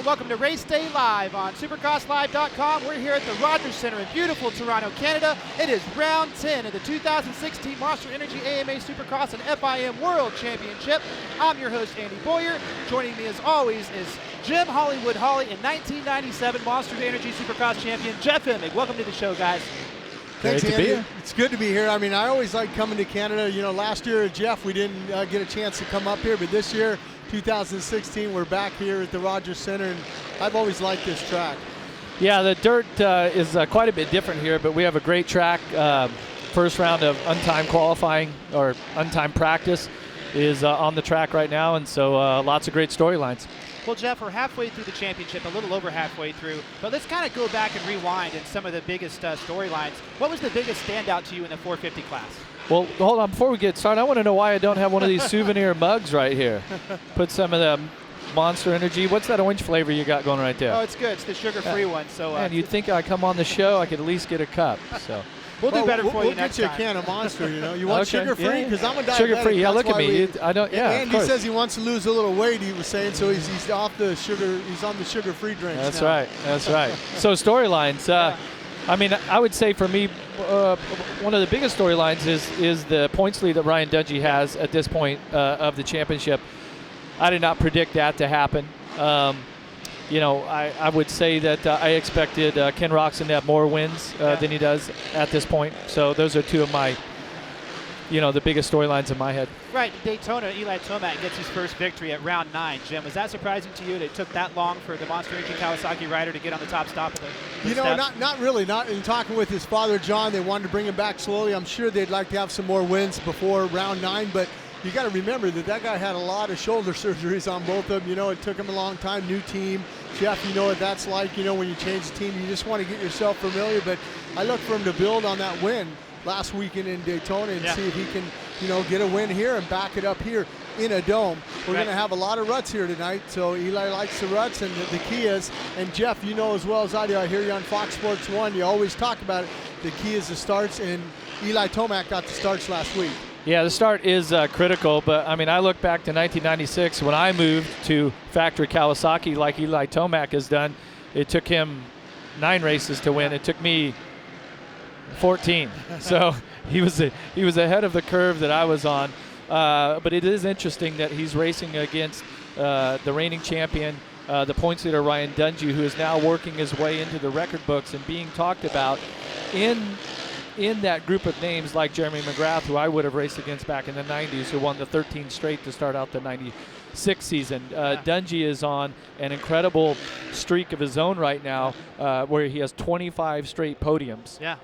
everyone. Welcome to Race Day Live on SupercrossLive.com. We're here at the Roczen Center in beautiful Toronto, Canada. It is round 10 of the 2016 Monster Energy AMA Supercross and FIM World Championship. I'm your host, Andy Boyer. Joining me as always is Jim Hollywood Holly and 1997 Monster Energy Supercross champion, Jeff Emig. Welcome to the show, guys. Thanks, Andy. It's good to be here. I mean, I always like coming to Canada. You know, last year, Jeff, we didn't get a chance to come up here, but this year, 2016, we're back here at the Rogers Center, and I've always liked this track. Yeah, the dirt is quite a bit different here, but we have a great track. First round of untimed qualifying or untimed practice is on the track right now, and so lots of great storylines. Well, Jeff, we're halfway through the championship, a little over halfway through, but let's kind of go back and rewind in some of the biggest storylines. What was the biggest standout to you in the 450 class? Well, hold on. Before we get started, I want to know why I don't have one of these souvenir mugs right here. Put some of the Monster Energy. What's that orange flavor you got going right there? Oh, it's good. It's the sugar-free one. So, man, you'd think I come on the show, I could at least get a cup. So. We'll do better for you next time. We'll get you a can of Monster, you know. You want sugar-free? Because I'm a diabetic. Sugar-free, yeah, look at me. I don't, yeah, and he says he wants to lose a little weight, he was saying, so he's off the sugar, he's on the sugar-free drinks That's now. right, that's right. So storylines, I mean, I would say for me, one of the biggest storylines is the points lead that Ryan Dungey has at this point of the championship. I did not predict that to happen. You know, I would say that I expected Ken Roczen to have more wins than he does at this point. So those are two of my, you know, the biggest storylines in my head. Right, Daytona, Eli Tomac gets his first victory at round 9. Jim, was that surprising to you that it took that long for the Monster Energy Kawasaki rider to get on the top stop of the You know, not really. Not in talking with his father, John, they wanted to bring him back slowly. I'm sure they'd like to have some more wins before round 9, but you got to remember that guy had a lot of shoulder surgeries on both of them. You know, it took him a long time, new team. Jeff, you know what that's like. You know, when you change the team, you just want to get yourself familiar. But I look for him to build on that win last weekend in Daytona and see if he can, you know, get a win here and back it up here in a dome. We're going to have a lot of ruts here tonight, so Eli likes the ruts, and the key is, and Jeff, you know as well as I do, I hear you on Fox Sports 1, you always talk about it, the key is the starts, and Eli Tomac got the starts last week. Yeah, the start is critical, but I mean, I look back to 1996 when I moved to factory Kawasaki like Eli Tomac has done. It took him 9 races to win. It took me 14. So he was ahead of the curve that I was on. But it is interesting that he's racing against the reigning champion, the points leader Ryan Dungey, who is now working his way into the record books and being talked about in that group of names like Jeremy McGrath, who I would have raced against back in the 90s, who won the 13 straight to start out the 96 season. Dungey is on an incredible streak of his own right now, where he has 25 straight podiums. Yeah.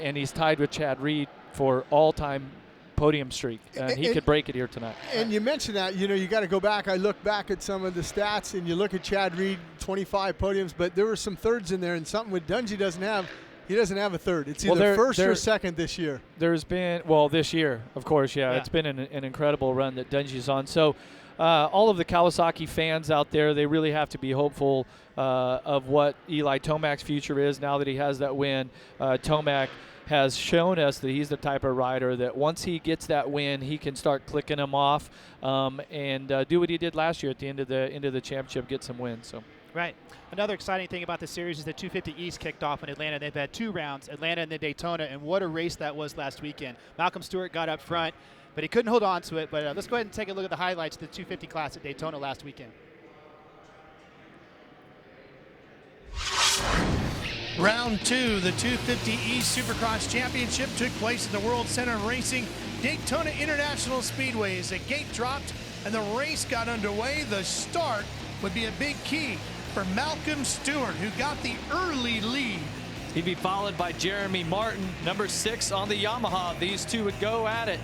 And he's tied with Chad Reed for all-time podium streak, and he could break it here tonight. And you mentioned that, you know, you got to go back. I look back at some of the stats, and you look at Chad Reed, 25 podiums, but there were some thirds in there, and something with Dungey doesn't have. He doesn't have a third. It's either first or second this year. There's been, well, this year, of course, yeah. It's been an incredible run that Dungey's on. So all of the Kawasaki fans out there, they really have to be hopeful of what Eli Tomac's future is now that he has that win. Tomac has shown us that he's the type of rider that once he gets that win, he can start clicking them off and do what he did last year at the end of the championship, get some wins. So. Right. Another exciting thing about the series is the 250 East kicked off in Atlanta. They've had 2 rounds, Atlanta and then Daytona, and what a race that was last weekend. Malcolm Stewart got up front, but he couldn't hold on to it. But let's go ahead and take a look at the highlights of the 250 class at Daytona last weekend. Round 2, the 250 East Supercross Championship took place at the World Center of Racing, Daytona International Speedway. As the gate dropped and the race got underway, the start would be a big key for Malcolm Stewart, who got the early lead. He'd be followed by Jeremy Martin, number 6 on the Yamaha. These two would go at it.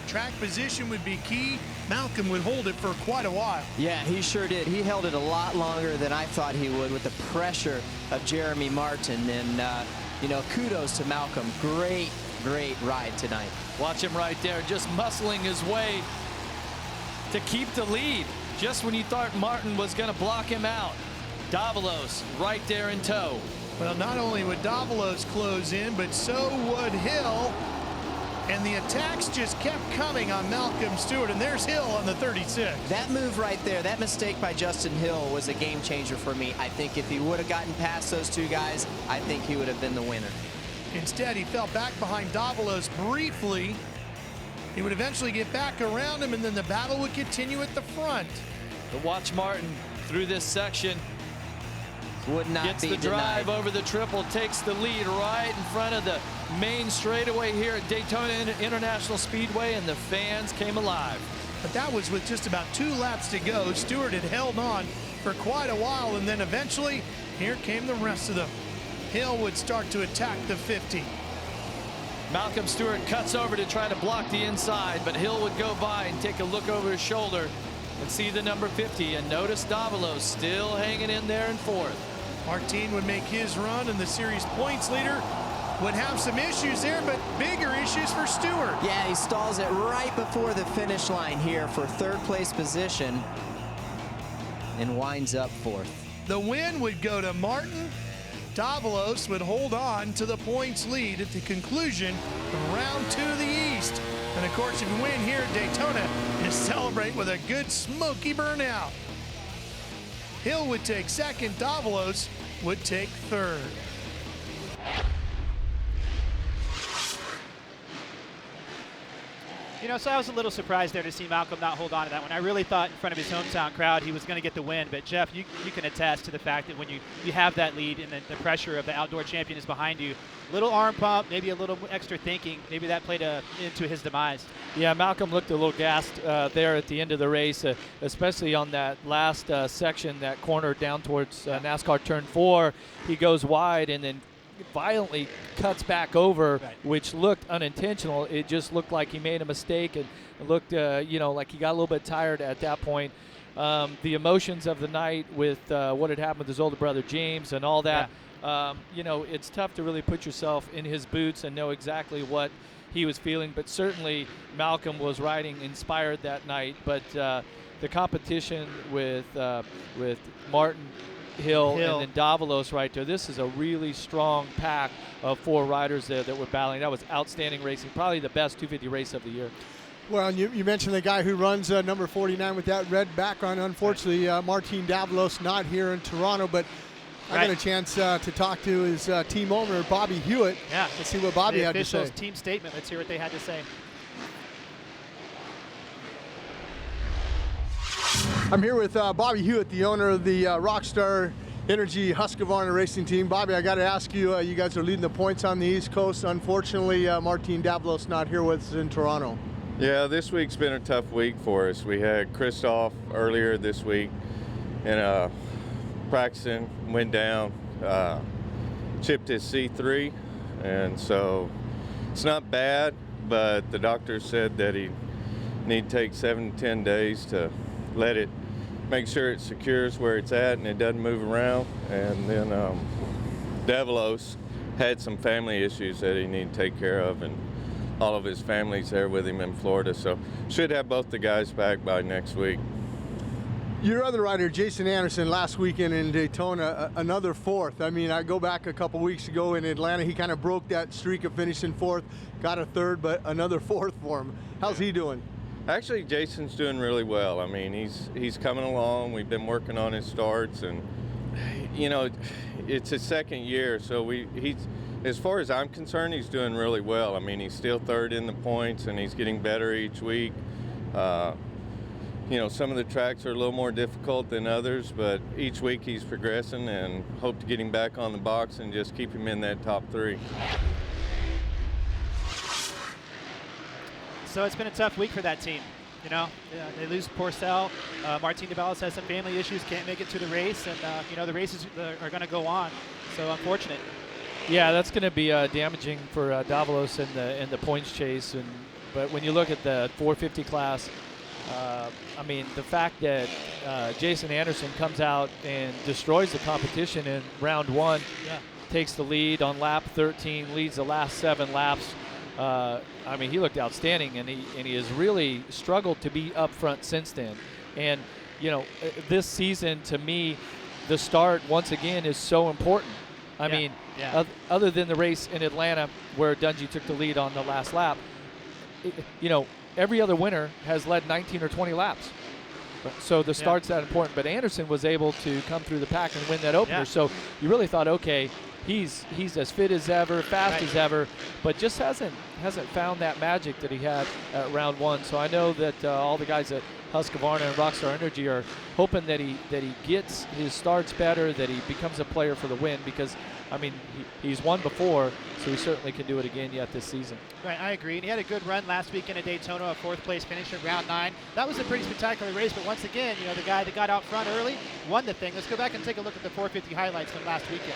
Track position would be key. Malcolm would hold it for quite a while. Yeah, he sure did. He held it a lot longer than I thought he would with the pressure of Jeremy Martin. And, you know, kudos to Malcolm. Great ride tonight. Watch him right there, just muscling his way to keep the lead. Just when you thought Martin was going to block him out, Davalos right there in tow. Well, not only would Davalos close in, but so would Hill. And the attacks just kept coming on Malcolm Stewart, and there's Hill on the 36. That move right there, that mistake by Justin Hill was a game changer for me. I think if he would have gotten past those two guys, I think he would have been the winner. Instead, he fell back behind Davalos briefly. He would eventually get back around him, and then the battle would continue at the front. But watch Martin through this section. Would not Gets be the drive denied. over the triple, takes the lead right in front of the main straightaway here at Daytona International Speedway, and the fans came alive. But that was with just about 2 laps to go. Stewart had held on for quite a while, and then eventually, here came the rest of them. Hill would start to attack the 50. Malcolm Stewart cuts over to try to block the inside, but Hill would go by and take a look over his shoulder and see the number 50, and notice Davalos still hanging in there in 4th. Martin would make his run, and the series points leader would have some issues there, but bigger issues for Stewart. Yeah, he stalls it right before the finish line here for 3rd place position and winds up 4th. The win would go to Martin. Davalos would hold on to the points lead at the conclusion of round 2 of the East. And of course, if you win here at Daytona, you celebrate with a good smoky burnout. Hill would take 2nd, Davalos would take 3rd. You know, so I was a little surprised there to see Malcolm not hold on to that one. I really thought in front of his hometown crowd he was going to get the win. But, Jeff, you can attest to the fact that when you have that lead and the pressure of the outdoor champion is behind you, a little arm pump, maybe a little extra thinking, maybe that played into his demise. Yeah, Malcolm looked a little gassed there at the end of the race, especially on that last section, that corner down towards NASCAR Turn 4. He goes wide and then violently cuts back over, right, which looked unintentional. It just looked like he made a mistake, and it looked, like he got a little bit tired at that point. The emotions of the night with what had happened with his older brother James and all that, it's tough to really put yourself in his boots and know exactly what he was feeling, but certainly Malcolm was riding inspired that night. But the competition with Martin, Hill, and then Davalos right there. This is a really strong pack of 4 riders there that were battling. That was outstanding racing, probably the best 250 race of the year. Well, and you mentioned the guy who runs number 49 with that red background. Unfortunately, Martin Davalos not here in Toronto, but I got a chance to talk to his team owner, Bobby Hewitt. Yeah. Let's see what Bobby had to say. The official's team statement. Let's hear what they had to say. I'm here with Bobby Hewitt, the owner of the Rockstar Energy Husqvarna racing team. Bobby, I got to ask you, you guys are leading the points on the East Coast. Unfortunately, Martin Davalos not here with us in Toronto. Yeah, this week's been a tough week for us. We had Christoph earlier this week, and practicing, went down, chipped his C3, and so it's not bad, but the doctor said that he need to take 7 to 10 days to let it, make sure it secures where it's at and it doesn't move around. And then Davalos had some family issues that he needed to take care of, and all of his family's there with him in Florida, so should have both the guys back by next week. Your other rider, Jason Anderson, last weekend in Daytona, another 4th. I mean, I go back a couple weeks ago in Atlanta, he kind of broke that streak of finishing 4th, got a 3rd, but another 4th for him. How's he doing? Actually, Jason's doing really well. I mean, he's coming along. We've been working on his starts, and it's his 2nd year, so he's, as far as I'm concerned, he's doing really well. I mean, he's still 3rd in the points, and he's getting better each week. Some of the tracks are a little more difficult than others, but each week he's progressing, and hope to get him back on the box and just keep him in that top 3. So it's been a tough week for that team. They lose Porcel. Martin Davalos has some family issues, can't make it to the race, and the races are going to go on. So unfortunate. Yeah, that's going to be damaging for Davalos in the points chase. But when you look at the 450 class, the fact that Jason Anderson comes out and destroys the competition in round 1, takes the lead on lap 13, leads the last 7 laps. He looked outstanding, and he has really struggled to be up front since then. And, this season, to me, the start, once again, is so important. Other than the race in Atlanta where Dungey took the lead on the last lap, you know, every other winner has led 19 or 20 laps. So the start's that important. But Anderson was able to come through the pack and win that opener. So you really thought, okay, he's as fit as ever, fast as ever, but just hasn't found that magic that he had at round 1. So I know that all the guys at Husqvarna and Rockstar Energy are hoping that he gets his starts better, that he becomes a player for the win, because I mean he's won before, so he certainly can do it again yet this season. Right, I agree. And he had a good run last weekend at Daytona, a 4th place finish at round 9. That was a pretty spectacular race, but once again, you know, the guy that got out front early won the thing. Let's go back and take a look at the 450 highlights from last weekend.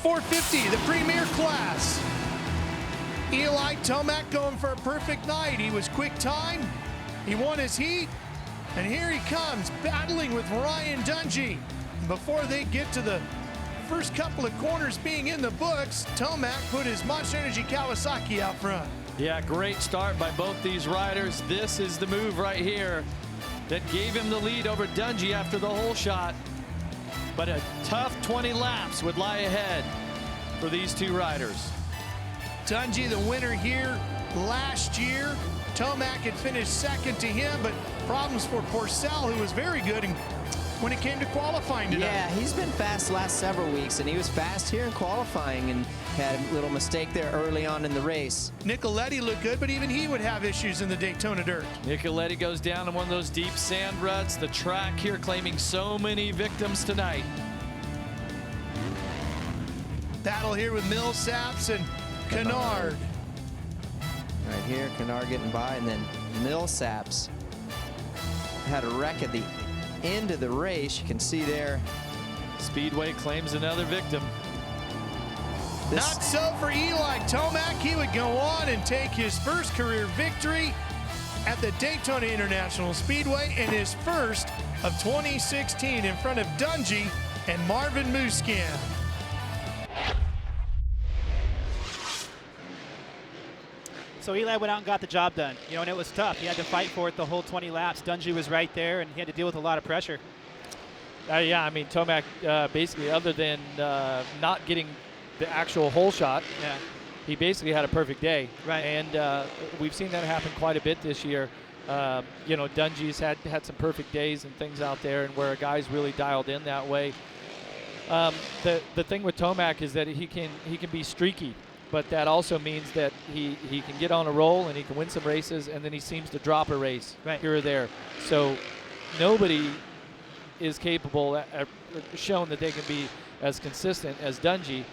.450, the premier class. Eli Tomac going for a perfect night. He was quick time, he won his heat, and here he comes battling with Ryan Dungey. Before they get to the first couple of corners being in the books, Tomac put his Monster Energy Kawasaki out front. Yeah, great start by both these riders. This is the move right here that gave him the lead over Dungey after the whole shot. But a tough 20 laps would lie ahead for these two riders. Dungey, the winner here last year. Tomac had finished second to him, but problems for Porcel, who was very good when it came to qualifying tonight. Yeah, he's been fast the last several weeks, and he was fast here in qualifying and had a little mistake there early on in the race. Nicoletti looked good, but even he would have issues in the Daytona dirt. Nicoletti goes down in one of those deep sand ruts. The track here claiming so many victims tonight. Battle here with Millsaps and Canard. Right here, Canard getting by, and then Millsaps had a wreck at the end of the race. You can see there. Speedway claims another victim. Not so for Eli Tomac. He would go on and take his first career victory at the Daytona International Speedway, and his first of 2016 in front of Dungey and Marvin Musquin. So Eli went out and got the job done, you know, and it was tough. He had to fight for it the whole 20 laps. Dungey was right there, and he had to deal with a lot of pressure. Yeah, I mean, Tomac basically, other than not getting the actual hole shot, he basically had a perfect day. Right. And we've seen that happen quite a bit this year. You know, Dungey's had some perfect days and things out there, and where a guy's really dialed in that way. The thing with Tomac is that he can be streaky, but that also means that he can get on a roll and he can win some races, and then he seems to drop a race here or there. So nobody is capable, shown that they can be as consistent as Dungey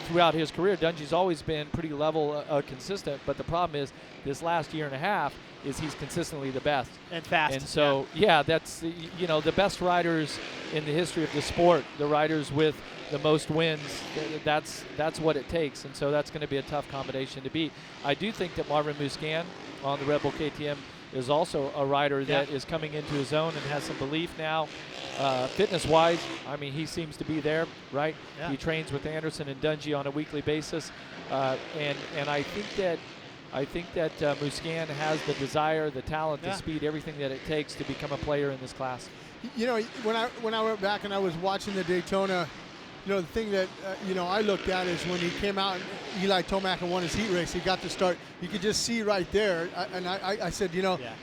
throughout his career. Dungey's always been pretty level, consistent, but the problem is this last year and a half is he's consistently the best. And fast. And so, that's, you know, the best riders in the history of the sport, the riders with the most wins, that's what it takes. And so that's going to be a tough combination to beat. I do think that Marvin Musquin on the Red Bull KTM is also a rider that is coming into his own and has some belief now. Fitness-wise, I mean, he seems to be there, right? Yeah. He trains with Anderson and Dungey on a weekly basis, and I think that Musquin has the desire, the talent, the speed, everything that it takes to become a player in this class. You know, when I went back and I was watching the Daytona, you know, the thing that I looked at is when he came out and Eli Tomac and won his heat race, he got to start. You could just see right there, I said,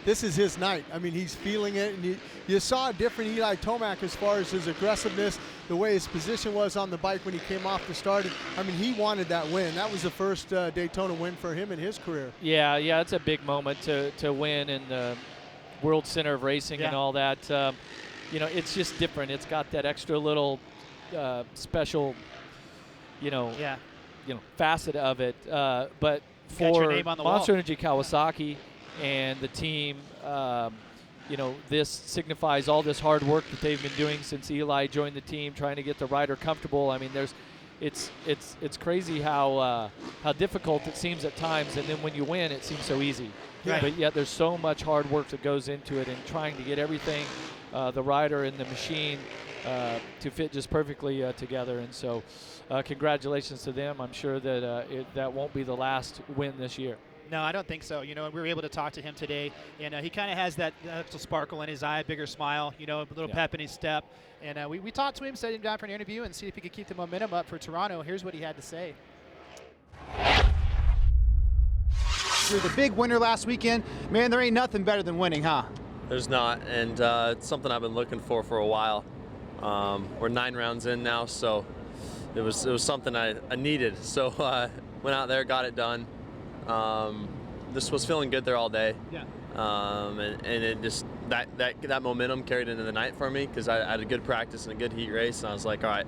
this is his night. I mean, he's feeling it, and you saw a different Eli Tomac as far as his aggressiveness, the way his position was on the bike when he came off the start. I mean, he wanted that win. That was the first Daytona win for him in his career. Yeah, it's a big moment to win in the World Center of Racing and all that. It's just different. It's got that extra little special, facet of it. But for Monster Energy Kawasaki and the team, this signifies all this hard work that they've been doing since Eli joined the team, trying to get the rider comfortable. I mean, it's crazy how difficult it seems at times, and then when you win, it seems so easy. Right. But yet there's so much hard work that goes into it, and trying to get everything, the rider and the machine, to fit just perfectly together. And so congratulations to them. I'm sure that that won't be the last win this year. No, I don't think so. You know, we were able to talk to him today, and he kind of has that little sparkle in his eye, bigger smile, you know, a little pep in his step. And we talked to him, set him down for an interview, and see if he could keep the momentum up for Toronto. Here's what he had to say. You're the big winner last weekend. Man, there ain't nothing better than winning, huh? There's not, and it's something I've been looking for a while. We're 9 rounds in now, so it was something I needed. So went out there, got it done. This was feeling good there all day. Yeah. And it just that momentum carried into the night for me because I had a good practice and a good heat race, and I was like, all right,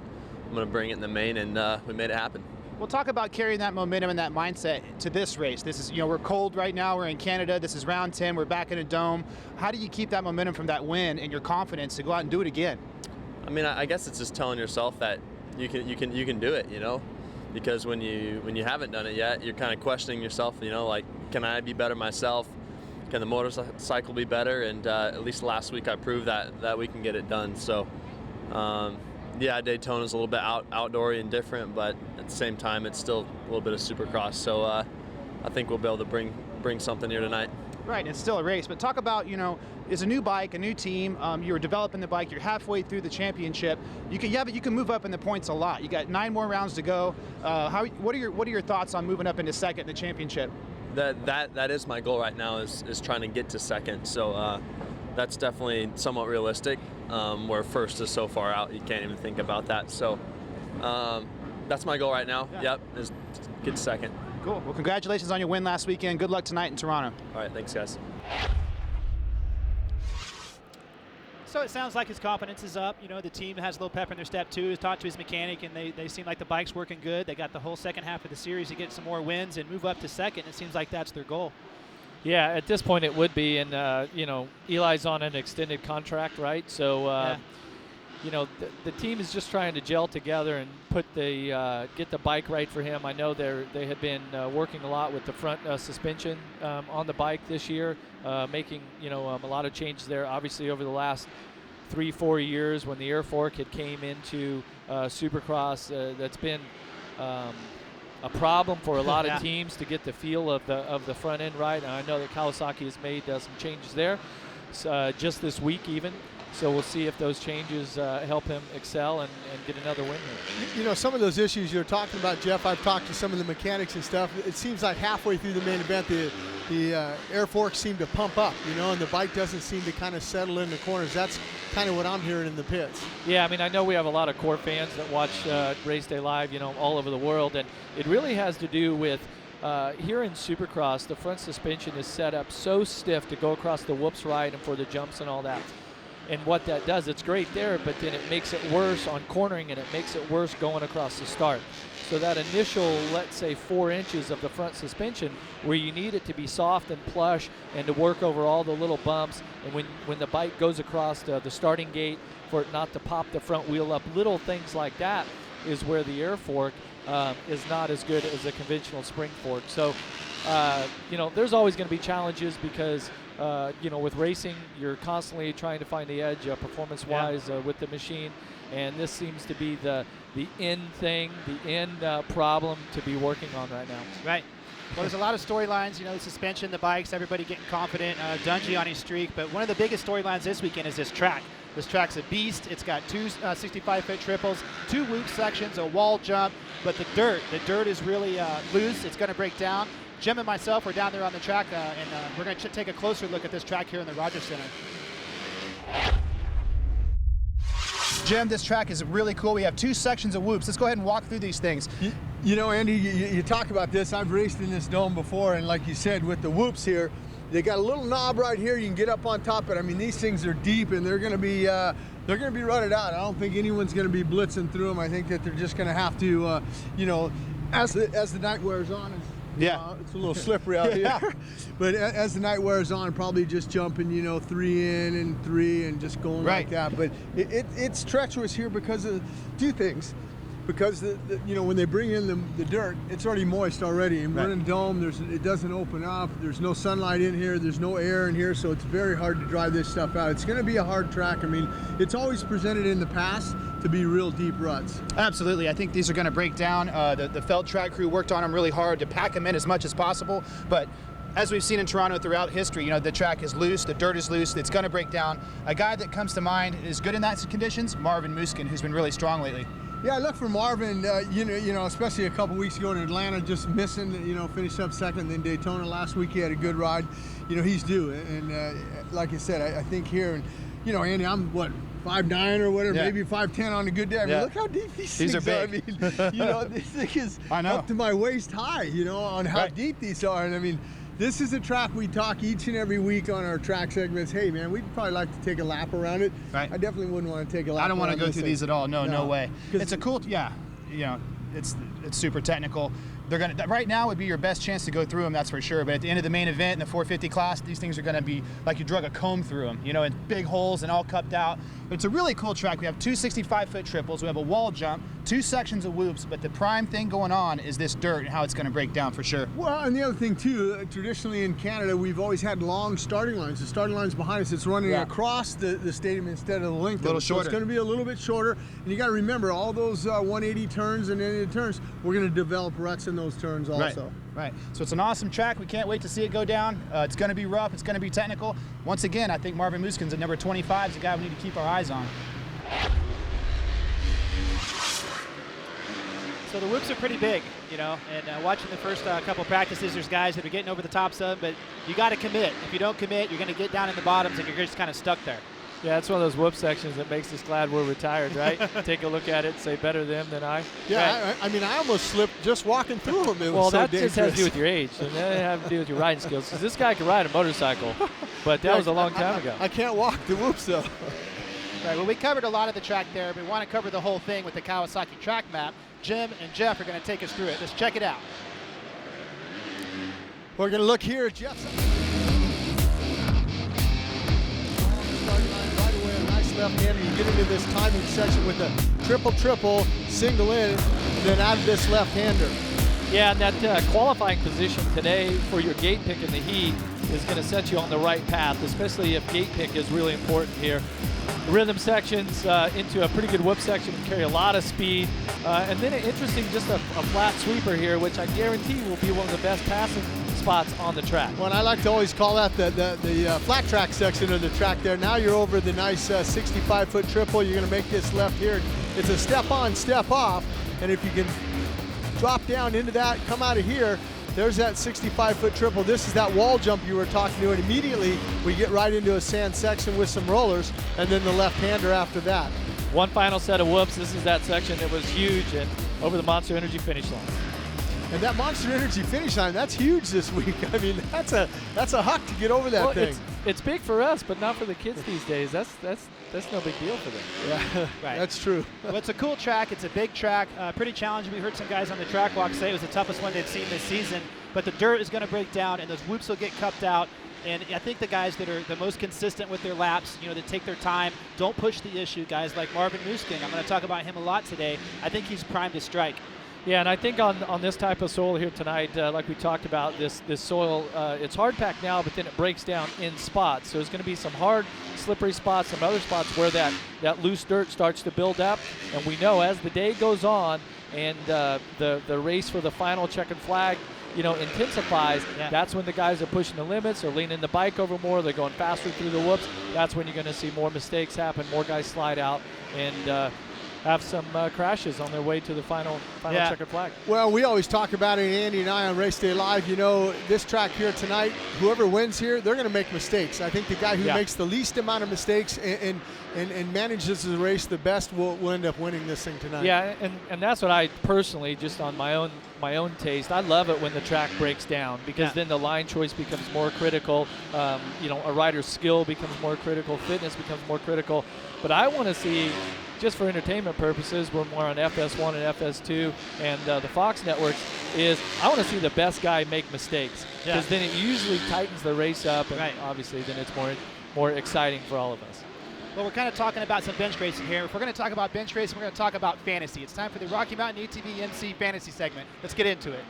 I'm gonna bring it in the main, and we made it happen. Well, talk about carrying that momentum and that mindset to this race. This is, you know, we're cold right now. We're in Canada. This is round 10. We're back in a dome. How do you keep that momentum from that win and your confidence to go out and do it again? I mean, I guess it's just telling yourself that you can do it, you know, because when you haven't done it yet, you're kind of questioning yourself, you know, like, can I be better myself? Can the motorcycle be better? And at least last week I proved that we can get it done. So. Yeah, Daytona's a little bit outdoory and different, but at the same time, it's still a little bit of Supercross. So I think we'll be able to bring something here tonight. Right, it's still a race, but talk about, you know, it's a new bike, a new team. You were developing the bike. You're halfway through the championship. But you can move up in the points a lot. You got 9 more rounds to go. What are your thoughts on moving up into second in the championship? That is my goal right now is trying to get to second. So that's definitely somewhat realistic. Where first is so far out, you can't even think about that. So that's my goal right now. Yeah. Yep, is get to second. Cool. Well, congratulations on your win last weekend. Good luck tonight in Toronto. All right, thanks, guys. So it sounds like his confidence is up. You know, the team has a little pep in their step too. He's talked to his mechanic, and they seem like the bike's working good. They got the whole second half of the series to get some more wins and move up to second. It seems like that's their goal. Yeah, at this point it would be, and you know, Eli's on an extended contract, right? So, you know, the team is just trying to gel together and put get the bike right for him. I know they had been working a lot with the front suspension on the bike this year, making, you know, a lot of changes there. Obviously, over the last 3-4 years, when the air fork had came into Supercross, that's been a problem for a lot of teams to get the feel of the front end right. And I know that Kawasaki has made some changes there just this week even. So we'll see if those changes help him excel and get another win here. You know, some of those issues you're talking about, Jeff, I've talked to some of the mechanics and stuff. It seems like halfway through the main event, the air forks seem to pump up, you know, and the bike doesn't seem to kind of settle in the corners. That's kind of what I'm hearing in the pits. Yeah, I mean, I know we have a lot of core fans that watch Race Day Live, you know, all over the world, and it really has to do with here in Supercross, the front suspension is set up so stiff to go across the whoops right and for the jumps and all that. And what that does, it's great there, but then it makes it worse on cornering, and it makes it worse going across the start. So that initial, let's say, 4 inches of the front suspension, where you need it to be soft and plush and to work over all the little bumps, and when the bike goes across the starting gate, for it not to pop the front wheel up, little things like that is where the air fork is not as good as a conventional spring fork. So, you know, there's always going to be challenges because you know, with racing, you're constantly trying to find the edge performance-wise with the machine, and this seems to be the end thing, the end problem to be working on right now. Right. Well, there's a lot of storylines, you know, the suspension, the bikes, everybody getting confident, Dungey on his streak, but one of the biggest storylines this weekend is this track. This track's a beast. It's got 2 65-foot triples, 2 loop sections, a wall jump, but the dirt is really loose. It's going to break down. Jim and myself are down there on the track, and we're going to take a closer look at this track here in the Rogers Center. Jim, this track is really cool. We have 2 sections of whoops. Let's go ahead and walk through these things. You know, Andy, you talk about this. I've raced in this dome before, and like you said, with the whoops here, they got a little knob right here. You can get up on top of it. I mean, these things are deep, and they're going to be rutted out. I don't think anyone's going to be blitzing through them. I think that they're just going to have to, you know, as the night wears on. It's a little slippery out here. But as the night wears on, probably just jumping, you know, 3 in and 3 and just going like that. But it's treacherous here because of 2 things. Because you know, when they bring in the dirt, it's already moist already, and we're in a dome. It doesn't open up. There's no sunlight in here. There's no air in here, so it's very hard to dry this stuff out. It's going to be a hard track. I mean, it's always presented in the past to be real deep ruts. Absolutely. I think these are going to break down. The Feld track crew worked on them really hard to pack them in as much as possible, but as we've seen in Toronto throughout history, you know, the track is loose, the dirt is loose, it's going to break down. A guy that comes to mind is good in that conditions, Marvin Musquin, who's been really strong lately. Yeah, I look for Marvin, you know, especially a couple weeks ago in Atlanta, just missing, you know, finished up second. Then Daytona last week, he had a good ride. You know, he's due. And like I said, I think here, and you know, Andy, I'm what, 5'9" or whatever, maybe 5'10" on a good day. I mean, look how deep these things are big. I mean, you know, this thing is up to my waist high, you know, on how deep these are. And I mean, this is a track we talk each and every week on our track segments. Hey, man, we'd probably like to take a lap around it. I definitely wouldn't want to take a lap. I don't want to go through these at all. No way. It's a cool, you know, it's super technical. They're gonna, right now would be your best chance to go through them, that's for sure. But at the end of the main event in the 450 class, these things are going to be like you drug a comb through them, you know, in big holes and all cupped out. But it's a really cool track. We have 2 65-foot triples. We have a wall jump, 2 sections of whoops. But the prime thing going on is this dirt and how it's going to break down for sure. Well, and the other thing too, traditionally in Canada, we've always had long starting lines. The starting line's behind us. It's running across the stadium instead of the length. A little shorter. So it's going to be a little bit shorter. And you got to remember, all those 180 turns and any turns, we're going to develop ruts in those turns also. Right. So it's an awesome track. We can't wait to see it go down. It's going to be rough. It's going to be technical. Once again, I think Marvin Musquin's at number 25 is a guy we need to keep our eyes on. So the whoops are pretty big, you know, and watching the first couple practices, there's guys that are getting over the tops of them, but you got to commit. If you don't commit, you're going to get down in the bottoms and you're just kind of stuck there. Yeah, it's one of those whoop sections that makes us glad we're retired, right? Take a look at it, say better them than I. Yeah, I mean, I almost slipped just walking through them. It well, was so that dangerous. just has to do with your age, and that has to do with your riding skills. Because this guy can ride a motorcycle, but that was a long time ago. I can't walk the whoops, though. Right, well, we covered a lot of the track there, but we want to cover the whole thing with the Kawasaki track map. Jim and Jeff are going to take us through it. Let's check it out. We're going to look here at Jeff's. Left-hander, you get into this timing section with a triple, single in, then out of this left-hander. Yeah, and that qualifying position today for your gate pick in the heat is going to set you on the right path, especially if gate pick is really important here. The rhythm sections into a pretty good whoop section carry a lot of speed, and then interesting, just a flat sweeper here, which I guarantee will be one of the best passing spots on the track. Well, I like to always call that the flat track section of the track there. Now you're over the nice 65-foot triple. You're going to make this left here. It's a step on, step off, and if you can drop down into that, come out of here, there's that 65-foot triple. This is that wall jump you were talking to, and immediately we get right into a sand section with some rollers, and then the left-hander after that. One final set of whoops. This is that section that was huge and over the Monster Energy finish line. And that Monster Energy finish line, that's huge this week. I mean, that's a huck to get over that thing. It's big for us, but not for the kids these days. That's no big deal for them. Yeah, right. That's true. Well, it's a cool track. It's a big track, pretty challenging. We heard some guys on the track walk say it was the toughest one they'd seen this season, but the dirt is going to break down and those whoops will get cupped out. And I think the guys that are the most consistent with their laps, you know, that take their time, don't push the issue, guys like Marvin Musquin. I'm going to talk about him a lot today. I think he's primed to strike. Yeah, and I think on this type of soil here tonight, like we talked about, this soil, it's hard packed now, but then it breaks down in spots. So there's going to be some hard, slippery spots, some other spots where that loose dirt starts to build up. And we know as the day goes on and the race for the final checkered flag, you know, intensifies, that's when the guys are pushing the limits or leaning the bike over more, they're going faster through the whoops. That's when you're going to see more mistakes happen, more guys slide out, and have some crashes on their way to the final checkered flag. Well, we always talk about it, Andy and I, on Race Day Live. You know, this track here tonight, whoever wins here, they're going to make mistakes. I think the guy who makes the least amount of mistakes and manages the race the best will end up winning this thing tonight. Yeah, and that's what I personally, just on my own taste, I love it when the track breaks down, because then the line choice becomes more critical. You know, a rider's skill becomes more critical, fitness becomes more critical. But I want to see, just for entertainment purposes, we're more on FS1 and FS2 and the Fox networks, is I want to see the best guy make mistakes, because then it usually tightens the race up, and obviously then it's more exciting for all of us. Well, we're kind of talking about some bench racing here. If we're going to talk about bench racing, we're going to talk about fantasy. It's time for the Rocky Mountain ATV NC fantasy segment. Let's get into it.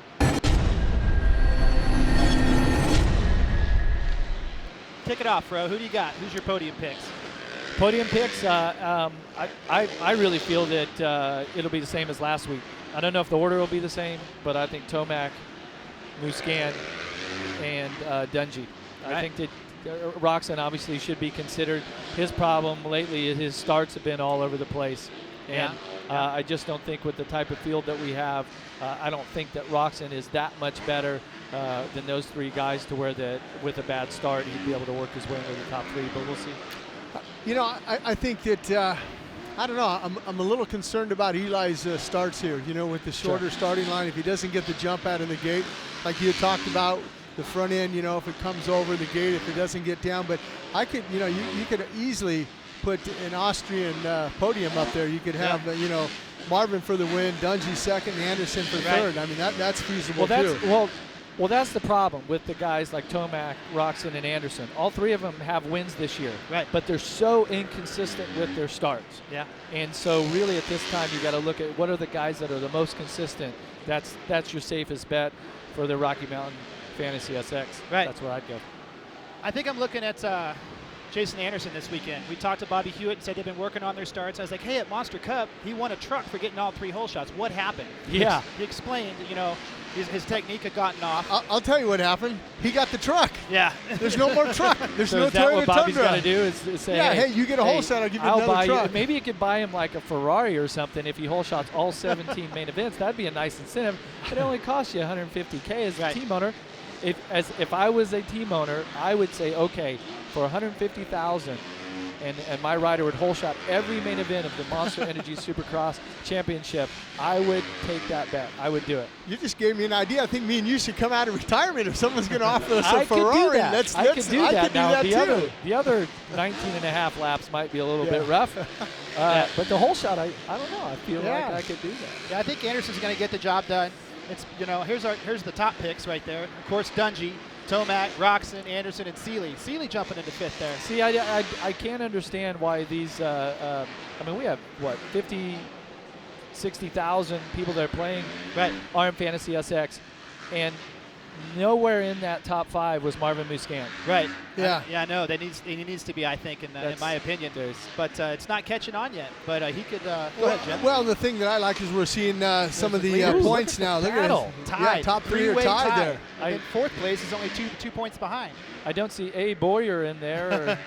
Kick it off, Fro. Who do you got? Who's your podium picks? Podium picks, I really feel that it'll be the same as last week. I don't know if the order will be the same, but I think Tomac, Musquin, and Dungey. Right. I think that Roczen obviously should be considered. His problem lately is his starts have been all over the place. And I just don't think with the type of field that we have, I don't think that Roczen is that much better than those three guys to where that with a bad start he'd be able to work his way into the top three, but we'll see. You know, I think that, I don't know, I'm a little concerned about Eli's starts here, you know, with the shorter starting line. If he doesn't get the jump out of the gate, like you had talked about, the front end, you know, if it comes over the gate, if it doesn't get down. But I could, you know, you could easily put an Austrian podium up there. You could have, you know, Marvin for the win, Dungey second, Anderson for third. I mean, that's feasible too. Well, that's the problem with the guys like Tomac, Roczen, and Anderson. All three of them have wins this year, but they're so inconsistent with their starts. Yeah. And so really at this time you got to look at what are the guys that are the most consistent. That's your safest bet for the Rocky Mountain Fantasy SX. Right. That's where I'd go. I think I'm looking at Jason Anderson this weekend. We talked to Bobby Hewitt and said they've been working on their starts. I was like, hey, at Monster Cup, he won a truck for getting all 3 hole shots. What happened? Yeah. He explained, you know, his technique had gotten off. I'll tell you what happened. He got the truck. Yeah. There's no more truck. There's so no is that Toyota what Bobby's Tundra. got to do is say, hey, you get a hole shot, I'll give you another buy truck. You. Maybe you could buy him like a Ferrari or something if he hole shots all 17 main events. That'd be a nice incentive. It only costs you $150K as a team owner. If I was a team owner, I would say, okay, for $150,000, and my rider would hole shot every main event of the Monster Energy Supercross Championship, I would take that bet. I would do it. You just gave me an idea. I think me and you should come out of retirement if someone's going to offer us a I Ferrari. Could do that. I could do that. Now, the other 19 and a half laps might be a little bit rough. But the hole shot, I don't know. I feel like I could do that. Yeah, I think Anderson's going to get the job done. It's, you know, here's the top picks right there. Of course, Dungey, Tomac, Roczen, Anderson, and Seeley. Seeley jumping into 5th there. See, I can't understand why these, I mean, we have, what, 50, 60,000 people that are playing RM Fantasy SX, and nowhere in that top 5 was Marvin Musquin. Right. Yeah. I know. He needs to be, I think, in my opinion. But it's not catching on yet. But he could go ahead, Jim. Well, the thing that I like is we're seeing some of the points now. Look at it. Tied. Top 3 are tied there. And 4th place is only two points behind. I don't see A. Boyer in there.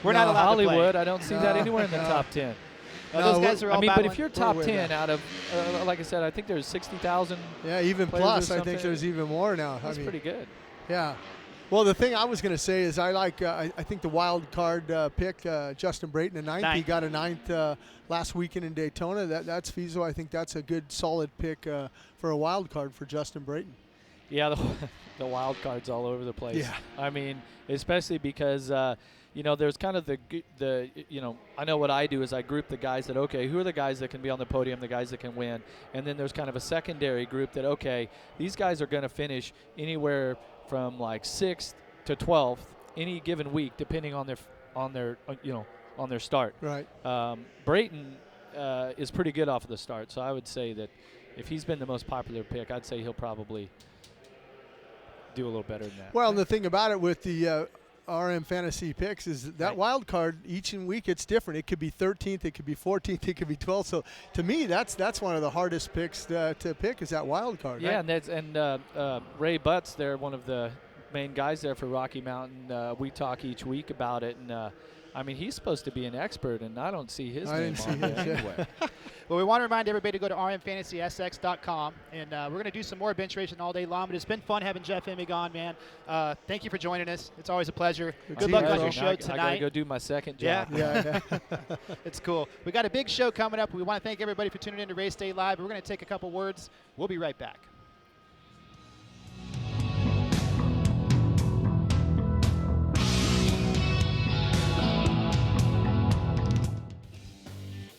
We're not allowed Hollywood. to play. I don't see that anywhere in the top 10. Those guys are all but battling. if you're top 10 out of, like I said, I think there's 60,000. Yeah, even plus. I think there's even more now. That's pretty good. Yeah. Well, the thing I was going to say is I like, I think the wild card pick, Justin Brayton, a 9th. He got a 9th last weekend in Daytona. That's feasible. I think that's a good, solid pick for a wild card for Justin Brayton. Yeah, the wild card's all over the place. Yeah. I mean, especially because, you know, there's kind of the you know, I know what I do is I group the guys that, okay, who are the guys that can be on the podium, the guys that can win, and then there's kind of a secondary group that, okay, these guys are going to finish anywhere from like 6th to 12th any given week, depending on their start. Right. Brayton is pretty good off of the start, so I would say that if he's been the most popular pick, I'd say he'll probably do a little better than that. Well, and the thing about it with the RM Fantasy picks is that wild card each week it's different. It could be 13th, it could be 14th, it could be 12th. So to me, that's one of the hardest picks to pick is that wild card. Yeah, right? and Ray Butts, they're one of the main guys there for Rocky Mountain. We talk each week about it, and I mean, he's supposed to be an expert, and I don't see his name on there anywhere. Well, we want to remind everybody to go to rmfantasysx.com, and we're going to do some more bench racing all day long, but it's been fun having Jeff Emig on, man. Thank you for joining us. It's always a pleasure. Good luck on your show tonight. I got to go do my second job. Yeah. It's cool. We got a big show coming up. We want to thank everybody for tuning in to Race Day Live. We're going to take a couple words. We'll be right back.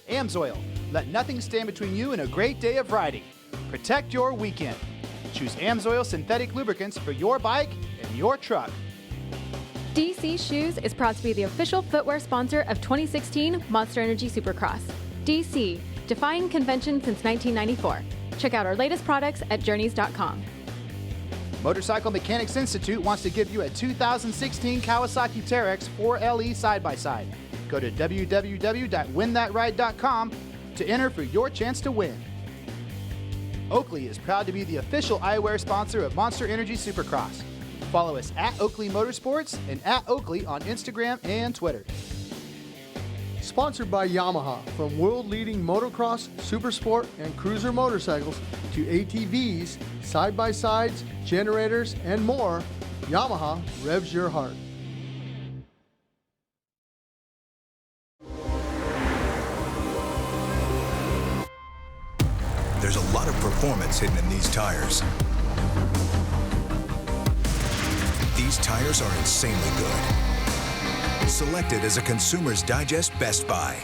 AMSOIL. Let nothing stand between you and a great day of riding. Protect your weekend. Choose AMSOIL synthetic lubricants for your bike and your truck. DC Shoes is proud to be the official footwear sponsor of 2016 Monster Energy Supercross. DC, defying convention since 1994. Check out our latest products at journeys.com. Motorcycle Mechanics Institute wants to give you a 2016 Kawasaki Terex 4LE side-by-side. Go to www.winthatride.com to enter for your chance to win. Oakley is proud to be the official eyewear sponsor of Monster Energy Supercross. Follow us at Oakley Motorsports and at Oakley on Instagram and Twitter. Sponsored by Yamaha. From world-leading motocross, supersport, and cruiser motorcycles to ATVs, side-by-sides, generators, and more, Yamaha revs your heart. There's a lot of performance hidden in these tires. These tires are insanely good. Selected as a Consumer's Digest Best Buy.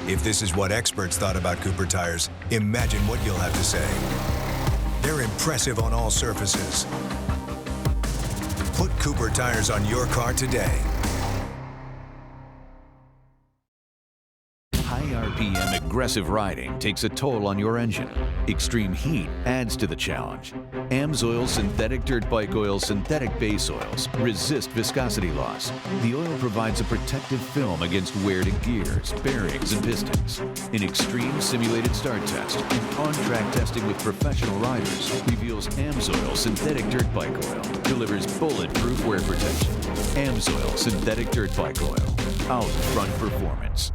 If this is what experts thought about Cooper tires, imagine what you'll have to say. They're impressive on all surfaces. Put Cooper tires on your car today. High RPM aggressive riding takes a toll on your engine. Extreme heat adds to the challenge. AMSOIL synthetic dirt bike oil synthetic base oils resist viscosity loss. The oil provides a protective film against wear to gears, bearings, and pistons. An extreme simulated start test and on-track testing with professional riders reveals AMSOIL synthetic dirt bike oil delivers bulletproof wear protection. AMSOIL synthetic dirt bike oil. Out front performance.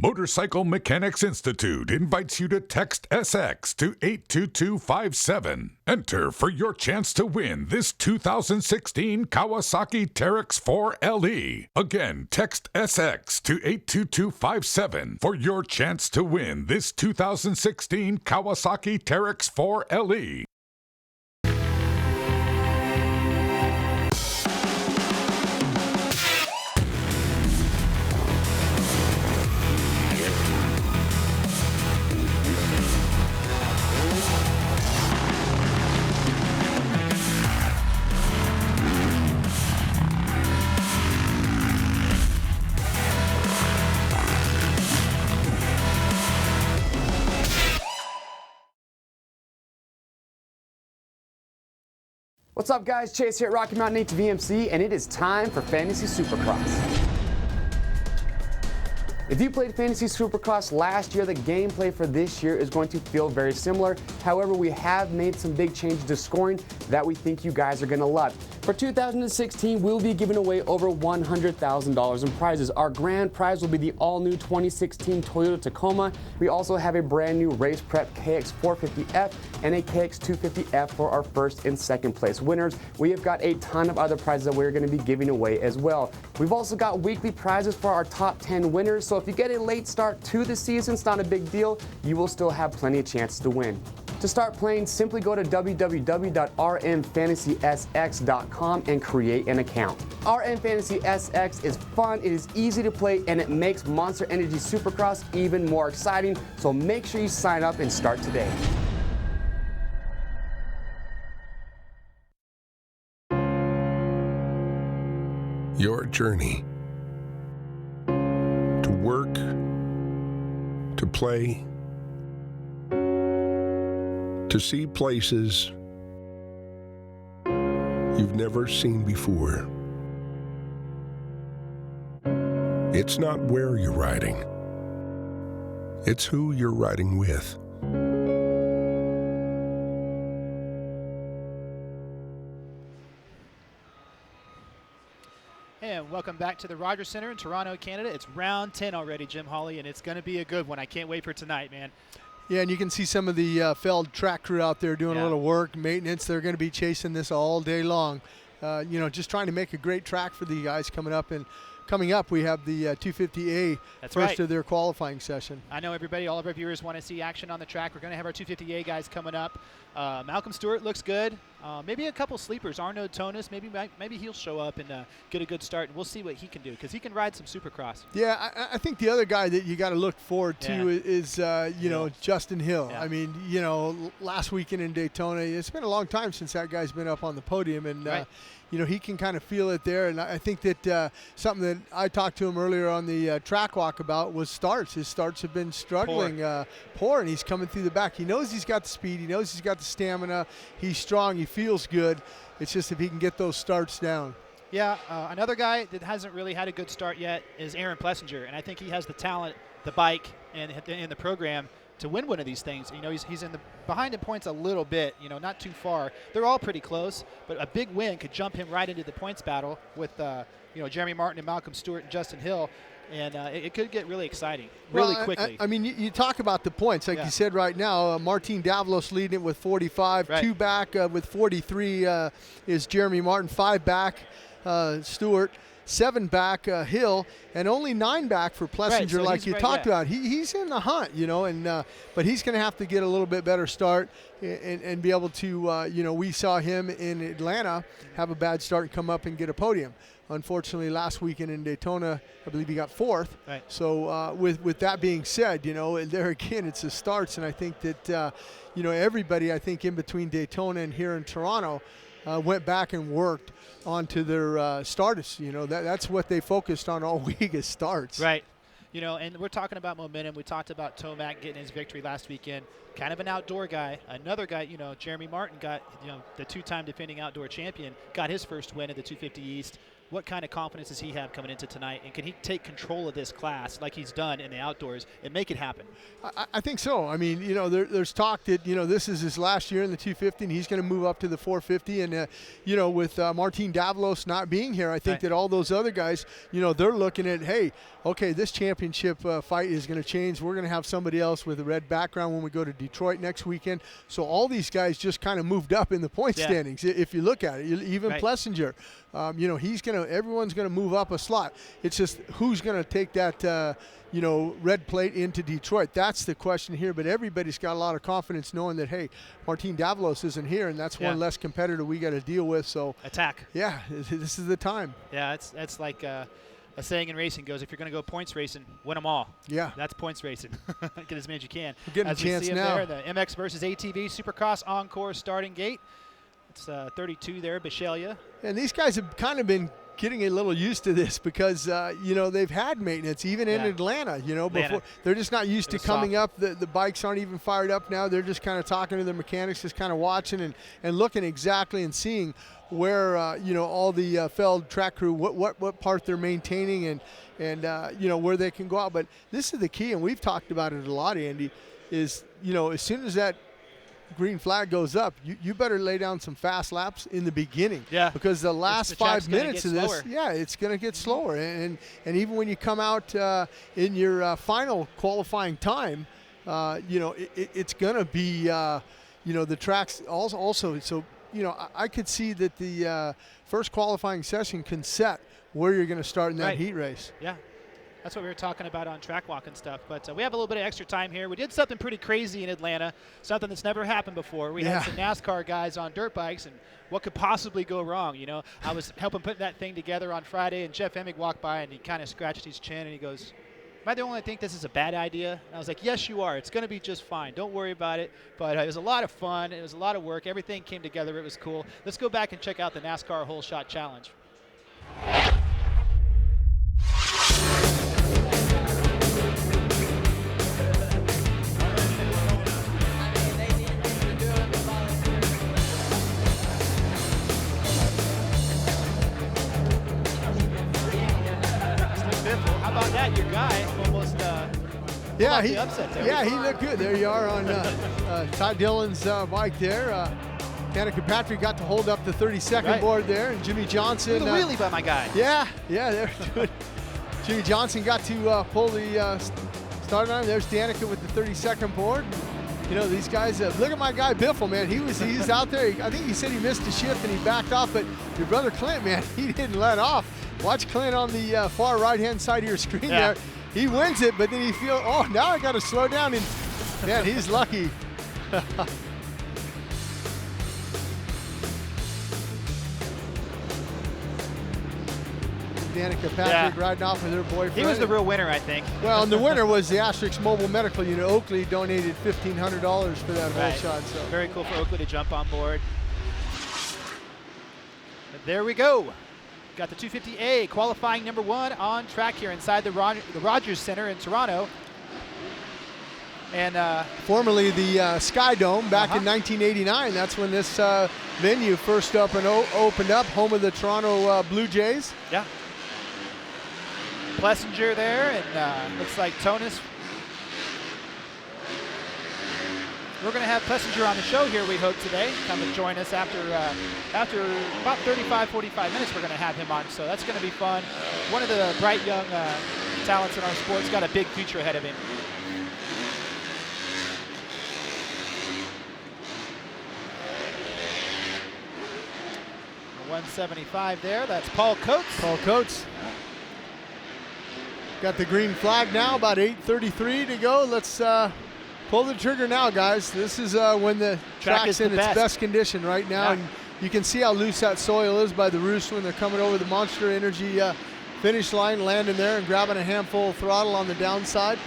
Motorcycle Mechanics Institute invites you to text SX to 82257. Enter for your chance to win this 2016 Kawasaki Teryx 4 LE. Again, text SX to 82257 for your chance to win this 2016 Kawasaki Teryx 4 LE. What's up, guys? Chase here at Rocky Mountain ATVMC, and it is time for Fantasy Supercross. If you played Fantasy Supercross last year, the gameplay for this year is going to feel very similar. However, we have made some big changes to scoring that we think you guys are going to love. For 2016, we'll be giving away over $100,000 in prizes. Our grand prize will be the all-new 2016 Toyota Tacoma. We also have a brand new Race Prep KX450F and a KX250F for our first and second place winners. We have got a ton of other prizes that we're going to be giving away as well. We've also got weekly prizes for our top 10 winners, so if you get a late start to the season, it's not a big deal. You will still have plenty of chances to win. To start playing, simply go to www.rmfantasysx.com and create an account. RM Fantasy SX is fun, it is easy to play, and it makes Monster Energy Supercross even more exciting, so make sure you sign up and start today. Your journey to work, to play, to see places you've never seen before. It's not where you're riding, it's who you're riding with. And welcome back to the Rogers Center in Toronto, Canada. It's round 10 already, Jim Hawley, and it's going to be a good one. I can't wait for tonight, man. Yeah, and you can see some of the Feld track crew out there doing a little work, maintenance. They're going to be chasing this all day long. Just trying to make a great track for the guys coming up. And coming up, we have the 250A first of their qualifying session. I know everybody, all of our viewers want to see action on the track. We're going to have our 250A guys coming up. Malcolm Stewart looks good. Maybe a couple sleepers. Arno Tonis, maybe he'll show up and get a good start, and we'll see what he can do because he can ride some Supercross. Yeah, I think the other guy that you got to look forward to is Justin Hill. Yeah. I mean, last weekend in Daytona, it's been a long time since that guy's been up on the podium, and he can kind of feel it there. And I think that something that I talked to him earlier on the track walk about was starts. His starts have been struggling, poor, and he's coming through the back. He knows he's got the speed. He knows he's got the stamina. He's strong. He feels good. It's just if he can get those starts down. Yeah, another guy that hasn't really had a good start yet is Aaron Plessinger, and I think he has the talent, the bike, and the program to win one of these things. You know, he's behind in points a little bit, you know, not too far. They're all pretty close, but a big win could jump him right into the points battle with, you know, Jeremy Martin and Malcolm Stewart and Justin Hill. And it could get really exciting really quickly. I mean, you talk about the points, like you said right now. Martin Davalos leading it with 45. Right. 2 back with 43 is Jeremy Martin. 5 back, Stewart. 7 back, Hill, and only 9 back for Plessinger, right, so like you talked about. He's in the hunt, you know, and but he's going to have to get a little bit better start and be able to, you know, we saw him in Atlanta have a bad start and come up and get a podium. Unfortunately, last weekend in Daytona, I believe he got 4th. Right. So with that being said, you know, there again, it's the starts, and I think that, you know, everybody, I think, in between Daytona and here in Toronto went back and worked onto their starts. You know, that's what they focused on all week is starts. Right. You know, and we're talking about momentum. We talked about Tomac getting his victory last weekend. Kind of an outdoor guy. Another guy, you know, Jeremy Martin got, you know, the 2-time defending outdoor champion, got his first win at the 250 East. What kind of confidence does he have coming into tonight? And can he take control of this class like he's done in the outdoors and make it happen? I think so. I mean, you know, there's talk that, you know, this is his last year in the 250 and he's going to move up to the 450. And, you know, with Martin Davalos not being here, I think that all those other guys, you know, they're looking at, hey, okay, this championship fight is going to change. We're going to have somebody else with a red background when we go to Detroit next weekend. So all these guys just kind of moved up in the point standings. If you look at it, even Plessinger, you know, everyone's going to move up a slot. It's just who's going to take that, you know, red plate into Detroit. That's the question here. But everybody's got a lot of confidence knowing that, hey, Martin Davalos isn't here, and that's one less competitor we got to deal with. So attack. Yeah, this is the time. Yeah, that's like a saying in racing goes, if you're going to go points racing, win them all. Yeah. That's points racing. Get as many as you can. We're getting as a chance now. There, the MX versus ATV Supercross Encore starting gate. It's 32 there, Bishalia. And these guys have kind of been getting a little used to this because, you know, they've had maintenance even in Atlanta, you know, before. They're just not used to coming up. The bikes aren't even fired up now. They're just kind of talking to their mechanics, just kind of watching and looking exactly and seeing where, you know, all the Feld track crew, what part they're maintaining and you know, where they can go out. But this is the key, and we've talked about it a lot, Andy, is, you know, as soon as that green flag goes up, you better lay down some fast laps in the beginning. Yeah. Because the last 5 minutes of this, it's going to get slower. And even when you come out in your final qualifying time, you know, it's going to be, you know, the tracks also. So, you know, I could see that the first qualifying session can set where you're going to start in that heat race. Yeah. That's what we were talking about on track walk and stuff. But we have a little bit of extra time here. We did something pretty crazy in Atlanta, something that's never happened before. We had some NASCAR guys on dirt bikes, and what could possibly go wrong? You know, I was helping put that thing together on Friday, and Jeff Emig walked by, and he kind of scratched his chin, and he goes, "Am I the only one that think this is a bad idea?" And I was like, "Yes, you are. It's going to be just fine. Don't worry about it." But it was a lot of fun. It was a lot of work. Everything came together. It was cool. Let's go back and check out the NASCAR Hole Shot Challenge. How about that? Your guy almost he looked good. There you are on Todd Dillon's bike there. Danica Patrick got to hold up the 32nd board there, and Jimmy Johnson. Look at the wheelie by my guy. Yeah, they're good. Jimmy Johnson got to pull the start line. There's Danica with the 32nd board. You know, these guys, look at my guy Biffle, man. He's out there. I think he said he missed a shift and he backed off, but your brother Clint, man, he didn't let off. Watch Clint on the far right-hand side of your screen there. He wins it, but then he feels, oh, now I got to slow down. And man, he's lucky. Danica Patrick riding off with her boyfriend. He was the real winner, I think. Well, and the winner was the Asterix Mobile Medical Unit. Oakley donated $1,500 for that whole shot. So very cool for Oakley to jump on board. But there we go. Got the 250A qualifying number 1 on track here inside the Rogers Center in Toronto. And formerly the Sky Dome back in 1989. That's when this venue first opened up, home of the Toronto Blue Jays. Yeah. Plessinger there, and looks like Tonis We're going to have Plessinger on the show here, we hope, today. Come and join us after about 35, 45 minutes. We're going to have him on, so that's going to be fun. One of the bright young talents in our sports, got a big future ahead of him. The 175 there. That's Paul Coates. Paul Coates. Got the green flag now. About 8:33 to go. Let's pull the trigger now, guys. This is when the track's in its best condition right now. And you can see how loose that soil is by the roost when they're coming over the Monster Energy finish line, landing there and grabbing a handful of throttle on the downside.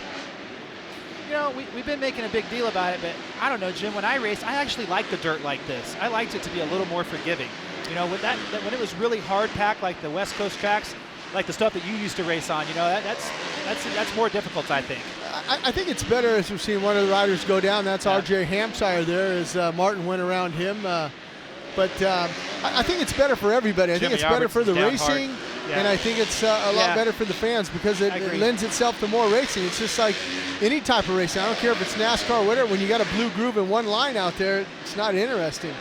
You know, we've been making a big deal about it, but I don't know, Jim, when I raced, I actually liked the dirt like this. I liked it to be a little more forgiving. You know, when it was really hard packed like the West Coast tracks, like the stuff that you used to race on, you know, that's more difficult, I think. I think it's better as we've seen one of the riders go down. That's RJ Hampshire there as Martin went around him. But I think it's better for everybody. I think it's better for the racing, and I think it's a lot better for the fans because it lends itself to more racing. It's just like any type of racing. I don't care if it's NASCAR or whatever. When you got a blue groove in one line out there, it's not interesting.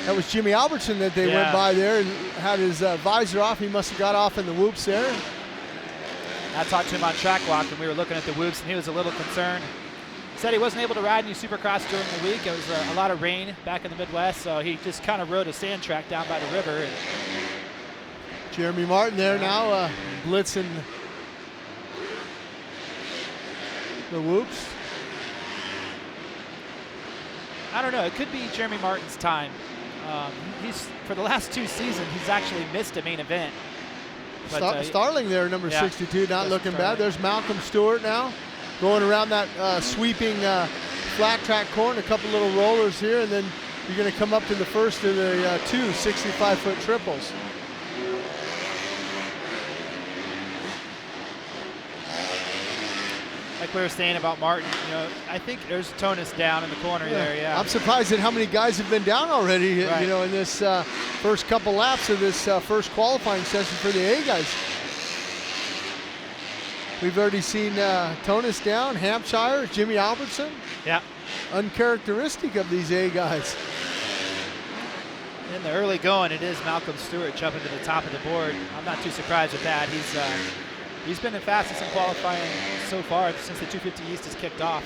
That was Jimmy Albertson that they went by there and had his visor off. He must have got off in the whoops there. I talked to him on track walk and we were looking at the whoops and he was a little concerned. Said he wasn't able to ride any Supercross during the week. It was a lot of rain back in the Midwest, so he just kind of rode a sand track down by the river. And Jeremy Martin there now blitzing the whoops. I don't know. It could be Jeremy Martin's time. He's for the last 2 seasons, he's actually missed a main event. But, Starling there, number 62, not looking bad. There's Malcolm Stewart now going around that sweeping flat track corner, a couple little rollers here, and then you're going to come up to the first of the 2 65-foot triples. Like we were saying about Martin, you know, I think there's Tonis down in the corner there, I'm surprised at how many guys have been down already, you know, in this first couple laps of this first qualifying session for the A guys. We've already seen Tonis down, Hampshire, Jimmy Albertson. Yeah. Uncharacteristic of these A guys. In the early going, it is Malcolm Stewart jumping to the top of the board. I'm not too surprised with that. He's been the fastest in qualifying so far since the 250 East has kicked off.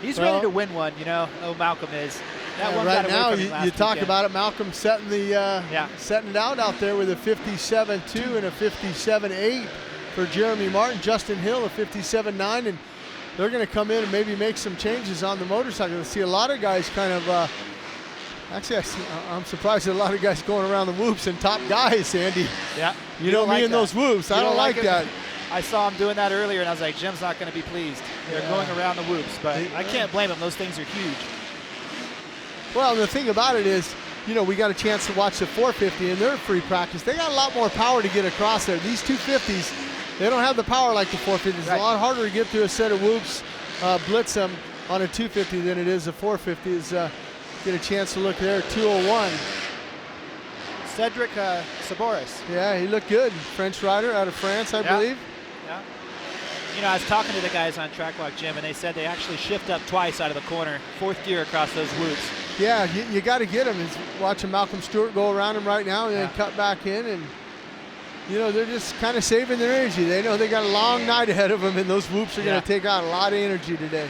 He's ready to win one, you know. Oh, Malcolm is. That one right now, you talk weekend. about it. Malcolm setting the setting it out there with a 57.2 and a 57.8 for Jeremy Martin. Justin Hill a 57.9, and they're going to come in and maybe make some changes on the motorcycle. You'll see a lot of guys kind of. Actually, I'm surprised at a lot of guys going around the whoops and top guys, Andy. Yeah. You know me and those whoops. I don't like that. I saw him doing that earlier, and I was like, Jim's not going to be pleased. They're going around the whoops, but I can't blame him. Those things are huge. Well, the thing about it is, you know, we got a chance to watch the 450 in their free practice. They got a lot more power to get across there. These 250s, they don't have the power like the 450s. It's a lot harder to get through a set of whoops, blitz them on a 250 than it is a 450. Get a chance to look there, 201. Cedric Saboris. Yeah, he looked good. French rider out of France, I believe. Yeah. You know, I was talking to the guys on Track Walk, Jim, and they said they actually shift up twice out of the corner, 4th gear across those whoops. Yeah, you got to get them. Watching Malcolm Stewart go around him right now and then cut back in, and you know, they're just kind of saving their energy. They know they got a long night ahead of them, and those whoops are going to take out a lot of energy today.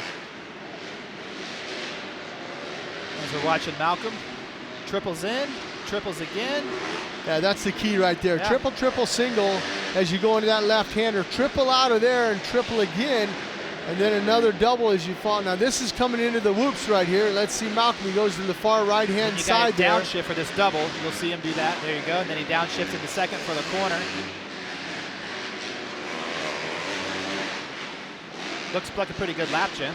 As we're watching Malcolm, triples in, triples again. Yeah, that's the key right there. Triple, triple, single as you go into that left-hander. Triple out of there and triple again, and then another double as you fall. Now this is coming into the whoops right here. Let's see Malcolm. He goes to the far right-hand side there. Downshift for this double. You'll see him do that. There you go. And then he downshifts into second for the corner. Looks like a pretty good lap, Jim.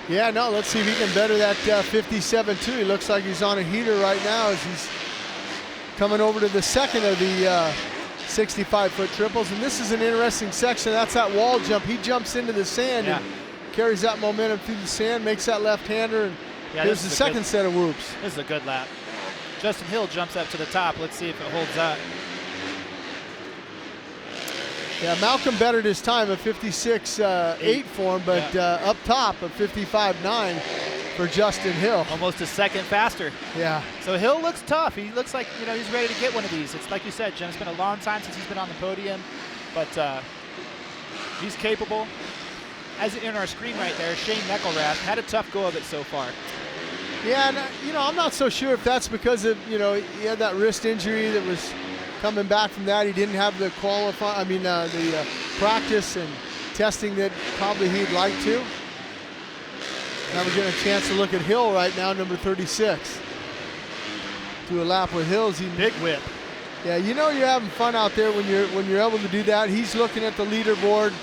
Yeah, no, let's see if he can better that 57.2. He looks like he's on a heater right now as he's coming over to the second of the 65-foot triples. And this is an interesting section. That's that wall jump. He jumps into the sand and carries that momentum through the sand, makes that left-hander, and here's the second set of whoops. This is a good lap. Justin Hill jumps up to the top. Let's see if it holds up. Yeah, Malcolm bettered his time of 56.8 for him, but up top of 55.9 for Justin Hill. Almost a second faster. Yeah. So Hill looks tough. He looks like, you know, he's ready to get one of these. It's like you said, Jim, it's been a long time since he's been on the podium, but he's capable. As in our screen right there, Shane McGrath had a tough go of it so far. Yeah, and you know, I'm not so sure if that's because of, you know, he had that wrist injury that was coming back from that. He didn't have the the practice and testing that probably he'd like to. Now we're getting a chance to look at Hill right now, number 36. Do a lap with Hills. Big whip. Yeah, you know you're having fun out there when you're able to do that. He's looking at the leaderboard.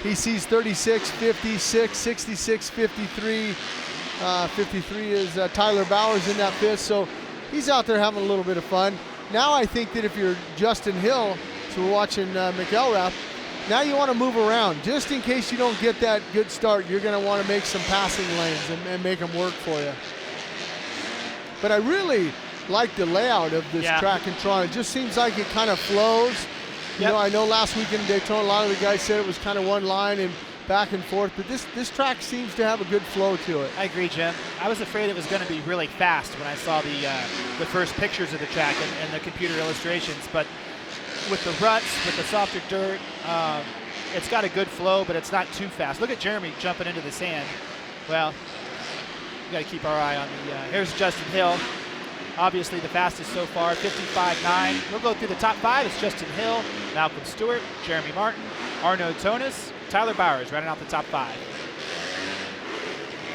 He sees 36, 56, 66, 53. 53 is Tyler Bowers in that fifth, so he's out there having a little bit of fun. Now I think that if you're Justin Hill, so we're watching McElrath, now you want to move around. Just in case you don't get that good start, you're going to want to make some passing lanes and make them work for you. But I really like the layout of this track in Toronto. It just seems like it kind of flows. You know, I know last week in Daytona, a lot of the guys said it was kind of one line and back and forth, but this track seems to have a good flow to it. I agree, Jim. I was afraid it was going to be really fast when I saw the first pictures of the track and the computer illustrations, but with the ruts, with the softer dirt, it's got a good flow, but it's not too fast. Look at Jeremy jumping into the sand. Well, we got to keep our eye on the, here's Justin Hill. Obviously the fastest so far, 55.9. We'll go through the top 5. It's Justin Hill, Malcolm Stewart, Jeremy Martin, Arnaud Tonis, Tyler Bowers running out the top 5.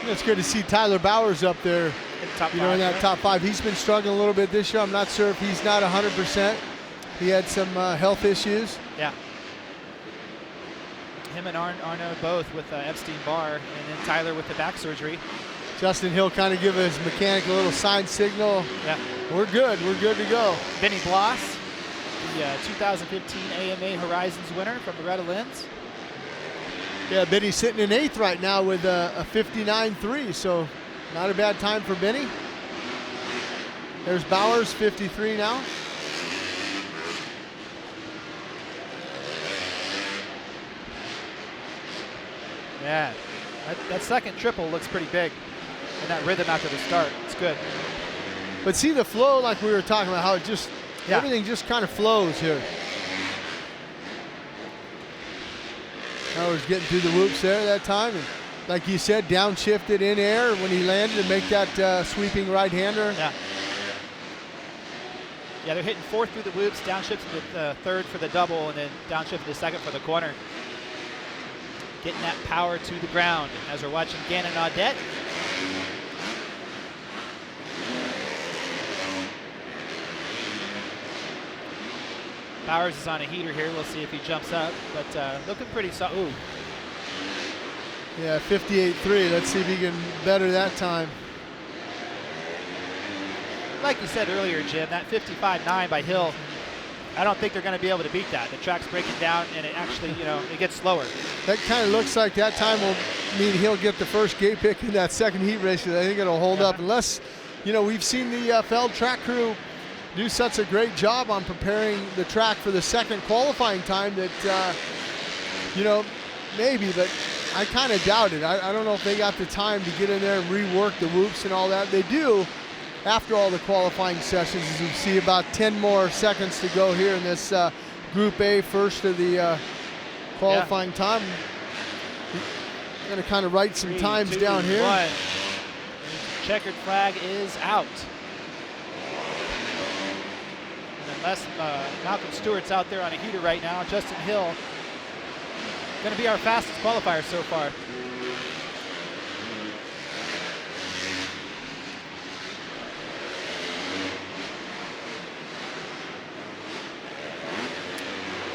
It's good to see Tyler Bowers up there, in that top 5. He's been struggling a little bit this year. I'm not sure if he's not 100%. He had some health issues. Yeah. Him and Arnaud both with Epstein-Barr, and then Tyler with the back surgery. Justin Hill kind of give his mechanic a little sign signal. Yeah. We're good to go. Benny Bloss, the 2015 AMA Horizons winner from Loretta Lynn's. Yeah, Benny's sitting in 8th right now with a 59.3, so not a bad time for Benny. There's Bowers, 53 now. Yeah, that second triple looks pretty big. And that rhythm after the start, it's good. But see the flow, like we were talking about, how it just, everything just kind of flows here. Howard's getting through the whoops there that time. And like you said, downshifted in air when he landed to make that sweeping right-hander. Yeah. Yeah, they're hitting 4th through the whoops, downshifted to 3rd for the double, and then downshifted to 2nd for the corner. Getting that power to the ground as we're watching Gannon Audette. Bowers is on a heater here. We'll see if he jumps up, but looking pretty solid. Ooh. Yeah, 58.3. Let's see if he can better that time. Like you said earlier, Jim, that 55.9 by Hill, I don't think they're going to be able to beat that. The track's breaking down, and it actually, it gets slower. That kind of looks like that time will mean he'll get the first gate pick in that second heat race. I think it'll hold up unless, we've seen the Feld track crew do such a great job on preparing the track for the second qualifying time that, maybe, but I kind of doubt it. I don't know if they got the time to get in there and rework the whoops and all that. They do after all the qualifying sessions, as you see about 10 more seconds to go here in this Group A, first of the qualifying time. I'm going to kind of write some times down here. 1. Checkered flag is out. And unless Malcolm Stewart's out there on a heater right now, Justin Hill going to be our fastest qualifier so far.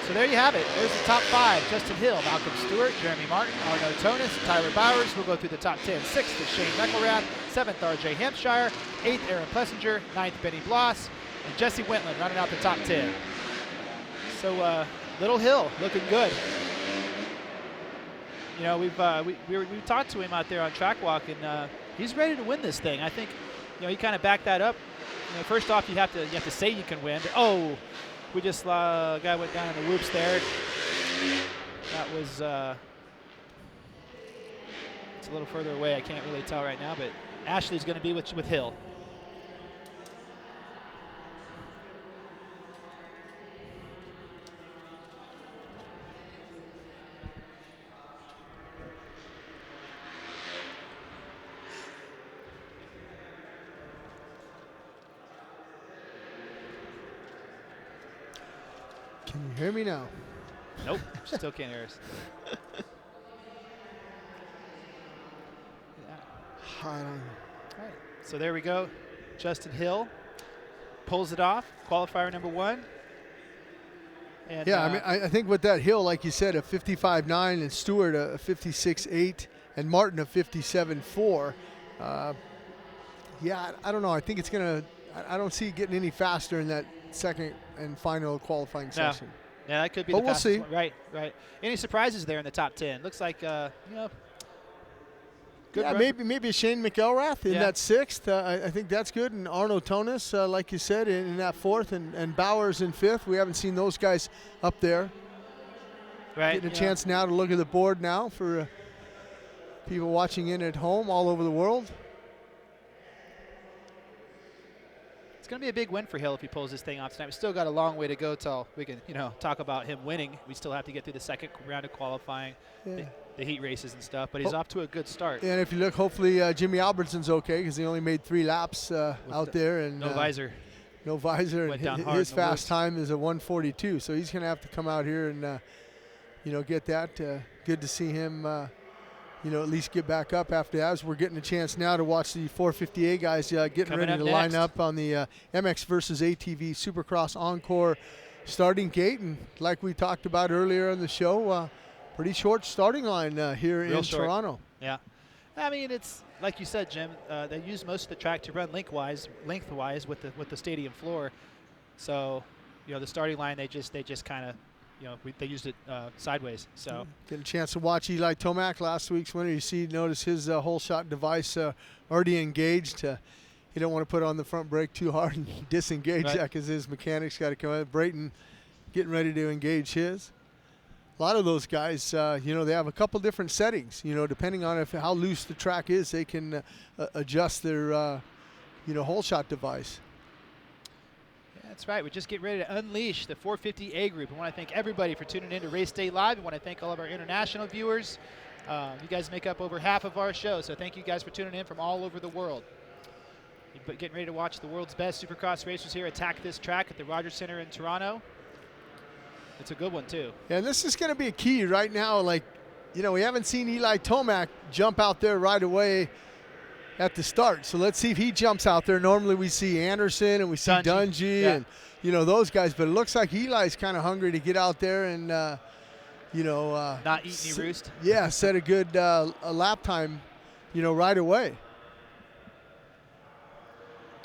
So there you have it. There's the top 5. Justin Hill, Malcolm Stewart, Jeremy Martin, Arnaud Tonis, Tyler Bowers. We'll go through the top 10. 6th is Shane McElrath. 7th, RJ Hampshire. 8th, Aaron Plessinger. 9th, Benny Bloss. And Jesse Wentland running out the top 10. So Little Hill looking good. We've talked to him out there on track walk, and he's ready to win this thing. I think, he kind of backed that up. First off, you have to say you can win. But, we just guy went down in the whoops there. That was, it's a little further away. I can't really tell right now, but Ashley's going to be with Hill. Can you hear me now? Nope, still can't hear us. All right, so there we go. Justin Hill pulls it off, qualifier number 1. And yeah, I mean, I think with that Hill, like you said, a 55.9 and Stewart a 56.8 and Martin a 57.4. Yeah, I don't know. I think it's going to – I don't see it getting any faster in that second and final qualifying session. Yeah, that could be but the we'll fastest see. one. Right. Any surprises there in the top 10? Looks like, good yeah, run. maybe Shane McElrath in that 6th. I think that's good. And Arno Tonis, like you said, in that 4th, and Bowers in 5th. We haven't seen those guys up there. Right. Getting a chance now to look at the board now for people watching in at home all over the world. It's going to be a big win for Hill if he pulls this thing off tonight. We still got a long way to go till we can, talk about him winning. We still have to get through the second round of qualifying, the heat races and stuff, but he's off to a good start. And if you look, hopefully Jimmy Albertson's okay because he only made 3 laps out there. And no visor. No visor. Went and down hard his in the fast woods. time is a 1:42, so he's going to have to come out here and, get that. Good to see him, at least get back up after that. As we're getting a chance now to watch the 450A guys getting Coming ready to up line next. up on the MX versus ATV Supercross Encore starting gate. And like we talked about earlier on the show, pretty short starting line here Real in short. Toronto. Yeah. I mean, it's like you said, Jim. They use most of the track to run lengthwise with the stadium floor. So, the starting line they just kind of, they used it sideways. So Getting a chance to watch Eli Tomac last week's winner. Notice his whole shot device already engaged. He don't want to put on the front brake too hard and disengage that because his mechanics got to come out. Brayton getting ready to engage his. A lot of those guys, they have a couple different settings. Depending on how loose the track is, they can adjust their, whole shot device. that's right. We're just getting ready to unleash the 450A group. I want to thank everybody for tuning in to Race Day Live. I want to thank all of our international viewers. You guys make up over half of our show, so thank you guys for tuning in from all over the world. But getting ready to watch the world's best Supercross racers here attack this track at the Rogers Center in Toronto. It's a good one, too. Yeah, and this is going to be a key right now. We haven't seen Eli Tomac jump out there right away at the start. So let's see if he jumps out there. Normally we see Anderson and we see Dungey and, those guys. But it looks like Eli's kind of hungry to get out there and, not eat any roost. Yeah, set a good a lap time, right away.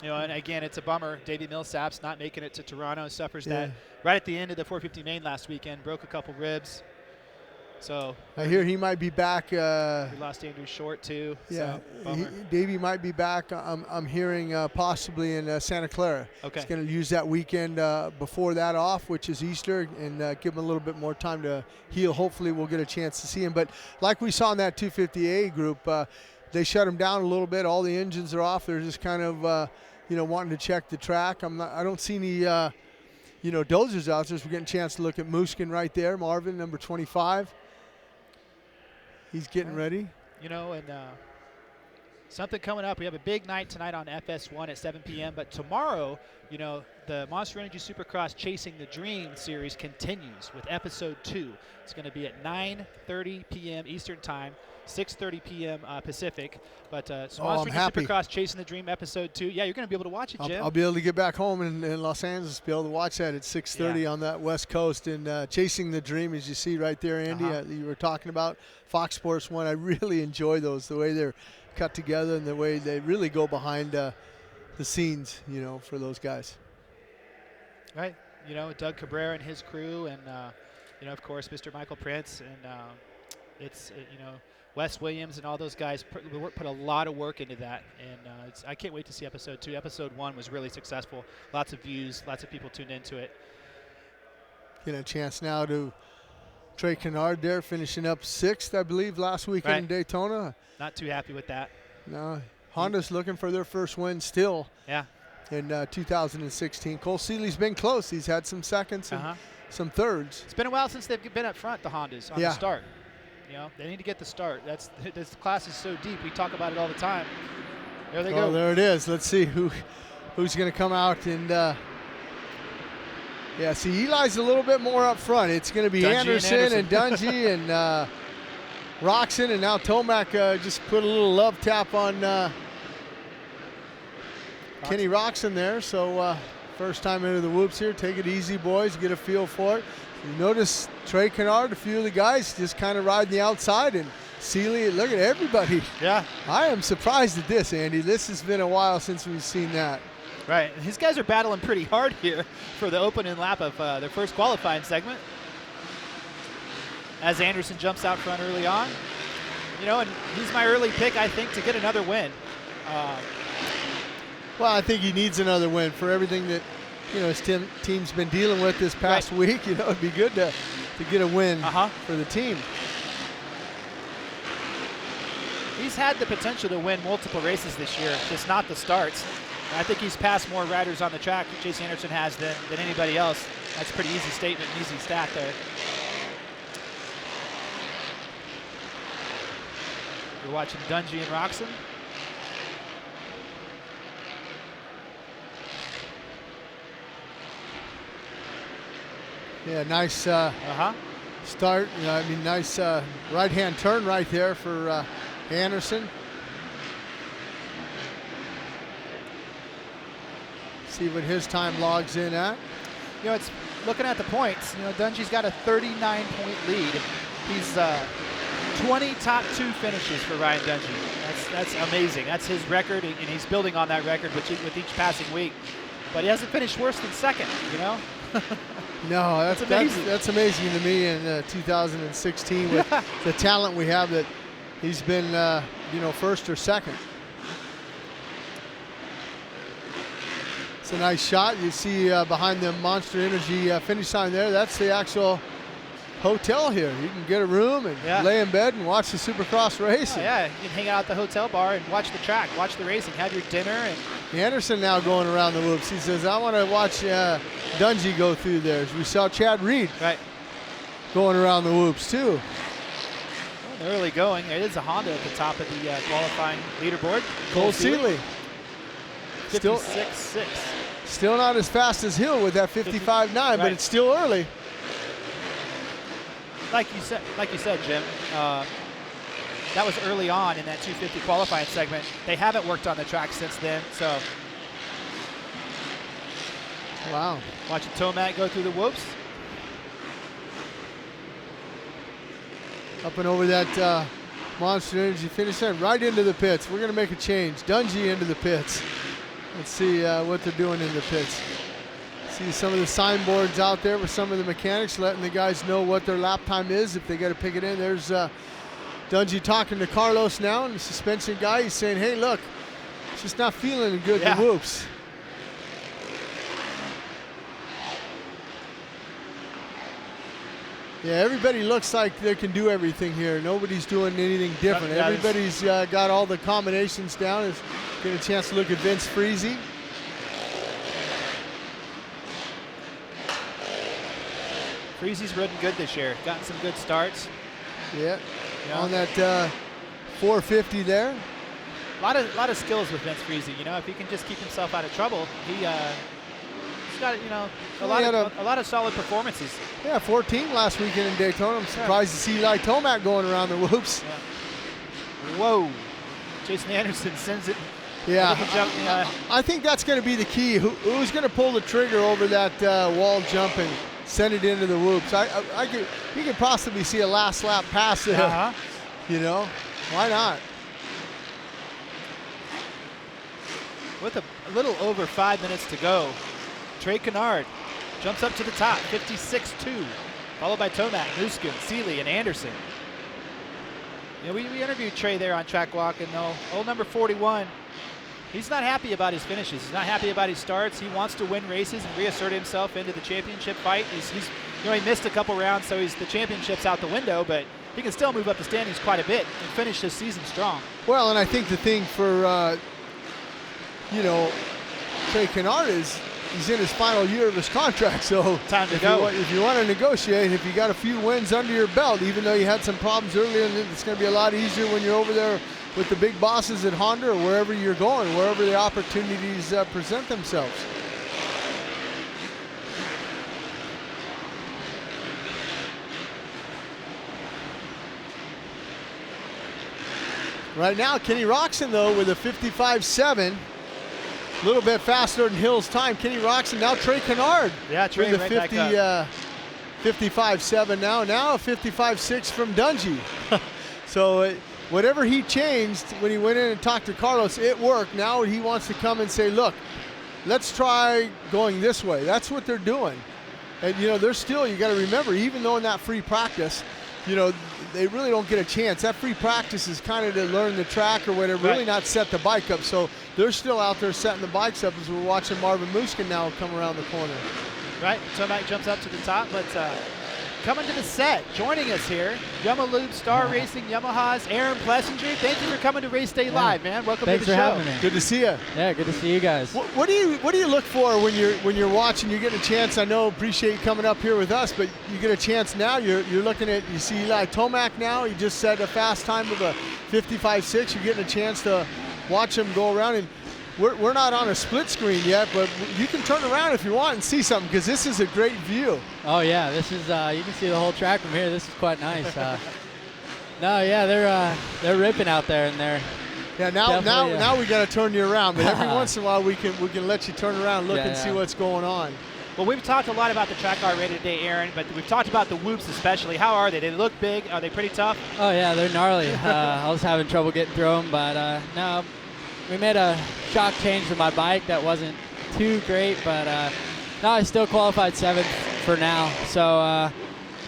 And again, it's a bummer. Davey Millsaps not making it to Toronto, suffers that right at the end of the 450 main last weekend, broke a couple ribs. So I hear he might be back. We lost Andrew Short too. Yeah, so Davey might be back. I'm hearing possibly in Santa Clara. Okay. He's going to use that weekend before that off, which is Easter, and give him a little bit more time to heal. Hopefully we'll get a chance to see him. But like we saw in that 250A group, they shut him down a little bit. All the engines are off. They're just kind of wanting to check the track. I don't see any dozers out there. So we're getting a chance to look at Muskin right there. Marvin, number 25. He's getting ready. And something coming up. We have a big night tonight on FS1 at 7 p.m. But tomorrow, the Monster Energy Supercross Chasing the Dream series continues with episode 2. It's going to be at 9:30 p.m. Eastern Time, 6:30 p.m. Pacific. But Monster Energy Supercross Chasing the Dream episode 2. Yeah, you're going to be able to watch it, Jim. I'll be able to get back home in Los Angeles, be able to watch that at 6:30 on that West Coast. And Chasing the Dream, as you see right there, Andy, you were talking about Fox Sports 1. I really enjoy those, the way they're cut together and the way they really go behind the scenes, for those guys. Right. Doug Cabrera and his crew, and of course, Mr. Michael Prince, and it's Wes Williams and all those guys put a lot of work into that, and I can't wait to see episode 2. Episode 1 was really successful. Lots of views, lots of people tuned into it. Get a chance now to Trey Canard there finishing up 6th, I believe, last weekend in Daytona. Not too happy with that. No, Honda's looking for their first win still. Yeah. In 2016. Cole Seeley's been close. He's had some seconds and some thirds. It's been a while since they've been up front, the Hondas, on the start. You know, they need to get the start. This class is so deep. We talk about it all the time. There they go. Oh, there it is. Let's see who's going to come out and. Yeah, see, Eli's a little bit more up front. It's going to be Anderson and Dungey and Roczen, and now Tomac just put a little love tap on Kenny Roczen there. So first time into the whoops here. Take it easy, boys. Get a feel for it. You notice Trey Canard, a few of the guys just kind of riding the outside, and Seeley, look at everybody. Yeah. I am surprised at this, Andy. This has been a while since we've seen that. Right. These guys are battling pretty hard here for the opening lap of their first qualifying segment. As Anderson jumps out front early on. You know, and he's my early pick, I think, to get another win. Well, I think he needs another win for everything that, you know, his team's been dealing with this past week. You know, it'd be good to get a win for the team. He's had the potential to win multiple races this year, just not the starts. I think he's passed more riders on the track, Chase Anderson has, than anybody else. That's a pretty easy statement, an easy stat there. You're watching Dungey and Roczen. Yeah, nice start. You know, I mean, nice right-hand turn right there for Anderson. See what his time logs in at. You know, it's looking at the points. You know, Dungey's got a 39-point lead. He's 20 top 2 finishes for Ryan Dungey. That's amazing. That's his record, and he's building on that record with each passing week. But he hasn't finished worse than second. You know. No, that's amazing. That's amazing to me in 2016 with the talent we have that he's been, you know, first or second. It's a nice shot. You see behind the Monster Energy finish sign there, that's the actual hotel here. You can get a room and lay in bed and watch the Supercross race. Oh, yeah, you can hang out at the hotel bar and watch the track, watch the racing, have your dinner. And Anderson now going around the whoops. He says, I want to watch Dungey go through there. We saw Chad Reed going around the whoops too. Well, early going. There is a Honda at the top of the qualifying leaderboard. Cole Seeley. 56.6. Still not as fast as Hill with that 55.9, but it's still early. Like you said, Jim, that was early on in that 250 qualifying segment. They haven't worked on the track since then, so. Wow. Watching Tomac go through the whoops. Up and over that Monster Energy finish line, right into the pits. We're going to make a change. Dungey into the pits. Let's see what they're doing in the pits. See some of the signboards out there with some of the mechanics letting the guys know what their lap time is if they got to pick it in. There's Dungey talking to Carlos now, and the suspension guy. He's saying, hey, look, it's just not feeling good in the whoops. Yeah, everybody looks like they can do everything here. Nobody's doing anything different. Everybody's got all the combinations down. Get a chance to look at Vince Freezy. Freezy's ridden good this year. Gotten some good starts. Yeah. On that 450 there. A lot of skills with Vince Freezy. You know, if he can just keep himself out of trouble, he's got, you know, a lot of solid performances. Yeah, 14 last weekend in Daytona. I'm surprised to see Eli Tomac going around the whoops. Yeah. Whoa. Jason Anderson sends it. Yeah. I think that's going to be the key. Who's going to pull the trigger over that wall jump and send it into the whoops? You could possibly see a last lap pass there. You know, why not? With a little over 5 minutes to go, Trey Canard jumps up to the top, 56.2, followed by Tomac, Nuskin, Seeley, and Anderson. You know, we interviewed Trey there on Track Walk, and old number 41, he's not happy about his finishes. He's not happy about his starts. He wants to win races and reassert himself into the championship fight. He's You know, he missed a couple rounds, so the championship's out the window, but he can still move up the standings quite a bit and finish this season strong. Well, and I think the thing for, you know, Trey Canard is he's in his final year of his contract, so time to go. If you want to negotiate, if you got a few wins under your belt, even though you had some problems earlier, it's going to be a lot easier when you're over there with the big bosses at Honda or wherever you're going, wherever the opportunities present themselves. Right now, Kenny Roczen, though, with a 55.7. A little bit faster than Hill's time. Kenny Roczen, now Trey Canard. Yeah, Trey with right a 55.7 now. Now a 55.6 from Dungey. So whatever he changed when he went in and talked to Carlos, it worked. Now he wants to come and say, look, let's try going this way. That's what they're doing. And, you know, they're still, you got to remember, even though in that free practice, you know, they really don't get a chance. That free practice is kind of to learn the track or whatever, really not set the bike up. So they're still out there setting the bikes up as we're watching Marvin Muskin now come around the corner. Right, Tomac jumps up to the top, but coming to the set, joining us here, Yamaha Star Racing Yamahas, Aaron Plessinger. Thank you for coming to Race Day Live, man. Welcome Thanks to the for show. having me. Good to see you. Yeah, good to see you guys. What do you look for when you're watching? You're getting a chance. I know, appreciate you coming up here with us, but you get a chance now. You're looking at, you see Eli Tomac now. He just set a fast time of a 55.6. You're getting a chance to watch him go around, and we're not on a split screen yet, but you can turn around if you want and see something, because this is a great view. Oh yeah, this is you can see the whole track from here. This is quite nice. No, yeah, they're ripping out there, and they're now we got to turn you around, but every once in a while we can let you turn around, look and see what's going on. Well, we've talked a lot about the track already today, Aaron, but we've talked about the whoops especially. How are they? They look big. Are they pretty tough? Oh yeah, they're gnarly. I was having trouble getting through them, but no. We made a shock change to my bike that wasn't too great, but no, I still qualified 7th for now. So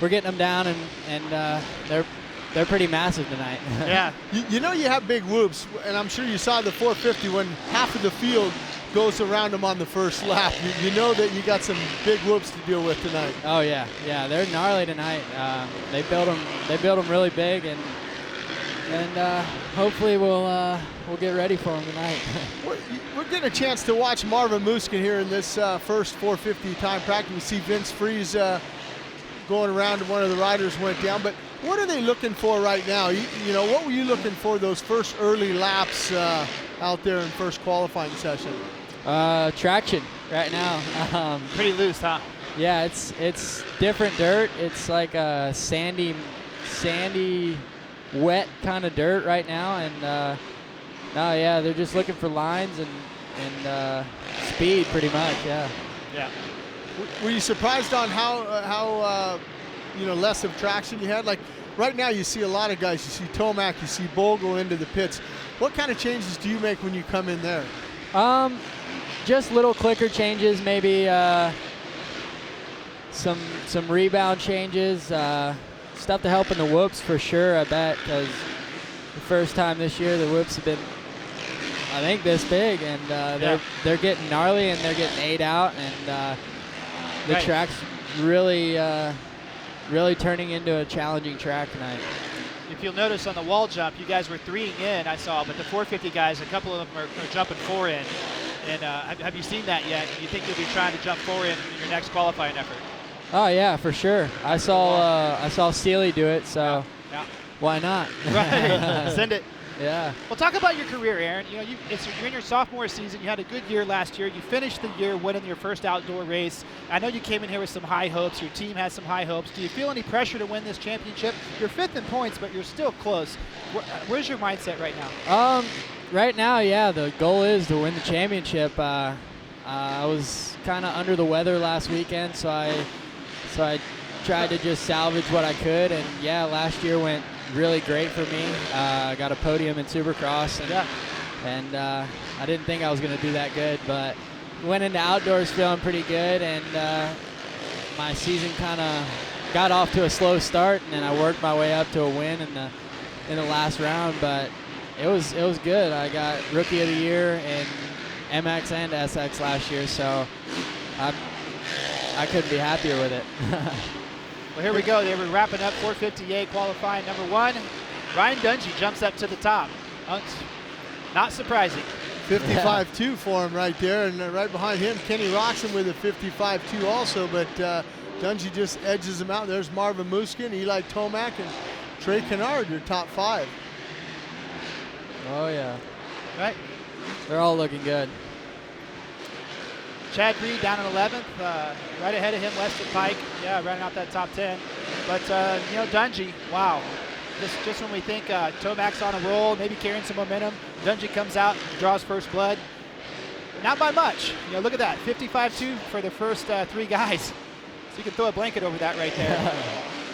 we're getting them down, and they're pretty massive tonight. Yeah. You know you have big whoops, and I'm sure you saw the 450 when half of the field goes around them on the first lap. You know that you got some big whoops to deal with tonight. Oh yeah, they're gnarly tonight. They build them really big, and hopefully we'll get ready for them tonight. We're getting a chance to watch Marvin Muskin here in this first 450 time practice. We see Vince Freeze going around, and one of the riders went down. But what are they looking for right now? You know, what were you looking for those first early laps out there in first qualifying session? Traction right now. Pretty loose, huh? Yeah, it's different dirt. It's like a sandy, wet kind of dirt right now, and yeah, they're just looking for lines and speed, pretty much. Yeah. Were you surprised on how you know, less of traction you had? Like right now, you see a lot of guys. You see Tomac, you see Bogle into the pits. What kind of changes do you make when you come in there? Just little clicker changes, maybe some rebound changes, stuff to help in the whoops for sure, I bet, because the first time this year the whoops have been, I think, this big, and they're getting gnarly, and they're getting 8 out, and the track's really turning into a challenging track tonight. If you'll notice on the wall jump, you guys were 3-ing in, I saw, but the 450 guys, a couple of them are jumping 4 in. And have you seen that yet? Do you think you'll be trying to jump 4 in your next qualifying effort? Oh yeah, for sure. I saw Steely do it, so why not? Right. Send it. Yeah. Well, talk about your career, Aaron. You know, you're in your sophomore season. You had a good year last year. You finished the year winning your first outdoor race. I know you came in here with some high hopes. Your team has some high hopes. Do you feel any pressure to win this championship? You're 5th in points, but you're still close. Where's your mindset right now? Right now, yeah, the goal is to win the championship. I was kind of under the weather last weekend, so I tried to just salvage what I could, and yeah, last year went really great for me. I got a podium in Supercross, and I didn't think I was going to do that good, but went into outdoors feeling pretty good, and my season kind of got off to a slow start, and then I worked my way up to a win in the last round, but it was good. I got Rookie of the Year in MX and SX last year, so I couldn't be happier with it. Well, here we go. They were wrapping up 458 qualifying number 1. Ryan Dungey jumps up to the top. Not surprising. 55.2 for him right there, and right behind him, Kenny Roczen with a 55.2 also, but Dungey just edges him out. There's Marvin Muskin, Eli Tomac, and Trey Canard, your top 5. Oh, yeah. Right. They're all looking good. Chad Reed down in 11th, right ahead of him, Weston Pike. Yeah, running out that top 10. But, you know, Dungey, wow. Just when we think Tomac's on a roll, maybe carrying some momentum, Dungey comes out, draws first blood. Not by much. You know, look at that, 55.2 for the first 3 guys. So you can throw a blanket over that right there.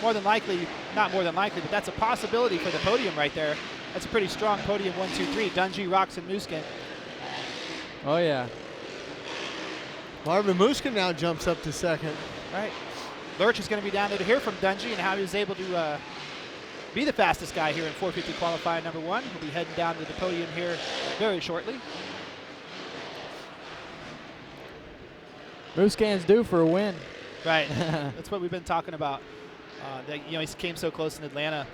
More than likely, not more than likely, but that's a possibility for the podium right there. That's a pretty strong podium, 1, 2, 3. Dungey, Roczen, Muskin. Oh, yeah. Marvin Muskin now jumps up to second. Right. Lurch is going to be down there to hear from Dungey and how he was able to be the fastest guy here in 450 qualifying number 1. We'll be heading down to the podium here very shortly. Muskin's due for a win. Right. That's what we've been talking about. You know, he came so close in Atlanta,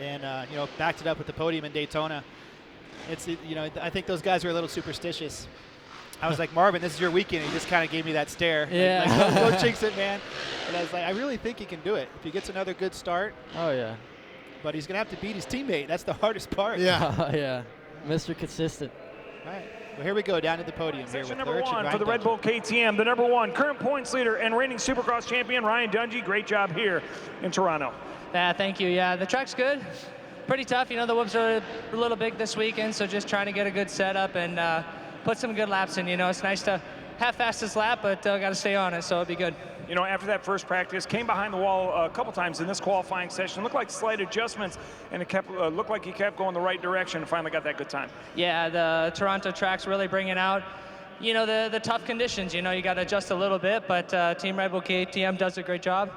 and you know, backed it up with the podium in Daytona. It's you know, I think those guys are a little superstitious. I was like, Marvin, this is your weekend. He just kind of gave me that stare. Yeah. Like, don't jinx it, man. And I was like, I really think he can do it if he gets another good start. Oh, yeah. But he's going to have to beat his teammate. That's the hardest part. Yeah. Yeah. Mr. Consistent. All right. Well, here we go down to the podium here with number Lurch and 1 Ryan for the Red Dungey. Bull KTM, the number 1 current points leader and reigning Supercross champion, Ryan Dungey. Great job here in Toronto. Yeah, thank you. Yeah, the track's good. Pretty tough. You know, the whoops are a little big this weekend, so just trying to get a good setup and put some good laps in. You know, it's nice to have fastest lap, but got to stay on it, so it'll be good. You know, after that first practice, came behind the wall a couple times in this qualifying session. Looked like slight adjustments, and it kept looked like he kept going the right direction and finally got that good time. Yeah, the Toronto track's really bringing out, you know, the tough conditions. You know, you got to adjust a little bit, but Team Red Bull KTM does a great job.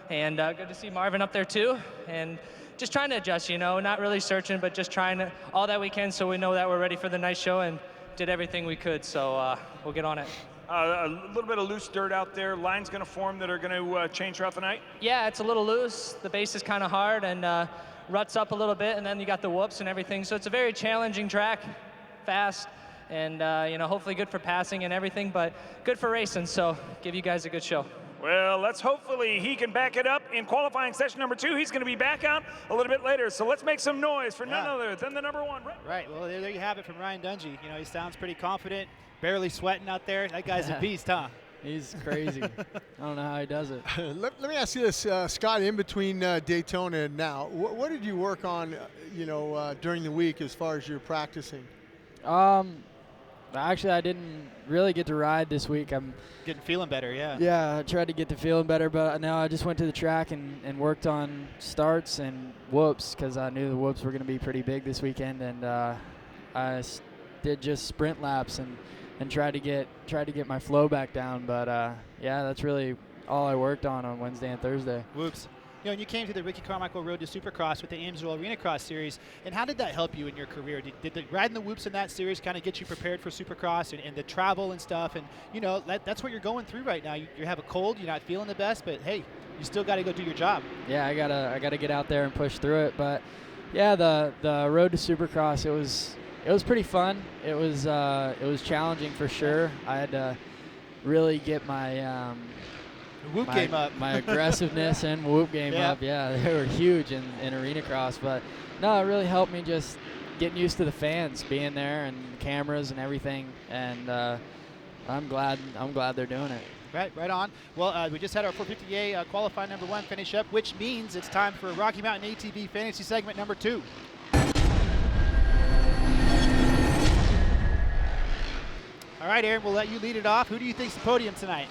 And good to see Marvin up there too. And just trying to adjust, you know, not really searching, but just trying to, all that we can so we know that we're ready for the night show and did everything we could. So we'll get on it. A little bit of loose dirt out there. Lines going to form that are going to change throughout the night? Yeah, it's a little loose. The base is kind of hard and ruts up a little bit, and then you got the whoops and everything. So it's a very challenging track, fast, and you know, hopefully good for passing and everything, but good for racing. So give you guys a good show. Well, let's hopefully he can back it up in qualifying session number 2. He's going to be back out a little bit later. So let's make some noise for none other than the number 1. Right. Well, there you have it from Ryan Dungey. You know, he sounds pretty confident, barely sweating out there. That guy's a beast, huh? He's crazy. I don't know how he does it. Let me ask you this, Scott, in between Daytona and now, what did you work on, you know, during the week as far as your practicing? Actually, I didn't really get to ride this week. I'm feeling better, yeah. Yeah, I tried to get to feeling better, but now I just went to the track and worked on starts and whoops because I knew the whoops were going to be pretty big this weekend, and I did just sprint laps and tried to get my flow back down. But yeah, that's really all I worked on Wednesday and Thursday. Whoops. You know, and you came to the Ricky Carmichael Road to Supercross with the Amesville Arena Cross Series, and how did that help you in your career? Did the riding the whoops in that series kind of get you prepared for Supercross and the travel and stuff? And, you know, that's what you're going through right now. You have a cold, you're not feeling the best, but, hey, you still got to go do your job. Yeah, I gotta get out there and push through it. But, yeah, the Road to Supercross, it was pretty fun. It was challenging for sure. I had to really get my whoop game up. My aggressiveness and whoop game up. Yeah, they were huge in Arena Cross. But no, it really helped me just getting used to the fans being there and cameras and everything. And I'm glad they're doing it. Right on. Well, we just had our 450A qualifying number 1 finish up, which means it's time for Rocky Mountain ATV Fantasy segment number 2. All right, Aaron, we'll let you lead it off. Who do you think's the podium tonight?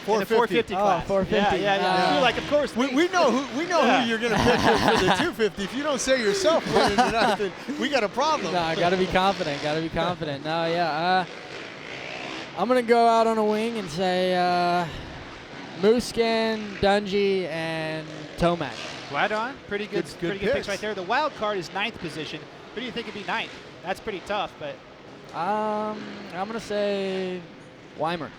450. Class. 450. Yeah. You're like, of course. We know who you're going to pick for the 250. If you don't say yourself winning tonight, then we got a problem. No, got to be confident. No, yeah. I'm going to go out on a wing and say Muskin, Dungey, and Tomac. Right on. Pretty good picks. picks right there. The wild card is 9th position. Who do you think would be 9th? That's pretty tough, but. I'm going to say Weimer.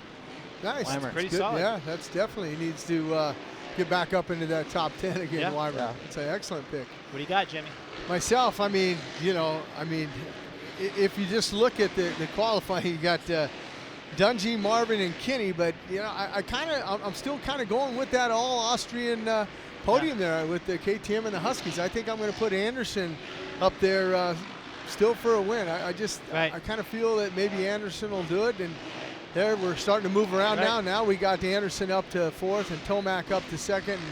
Nice. Weimer. Pretty good. solid. Yeah, that's definitely. He needs to get back up into that top 10 again, Yeah. Wyman. Yeah. It's an excellent pick. What do you got, Jimmy? Myself, I mean, if you just look at the qualifying, you got Dungey, Marvin, and Kinney, but I'm still kind of going with that all Austrian podium there with the KTM and the Huskies. I think I'm going to put Anderson up there still for a win. I kind of feel that maybe Anderson will do it, and there we're starting to move around now. Now we got Anderson up to 4th and Tomac up to 2nd, and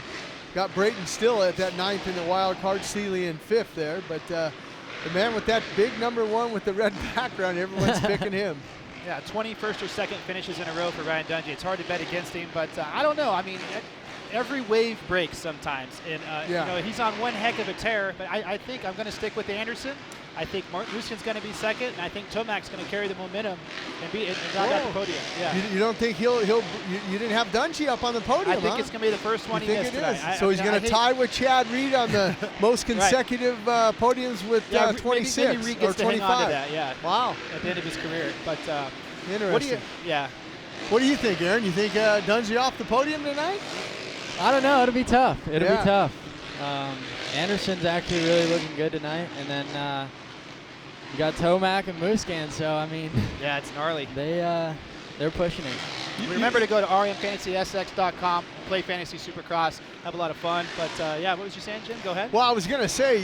got Brayton still at that 9th in the wild card, Seeley in 5th there, but the man with that big number 1 with the red background, everyone's picking him. Yeah, 21st or 2nd finishes in a row for Ryan Dungey. It's hard to bet against him, but I don't know. I mean, every wave breaks sometimes, and he's on one heck of a tear. But I think I'm going to stick with Anderson. I think Roczen's going to be 2nd, and I think Tomac's going to carry the momentum and drive out the podium. Yeah. You don't think you didn't have Dungey up on the podium? I think it's going to be the first one he missed tonight. So he's going to tie with Chad Reed on the most consecutive podiums with 26 maybe Reed gets or 25. to hang on to that, yeah. Wow. At the end of his career, but interesting. What do you think, Aaron? You think Dungey off the podium tonight? I don't know. It'll be tough. It'll be tough. Anderson's actually really looking good tonight, and then you got Tomac and Musquin, so I mean, yeah, it's gnarly. They're pushing it. Remember to go to rmfantasysx.com, play Fantasy Supercross, have a lot of fun. But what was you saying, Jim? Go ahead. Well, I was going to say,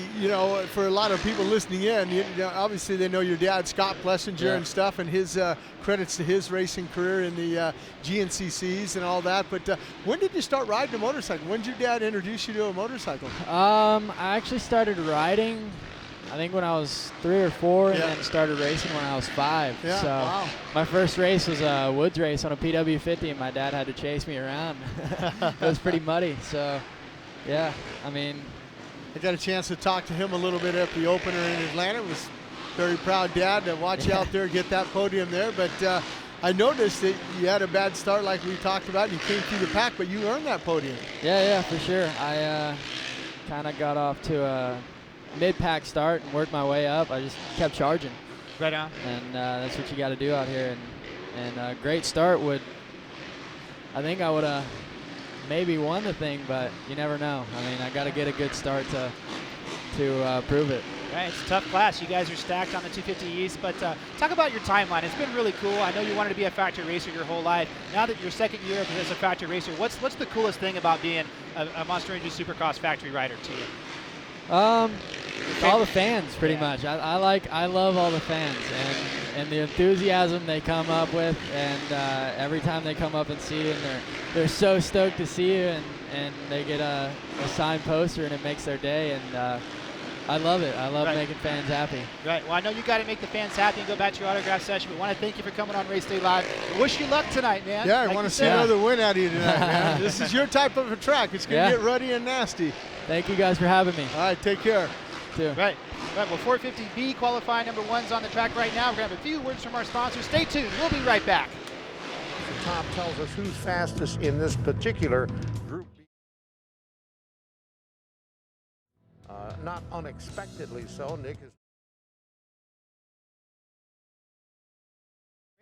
for a lot of people listening in, obviously they know your dad, Scott Plessinger, and stuff, and his credits to his racing career in the GNCCs and all that. But when did you start riding a motorcycle? When did your dad introduce you to a motorcycle? I actually started riding, I think when I was 3 or 4, and then started racing when I was 5. Yeah, so wow. My first race was a woods race on a PW50, and my dad had to chase me around. It was pretty muddy, so yeah, I mean. I got a chance to talk to him a little bit at the opener in Atlanta. It was very proud dad to watch you out there get that podium there, but I noticed that you had a bad start like we talked about, and you came through the pack, but you earned that podium. Yeah, for sure. I kind of got off to a mid-pack start and worked my way up. I just kept charging. Right on. And that's what you got to do out here. And a great start I think I would have maybe won the thing, but you never know. I mean, I got to get a good start to prove it. Right, it's a tough class. You guys are stacked on the 250 East, but talk about your timeline. It's been really cool. I know you wanted to be a factory racer your whole life. Now that your 2nd year as a factory racer, what's the coolest thing about being a Monster Energy Supercross factory rider to you? All the fans, pretty much. I love all the fans and the enthusiasm they come up with, and every time they come up and see you, and they're so stoked to see you, and they get a signed poster, and it makes their day, and I love it. I love making fans happy. Right. Well, I know you got to make the fans happy and go back to your autograph session. We want to thank you for coming on Race Day Live. I wish you luck tonight, man. Yeah, I want to see another win out of you tonight, man. This is your type of a track. It's going to get ruddy and nasty. Thank you guys for having me. All right, take care. Right. Well, 450B qualifying number 1's on the track right now. We're going to have a few words from our sponsors. Stay tuned. We'll be right back. The top tells us who's fastest in this particular Group B. Not unexpectedly so. Nick is.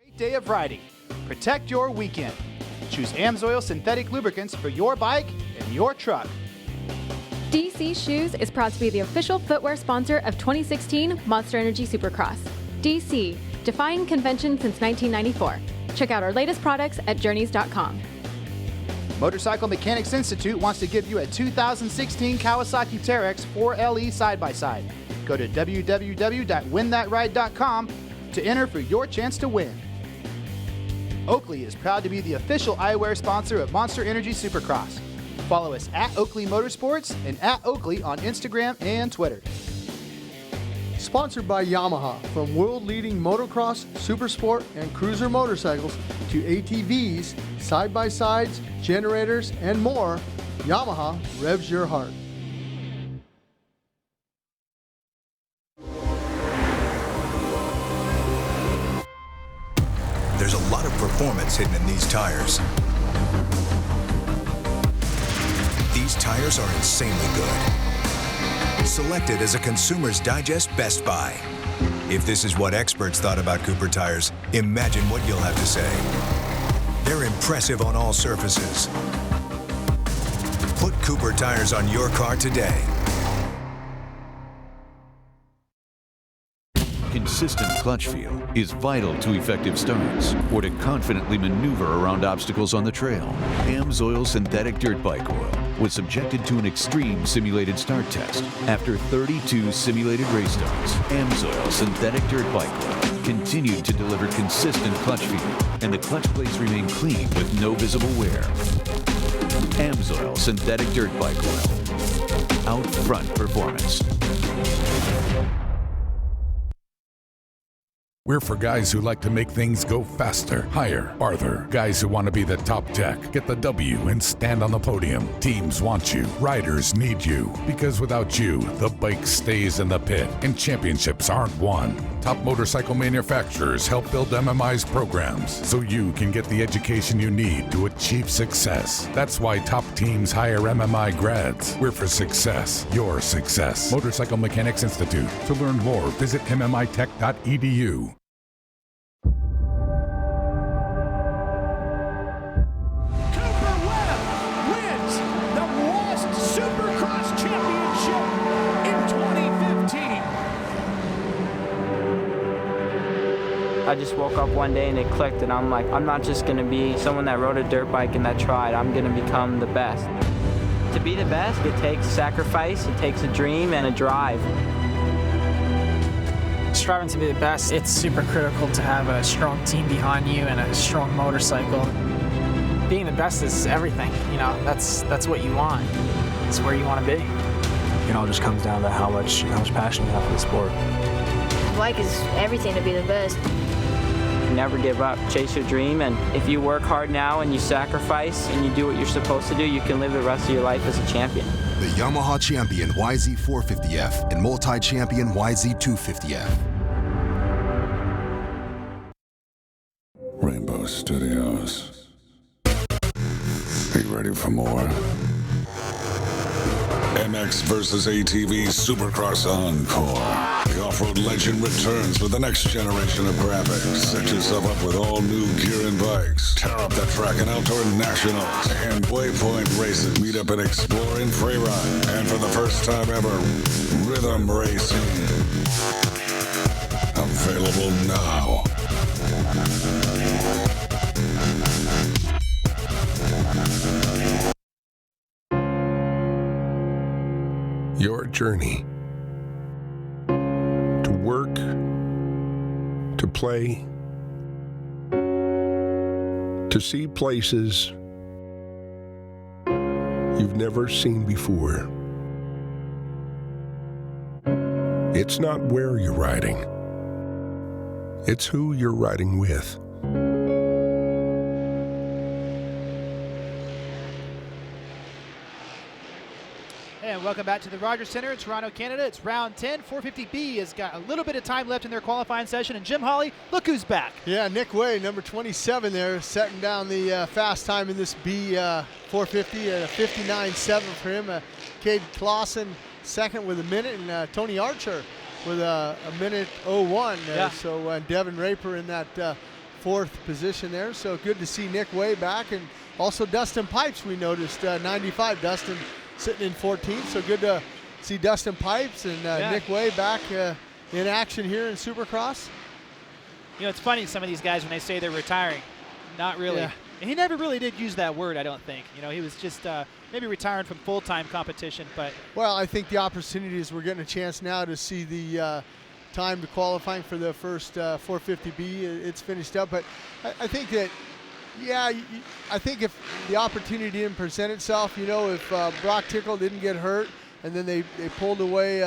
Great day of riding. Protect your weekend. Choose AMSOIL synthetic lubricants for your bike and your truck. DC Shoes is proud to be the official footwear sponsor of 2016 Monster Energy Supercross. DC, defying convention since 1994. Check out our latest products at journeys.com. Motorcycle Mechanics Institute wants to give you a 2016 Kawasaki Teryx 4LE side-by-side. Go to www.winthatride.com to enter for your chance to win. Oakley is proud to be the official eyewear sponsor of Monster Energy Supercross. Follow us at Oakley Motorsports and at Oakley on Instagram and Twitter. Sponsored by Yamaha, from world-leading motocross, supersport, and cruiser motorcycles to ATVs, side-by-sides, generators, and more, Yamaha revs your heart. There's a lot of performance hidden in these tires. These tires are insanely good. Selected as a Consumer's Digest Best Buy. If this is what experts thought about Cooper tires, imagine what you'll have to say. They're impressive on all surfaces. Put Cooper tires on your car today. Consistent clutch feel is vital to effective starts or to confidently maneuver around obstacles on the trail. AMSOIL synthetic dirt bike oil was subjected to an extreme simulated start test. After 32 simulated race starts, AMSOIL synthetic dirt bike oil continued to deliver consistent clutch feel, and the clutch plates remained clean with no visible wear. AMSOIL synthetic dirt bike oil. Out front performance. We're for guys who like to make things go faster, higher, farther. Guys who want to be the top tech, get the W, and stand on the podium. Teams want you. Riders need you. Because without you, the bike stays in the pit, and championships aren't won. Top motorcycle manufacturers help build MMI's programs so you can get the education you need to achieve success. That's why top teams hire MMI grads. We're for success, your success. Motorcycle Mechanics Institute. To learn more, visit mmitech.edu. Supercross Championship in 2015. I just woke up one day and it clicked, and I'm like, I'm not just going to be someone that rode a dirt bike and that tried. I'm going to become the best. To be the best, it takes sacrifice, it takes a dream and a drive. Striving to be the best, it's super critical to have a strong team behind you and a strong motorcycle. Being the best is everything, you know, that's what you want. It's where you want to be. It all just comes down to how much passion you have for the sport. The bike is everything to be the best. Never give up, chase your dream, and if you work hard now and you sacrifice and you do what you're supposed to do, you can live the rest of your life as a champion. The Yamaha champion YZ450F and multi-champion YZ250F. Rainbow Studios. Are you ready for more? MX vs. ATV Supercross Encore. The off-road legend returns with the next generation of graphics. Set yourself up with all new gear and bikes. Tear up the track in Outdoor Nationals and Waypoint races. Meet up and explore in Freeride. And for the first time ever, Rhythm Racing. Available now. Your journey to work, to play, to see places you've never seen before. It's not where you're riding, it's who you're riding with. And welcome back to the Rogers Center in Toronto, Canada. It's round 10. 450B has got a little bit of time left in their qualifying session. And Jim Hawley, look who's back. Yeah, Nick Way, number 27 there, setting down the fast time in this B 450 at a 59.7 for him. Cade Clausen second with a minute, and Tony Archer with a minute 01 there. Yeah. So Devin Raper in that fourth position there. So good to see Nick Way back, and also Dustin Pipes we noticed, 95. Dustin sitting in 14th, so good to see Dustin Pipes and Nick Way back in action here in Supercross. You know, it's funny, some of these guys, when they say they're retiring, not really. Yeah. And he never really did use that word, I don't think. You know, he was just maybe retiring from full-time competition, but. Well, I think the opportunities, we're getting a chance now to see the time to qualifying for the first 450B. It's finished up, but I think that, yeah, I think if the opportunity didn't present itself, you know, if Brock Tickle didn't get hurt and then they pulled away,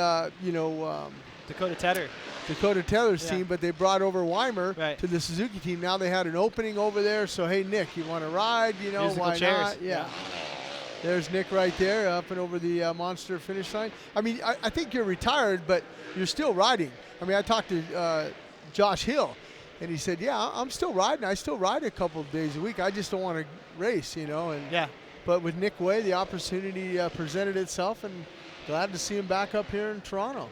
Dakota Tedder. Dakota Tedder's team, but they brought over Weimer to the Suzuki team. Now they had an opening over there, so hey, Nick, you want to ride? You know, musical why chairs. not? Yeah. There's Nick right there up and over the monster finish line. I mean, I think you're retired, but you're still riding. I mean, I talked to Josh Hill, and he said, yeah, I'm still riding. I still ride a couple of days a week. I just don't want to race, you know. And but with Nick Way, the opportunity presented itself, and glad to see him back up here in Toronto.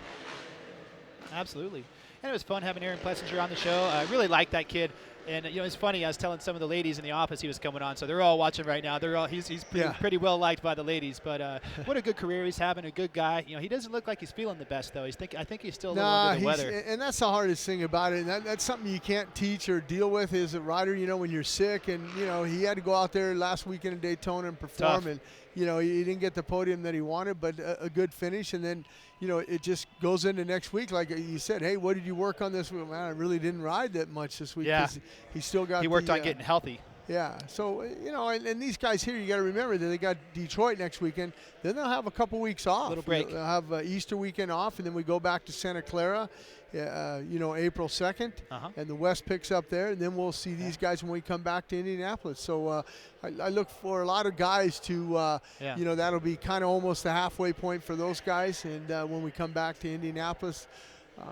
Absolutely. And it was fun having Aaron Plessinger on the show. I really like that kid. And, you know, it's funny, I was telling some of the ladies in the office he was coming on, so they're all watching right now. He's pretty well liked by the ladies, but what a good career he's having, a good guy. You know, he doesn't look like he's feeling the best, though. I think he's still a little under the weather. And that's the hardest thing about it. And that's something you can't teach or deal with as a rider, you know, when you're sick. And, you know, he had to go out there last weekend in Daytona and perform. Tough. And, you know, he didn't get the podium that he wanted, but a good finish. And then, you know, it just goes into next week. Like you said, hey, what did you work on this week? Man, I really didn't ride that much this week. Yeah. He still got He worked on getting healthy. Yeah, so, you know, and these guys here, you got to remember that they got Detroit next weekend. Then they'll have a couple weeks off. Little break. They'll have Easter weekend off, and then we go back to Santa Clara, you know, April 2nd. And the West picks up there, and then we'll see these guys when we come back to Indianapolis. So I look for a lot of guys to, you know, that'll be kind of almost the halfway point for those guys. And when we come back to Indianapolis,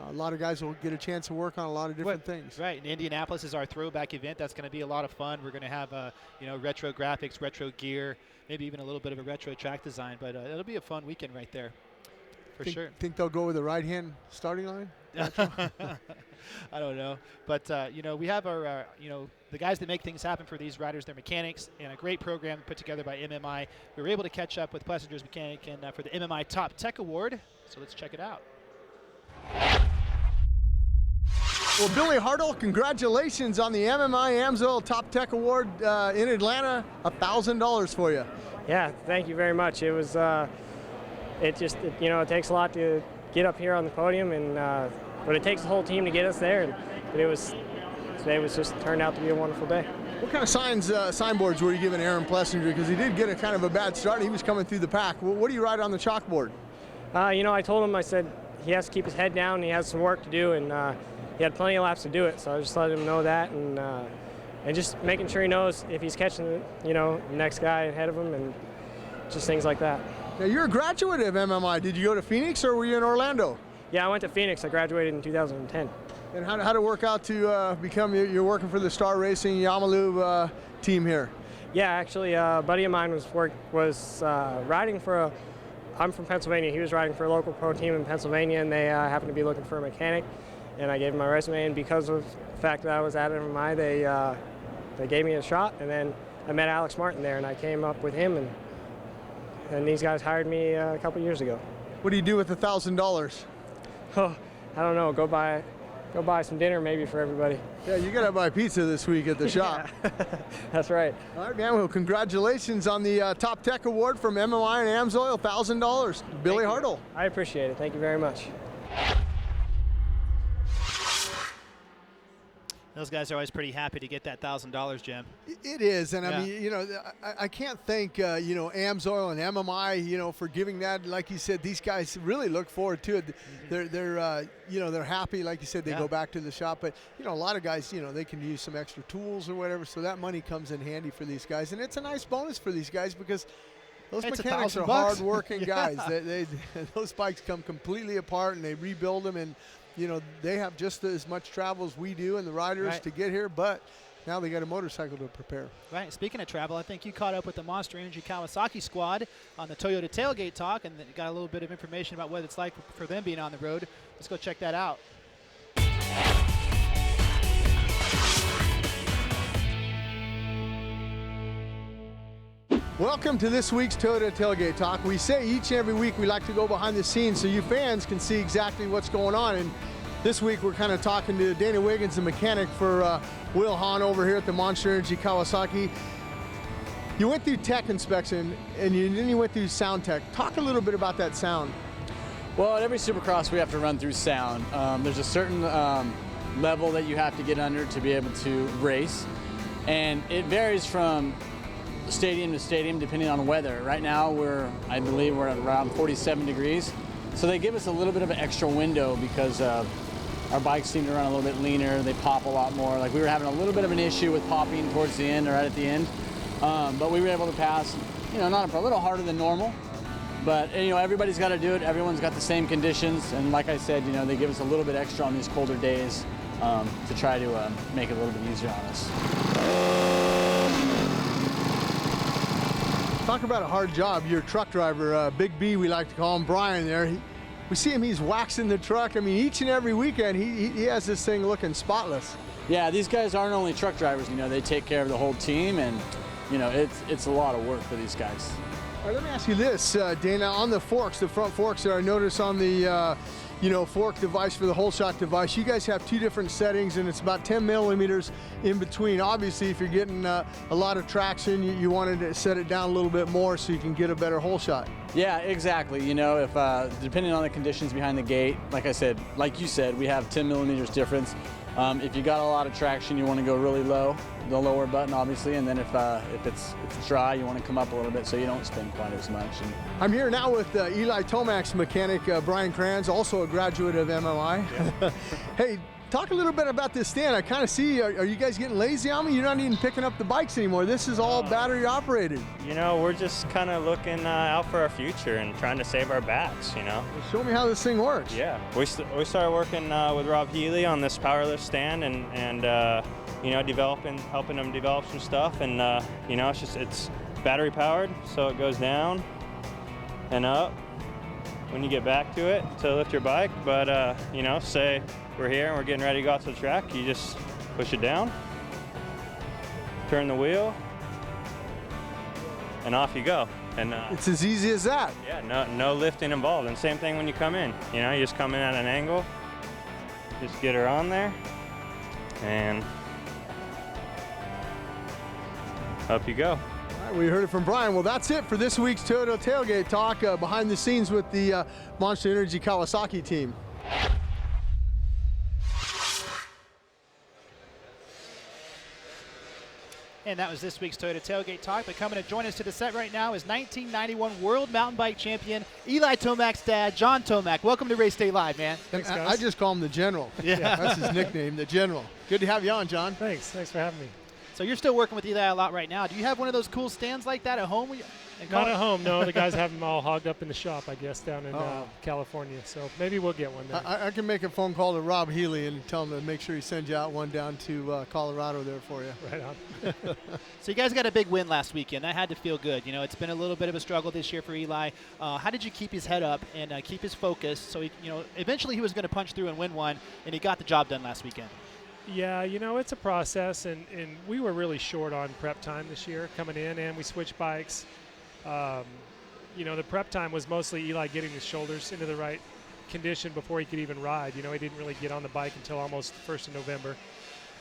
a lot of guys will get a chance to work on a lot of different things. Right, and Indianapolis is our throwback event. That's going to be a lot of fun. We're going to have, you know, retro graphics, retro gear, maybe even a little bit of a retro track design. But it'll be a fun weekend right there, for sure. Think they'll go with the right-hand starting line? I don't know. But, you know, we have our, you know, the guys that make things happen for these riders, they're mechanics, and a great program put together by MMI. We were able to catch up with Plessinger's mechanic and for the MMI Top Tech Award. So let's check it out. Well, Billy Hartle, congratulations on the MMI AMSOIL Top Tech Award in Atlanta. $1,000 for you. Yeah, thank you very much. It was, you know, it takes a lot to get up here on the podium, and but it takes the whole team to get us there. And today was just turned out to be a wonderful day. What kind of signboards were you giving Aaron Plessinger? Because he did get a kind of a bad start. And he was coming through the pack. What do you write on the chalkboard? You know, I told him, I said he has to keep his head down. And he has some work to do, and he had plenty of laps to do it. So I just let him know that, and just making sure he knows if he's catching, you know, the next guy ahead of him, and just things like that. Now, you're a graduate of MMI. Did you go to Phoenix or were you in Orlando? Yeah, I went to Phoenix. I graduated in 2010. And how did it work out to become, you're working for the Star Racing Yamalu team here? Yeah, actually, a buddy of mine was riding for I'm from Pennsylvania. He was riding for a local pro team in Pennsylvania, and they happened to be looking for a mechanic. And I gave him my resume, and because of the fact that I was at MMI, they gave me a shot. And then I met Alex Martin there, and I came up with him, and these guys hired me a couple years ago. What do you do with $1,000? Oh, I don't know. Go buy some dinner maybe for everybody. Yeah, you got to buy pizza this week at the shop. That's right. All right, man. Well, congratulations on the Top Tech Award from MMI and AMSOIL, $1,000. Billy Hartle. I appreciate it. Thank you very much. Those guys are always pretty happy to get that $1,000, Jim. It is, and I mean, you know, I can't thank, you know, AMSOIL and MMI, you know, for giving that. Like you said, these guys really look forward to it. They're you know, they're happy. Like you said, they go back to the shop. But, you know, a lot of guys, you know, they can use some extra tools or whatever. So that money comes in handy for these guys. And it's a nice bonus for these guys because those mechanics are hard-working guys. Those bikes come completely apart, and they rebuild them, and you know, they have just as much travel as we do and the riders to get here, but now they got a motorcycle to prepare. Right. Speaking of travel, I think you caught up with the Monster Energy Kawasaki squad on the Toyota Tailgate Talk and got a little bit of information about what it's like for them being on the road. Let's go check that out. Welcome to this week's Toyota Tailgate Talk. We say each and every week we like to go behind the scenes so you fans can see exactly what's going on. And this week we're kind of talking to Dana Wiggins, the mechanic for Will Hahn over here at the Monster Energy Kawasaki. You went through tech inspection and then you went through sound tech. Talk a little bit about that sound. Well, at every Supercross we have to run through sound. There's a certain level that you have to get under to be able to race. And it varies from stadium to stadium depending on weather. Right now I believe we're at around 47 degrees. So they give us a little bit of an extra window because our bikes seem to run a little bit leaner. They pop a lot more. Like we were having a little bit of an issue with popping towards the end or right at the end. But we were able to pass, you know, a little harder than normal. But, you know, everybody's got to do it. Everyone's got the same conditions. And like I said, you know, they give us a little bit extra on these colder days to try to make it a little bit easier on us. Talk about a hard job. Your truck driver, Big B, we like to call him, Brian there. we see him, he's waxing the truck. I mean, each and every weekend, he has this thing looking spotless. Yeah, these guys aren't only truck drivers, you know, they take care of the whole team, and, you know, it's a lot of work for these guys. All right, let me ask you this, Dana, on the forks, the front forks there, I notice on the, fork device for the whole shot device, you guys have 2 different settings, and it's about 10 millimeters in between. Obviously, if you're getting a lot of traction, you wanted to set it down a little bit more so you can get a better hole shot. Yeah, exactly. You know, if depending on the conditions behind the gate, like you said, we have 10 millimeters difference. If you got a lot of traction, you want to go really low, the lower button, obviously, and then if it's dry, you want to come up a little bit so you don't spin quite as much. And I'm here now with Eli Tomac's mechanic, Brian Kranz, also a graduate of MMI. Yeah. Hey, talk a little bit about this stand. I kind of see, are you guys getting lazy on me? You're not even picking up the bikes anymore. This is all battery operated. You know, we're just kind of looking out for our future and trying to save our backs, you know. Well, show me how this thing works. Yeah, we started working with Rob Healy on this powerlift stand and helping him develop some stuff. And, it's battery powered, so it goes down and up when you get back to it to lift your bike. But, say we're here and we're getting ready to go out to the track, you just push it down, turn the wheel, and off you go. And it's as easy as that. Yeah, no lifting involved. And same thing when you come in. You know, you just come in at an angle, just get her on there, and up you go. All right, we heard it from Brian. Well, that's it for this week's Toyota Tailgate Talk, behind the scenes with the Monster Energy Kawasaki team. And that was this week's Toyota Tailgate Talk. But coming to join us to the set right now is 1991 World Mountain Bike Champion, Eli Tomac's dad, John Tomac. Welcome to Race Day Live, man. Thanks, guys. I just call him the General. Yeah. That's his nickname, the General. Good to have you on, John. Thanks for having me. So you're still working with Eli a lot right now. Do you have one of those cool stands like that at home? Not at home, no. The guys have them all hogged up in the shop, I guess, down in California. So maybe we'll get one there. I can make a phone call to Rob Healy and tell him to make sure he sends you out one down to Colorado there for you. Right on. So you guys got a big win last weekend. That had to feel good. You know, it's been a little bit of a struggle this year for Eli. How did you keep his head up and keep his focus so eventually he was going to punch through and win one, and he got the job done last weekend? Yeah, it's a process, and we were really short on prep time this year coming in, and we switched bikes. The prep time was mostly Eli getting his shoulders into the right condition before he could even ride. He didn't really get on the bike until almost 1st of November.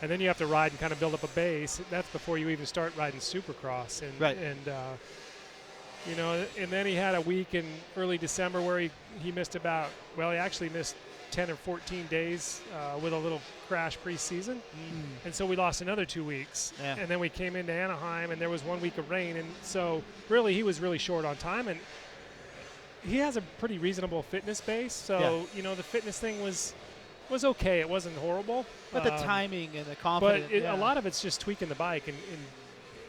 And then you have to ride and kind of build up a base. That's before you even start riding Supercross. And then he had a week in early December where he missed he actually missed 10 or 14 days with a little crash preseason. And so we lost another 2 weeks. Yeah. And then we came into Anaheim and there was 1 week of rain. And so really he was really short on time, and he has a pretty reasonable fitness base. So, the fitness thing was okay. It wasn't horrible. But the timing and the confidence. But a lot of it's just tweaking the bike.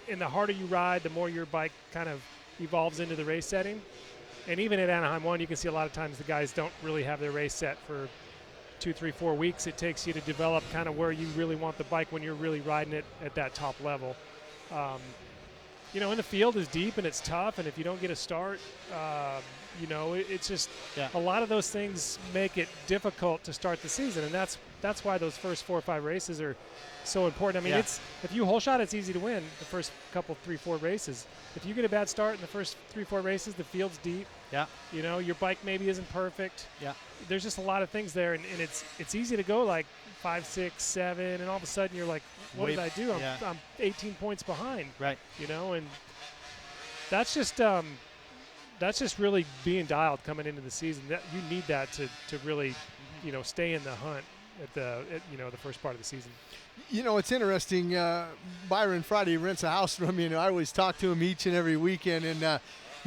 And the harder you ride, the more your bike kind of evolves into the race setting. And even at Anaheim 1, you can see a lot of times the guys don't really have their race set for 2, 3, 4 weeks. It takes you to develop kind of where you really want the bike when you're really riding it at that top level. And the field is deep and it's tough, and if you don't get a start, it's just a lot of those things make it difficult to start the season, and that's why those first 4 or 5 races are so important. I mean, if you hole shot, it's easy to win the first couple, 3, 4 races. If you get a bad start in the first 3, 4 races, the field's deep. Yeah. Your bike maybe isn't perfect. Yeah. There's just a lot of things there, and it's easy to go like 5, 6, 7, and all of a sudden you're like, what did I do? I'm 18 points behind. Right. And that's just really being dialed coming into the season. That you need that to really, stay in the hunt at the first part of the season. It's interesting. Byron Friday rents a house from me, and I always talk to him each and every weekend. And,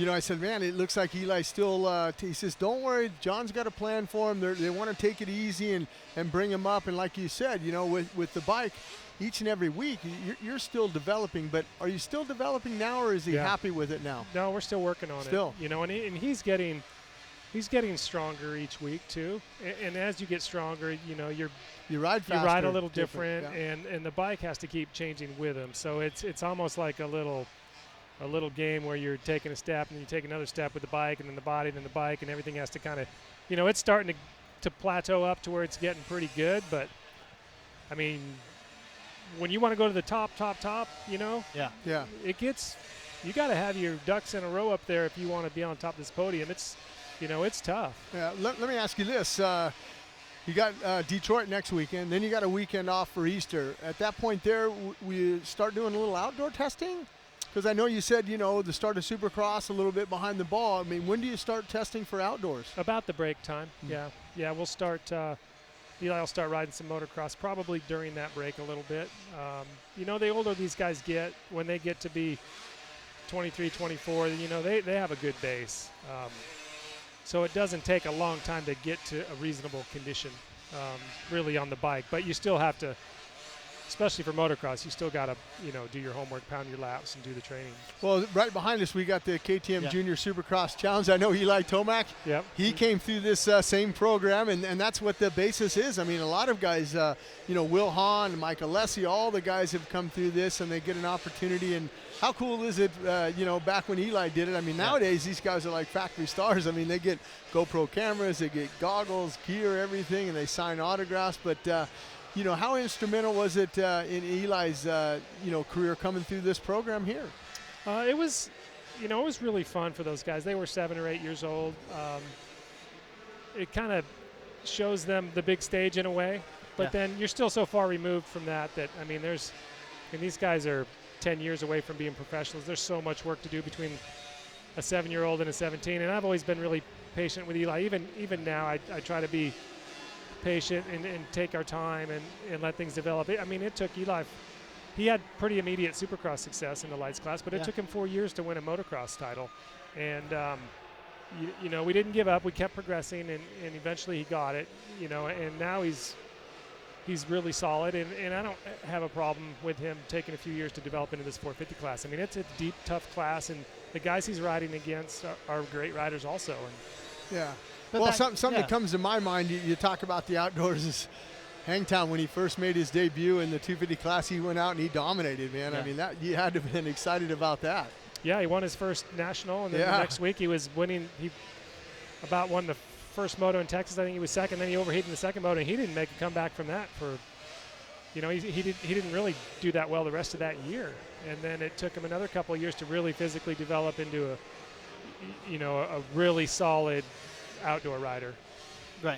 I said, man, it looks like Eli's still, he says, don't worry, John's got a plan for him. They want to take it easy and bring him up. And like you said, with the bike, each and every week, you're still developing. But are you still developing now, or is he happy with it now? No, we're still working on it. And he's getting stronger each week too. And as you get stronger, you ride faster, you ride a little different, and the bike has to keep changing with him. So it's almost like a little a little game where you're taking a step and then you take another step with the bike and then the body and then the bike, and everything has to kind of, you know, it's starting to plateau up to where it's getting pretty good. But I mean, when you want to go to the top, you know, it gets, you got to have your ducks in a row up there if you want to be on top of this podium. It's, you know, it's tough. Yeah. Let me ask you this. You got Detroit next weekend, then you got a weekend off for Easter. At that point there, we start doing a little outdoor testing? Because I know you said, you know, the start of Supercross a little bit behind the ball. I mean, when do you start testing for outdoors? About the break time, yeah. We'll start, Eli will start riding some motocross probably during that break a little bit. You know, the older these guys get, when they get to be 23, 24, you know, they have a good base. So it doesn't take a long time to get to a reasonable condition, really, on the bike. But you still have to, especially for motocross, you still got to, you know, do your homework, pound your laps, and do the training. Well, right behind us, we got the KTM Junior Supercross Challenge. I know Eli Tomac. Yep. He came through this same program, and that's what the basis is. I mean, a lot of guys, you know, Will Hahn, Mike Alessi, all the guys have come through this, and they get an opportunity. And how cool is it, you know, back when Eli did it? I mean, nowadays, these guys are like factory stars. I mean, they get GoPro cameras, they get goggles, gear, everything, and they sign autographs. But, you know, how instrumental was it in Eli's, you know, career coming through this program here? It was, you know, it was really fun for those guys. They were 7 or 8 years old. It kind of shows them the big stage in a way, but then you're still so far removed from that, I mean, these guys are 10 years away from being professionals. There's so much work to do between a 7-year-old and a 17, and I've always been really patient with Eli. Even now, I try to be patient and take our time and let things develop. I mean, it took Eli, he had pretty immediate Supercross success in the lights class, but it took him 4 years to win a motocross title. And, you know, we didn't give up. We kept progressing, and eventually he got it, you know, and now he's really solid, and I don't have a problem with him taking a few years to develop into this 450 class. I mean, it's a deep, tough class, and the guys he's riding against are great riders also. And yeah. Well, something that comes to my mind, you talk about the outdoors, is Hangtown. When he first made his debut in the 250 class, he went out and he dominated, man. I mean, that you had to have been excited about that. Yeah, he won his first national, and then the next week he was winning. He about won the first moto in Texas. I think he was second. Then he overheated in the second moto, and he didn't make a comeback from that for, you know, he didn't really do that well the rest of that year. And then it took him another couple of years to really physically develop into a really solid outdoor rider. Right.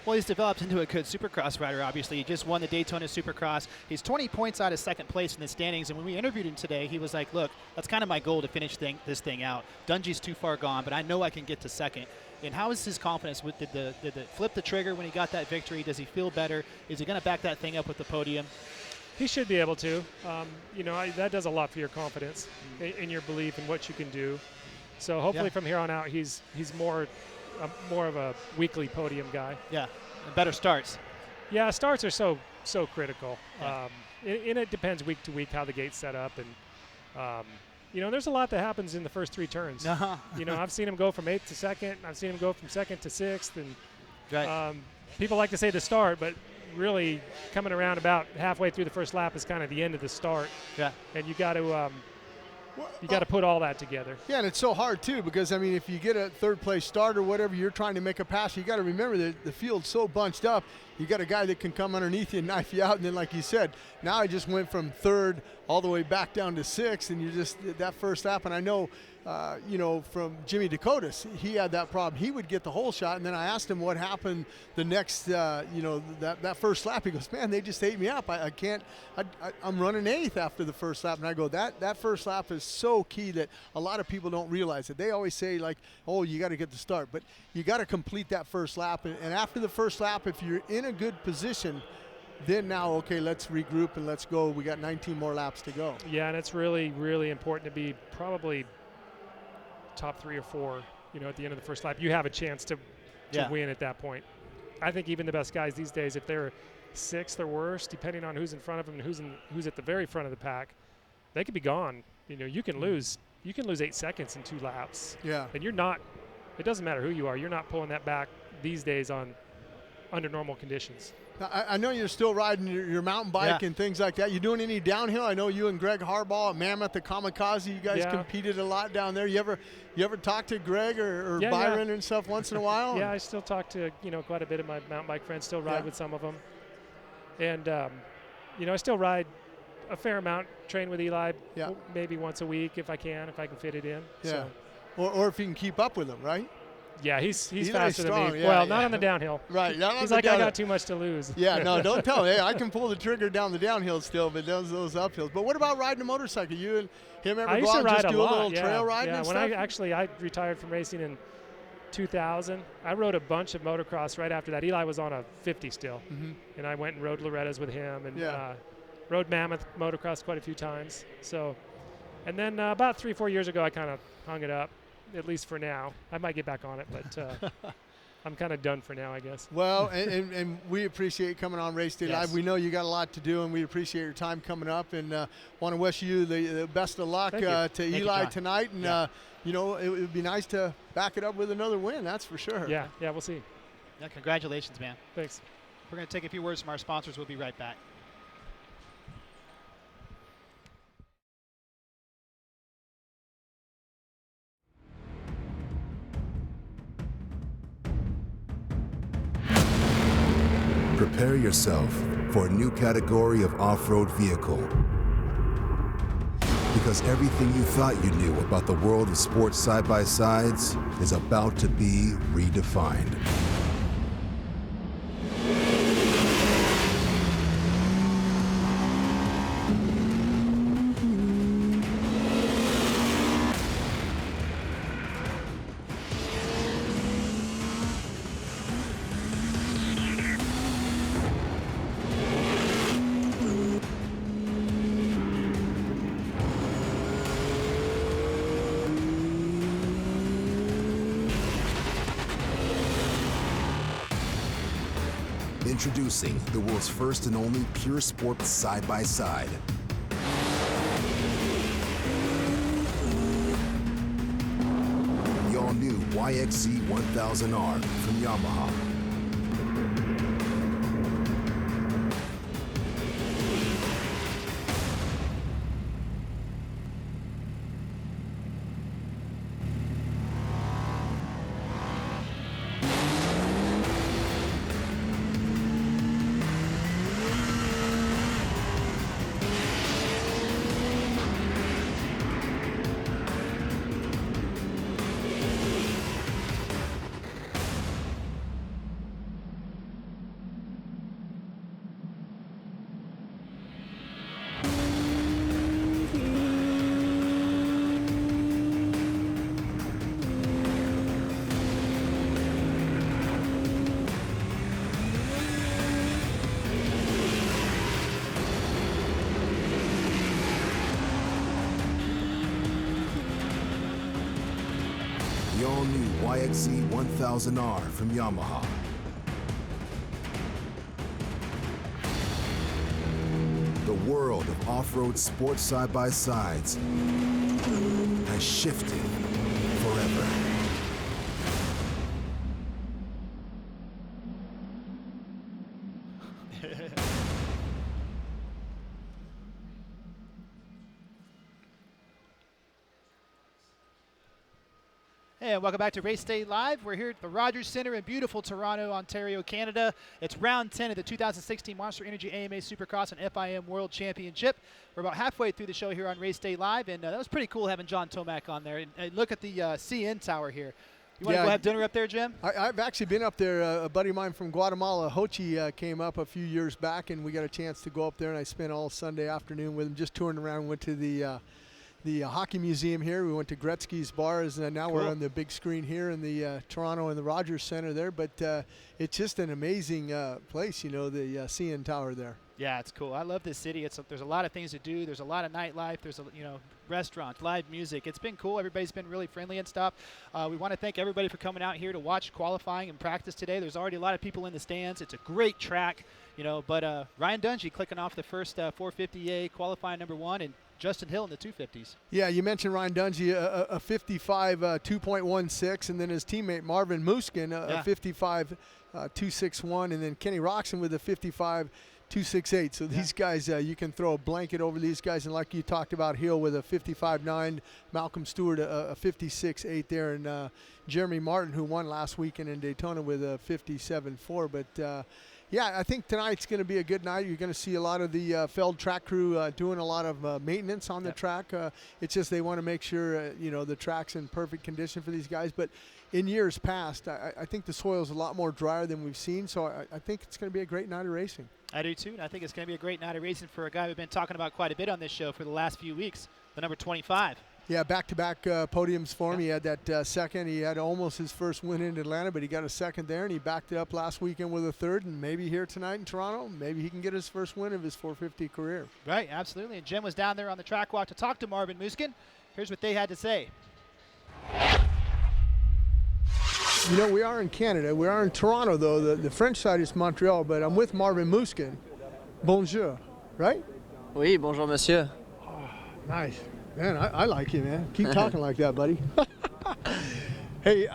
Well, he's developed into a good Supercross rider, obviously. He just won the Daytona Supercross. He's 20 points out of second place in the standings, and when we interviewed him today, he was like, look, that's kind of my goal to finish this thing out. Dungey's too far gone, but I know I can get to second. And how is his confidence? Did it flip the trigger when he got that victory? Does he feel better? Is he going to back that thing up with the podium? He should be able to. You know, that does a lot for your confidence in your belief in what you can do. So hopefully from here on out, he's more of a weekly podium guy. Yeah, and better starts. Yeah, starts are so critical. Yeah. And it depends week to week how the gate's set up. And, you know, there's a lot that happens in the first 3 turns. You know, I've seen him go from 8th to 2nd. I've seen him go from 2nd to 6th. And people like to say the start, but really coming around about halfway through the first lap is kind of the end of the start. Yeah. And you got to put all that together. Yeah, and it's so hard too, because I mean, if you get a third place start or whatever, you're trying to make a pass, you got to remember that the field's so bunched up. You got a guy that can come underneath you and knife you out, and then like you said, now I just went from 3rd all the way back down to 6th, and you just that first lap. And I know, you know, from Jimmy Dakotas, he had that problem. He would get the whole shot, and then I asked him what happened the next, you know, that first lap. He goes, man, they just ate me up. I can't. I'm running 8th after the first lap, and I go, that first lap is so key that a lot of people don't realize it. They always say like, oh, you got to get the start, but you got to complete that first lap, and after the first lap, if you're in a good position, then now, okay, let's regroup and let's go. We got 19 more laps to go. Yeah, and it's really, really important to be probably top 3 or 4, you know, at the end of the first lap. You have a chance to win at that point. I think even the best guys these days, if they're 6th or worse, depending on who's in front of them and who's at the very front of the pack, they could be gone. You know, you can lose 8 seconds in 2 laps. Yeah. And you're not, it doesn't matter who you are, you're not pulling that back these days under normal conditions. I know you're still riding your mountain bike and things like that. You doing any downhill? I know you and Greg Harbaugh at Mammoth, the Kamikaze, you guys competed a lot down there. You ever talk to Greg or Byron and stuff once in a while? Yeah, I still talk to quite a bit of my mountain bike friends. Still ride with some of them, and I still ride a fair amount. Train with Eli maybe once a week if I can fit it in. Yeah, so. or if you can keep up with him, right? Yeah, he's faster strong, than me. Well, not on the downhill. Right. He's like, I got too much to lose. Yeah, no, don't tell me. Hey, I can pull the trigger down the downhill still, but those uphills. But what about riding a motorcycle? You and him ever go out and just do a little trail riding and when stuff? I retired from racing in 2000, I rode a bunch of motocross right after that. Eli was on a 50 still, and I went and rode Loretta's with him and rode Mammoth motocross quite a few times. So, and then about 3-4 years ago, I kind of hung it up. At least for now. I might get back on it, but I'm kind of done for now, I guess. Well, and we appreciate you coming on Race Day Live. We know you got a lot to do, and we appreciate your time coming up, and want to wish you the best of luck to Eli tonight. And, it would be nice to back it up with another win, that's for sure. Yeah, we'll see. Yeah, congratulations, man. Thanks. We're going to take a few words from our sponsors. We'll be right back. Prepare yourself for a new category of off-road vehicle. Because everything you thought you knew about the world of sports side-by-sides is about to be redefined. Introducing the world's first and only pure sports side-by-side. The all-new YXZ 1000R from Yamaha. The all-new YXZ 1000R from Yamaha. The world of off-road sports side-by-sides has shifted forever. And welcome back to Race Day Live. We're here at the Rogers Center in beautiful Toronto, Ontario, Canada. It's round 10 of the 2016 Monster Energy AMA Supercross and FIM World Championship. We're about halfway through the show here on Race Day Live, and that was pretty cool having John Tomac on there. And look at the CN Tower here. You want to go have dinner up there, Jim? I've actually been up there. A buddy of mine from Guatemala, Hochi, came up a few years back, and we got a chance to go up there, and I spent all Sunday afternoon with him just touring around. Went to the hockey museum here. We went to Gretzky's bars, and now we're on the big screen here in the Toronto and the Rogers Center there. But it's just an amazing place, you know, the CN Tower there. Yeah, it's cool. I love this city. There's a lot of things to do. There's a lot of nightlife. There's restaurants, live music. It's been cool. Everybody's been really friendly and stuff. We want to thank everybody for coming out here to watch qualifying and practice today. There's already a lot of people in the stands. It's a great track, but Ryan Dungey clicking off the first 450A qualifying number 1, and Justin Hill in the 250s. Yeah, you mentioned Ryan Dungey, a 55 2.16, and then his teammate Marvin Muskin, a 55 261, and then Kenny Roczen with a 55 268. So these guys, you can throw a blanket over these guys, and like you talked about, Hill with a 55.9, Malcolm Stewart a 56.8 there, and Jeremy Martin, who won last weekend in Daytona with a 57.4. But yeah, I think tonight's going to be a good night. You're going to see a lot of the Feld track crew doing a lot of maintenance on the track. It's just they want to make sure the track's in perfect condition for these guys. But in years past, I think the soil's a lot more drier than we've seen, so I think it's going to be a great night of racing. I do too, and I think it's going to be a great night of racing for a guy we've been talking about quite a bit on this show for the last few weeks, the number 25. Yeah, back-to-back podiums for him. He had that second. He had almost his first win in Atlanta, but he got a second there, and he backed it up last weekend with a third, and maybe here tonight in Toronto, maybe he can get his first win of his 450 career. Right, absolutely. And Jim was down there on the track walk to talk to Marvin Musquin. Here's what they had to say. You know, we are in Canada. We are in Toronto, though. The French side is Montreal, but I'm with Marvin Musquin. Bonjour, right? Oui, bonjour, monsieur. Oh, nice. Man, I like you, man. Keep talking like that, buddy. Hey,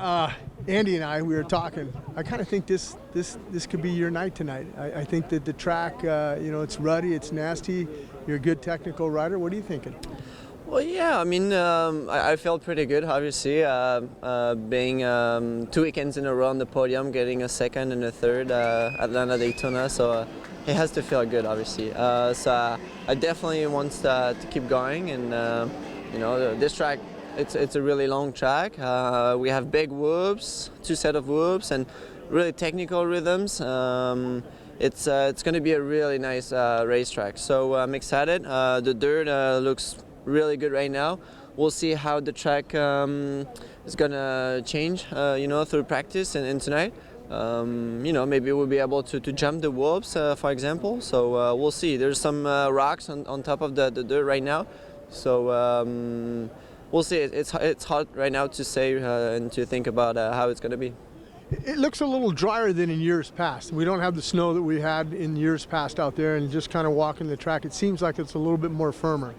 Andy and I, we were talking. I kind of think this could be your night tonight. I think that the track, it's ruddy, it's nasty. You're a good technical rider. What are you thinking? Well, yeah, I mean, I felt pretty good, obviously, being 2 weekends in a row on the podium, getting a second and a third Atlanta Daytona, so it has to feel good, obviously. So I definitely want to keep going, and this track, it's a really long track. We have big whoops, 2 sets of whoops, and really technical rhythms. It's going to be a really nice racetrack, so I'm excited. The dirt looks really good right now. We'll see how the track is gonna change, through practice and tonight. Maybe we'll be able to jump the whoops, for example. So we'll see. There's some rocks on top of the dirt right now. So we'll see. It's hard right now to say and to think about how it's gonna be. It looks a little drier than in years past. We don't have the snow that we had in years past out there, and just kind of walking the track, it seems like it's a little bit more firmer.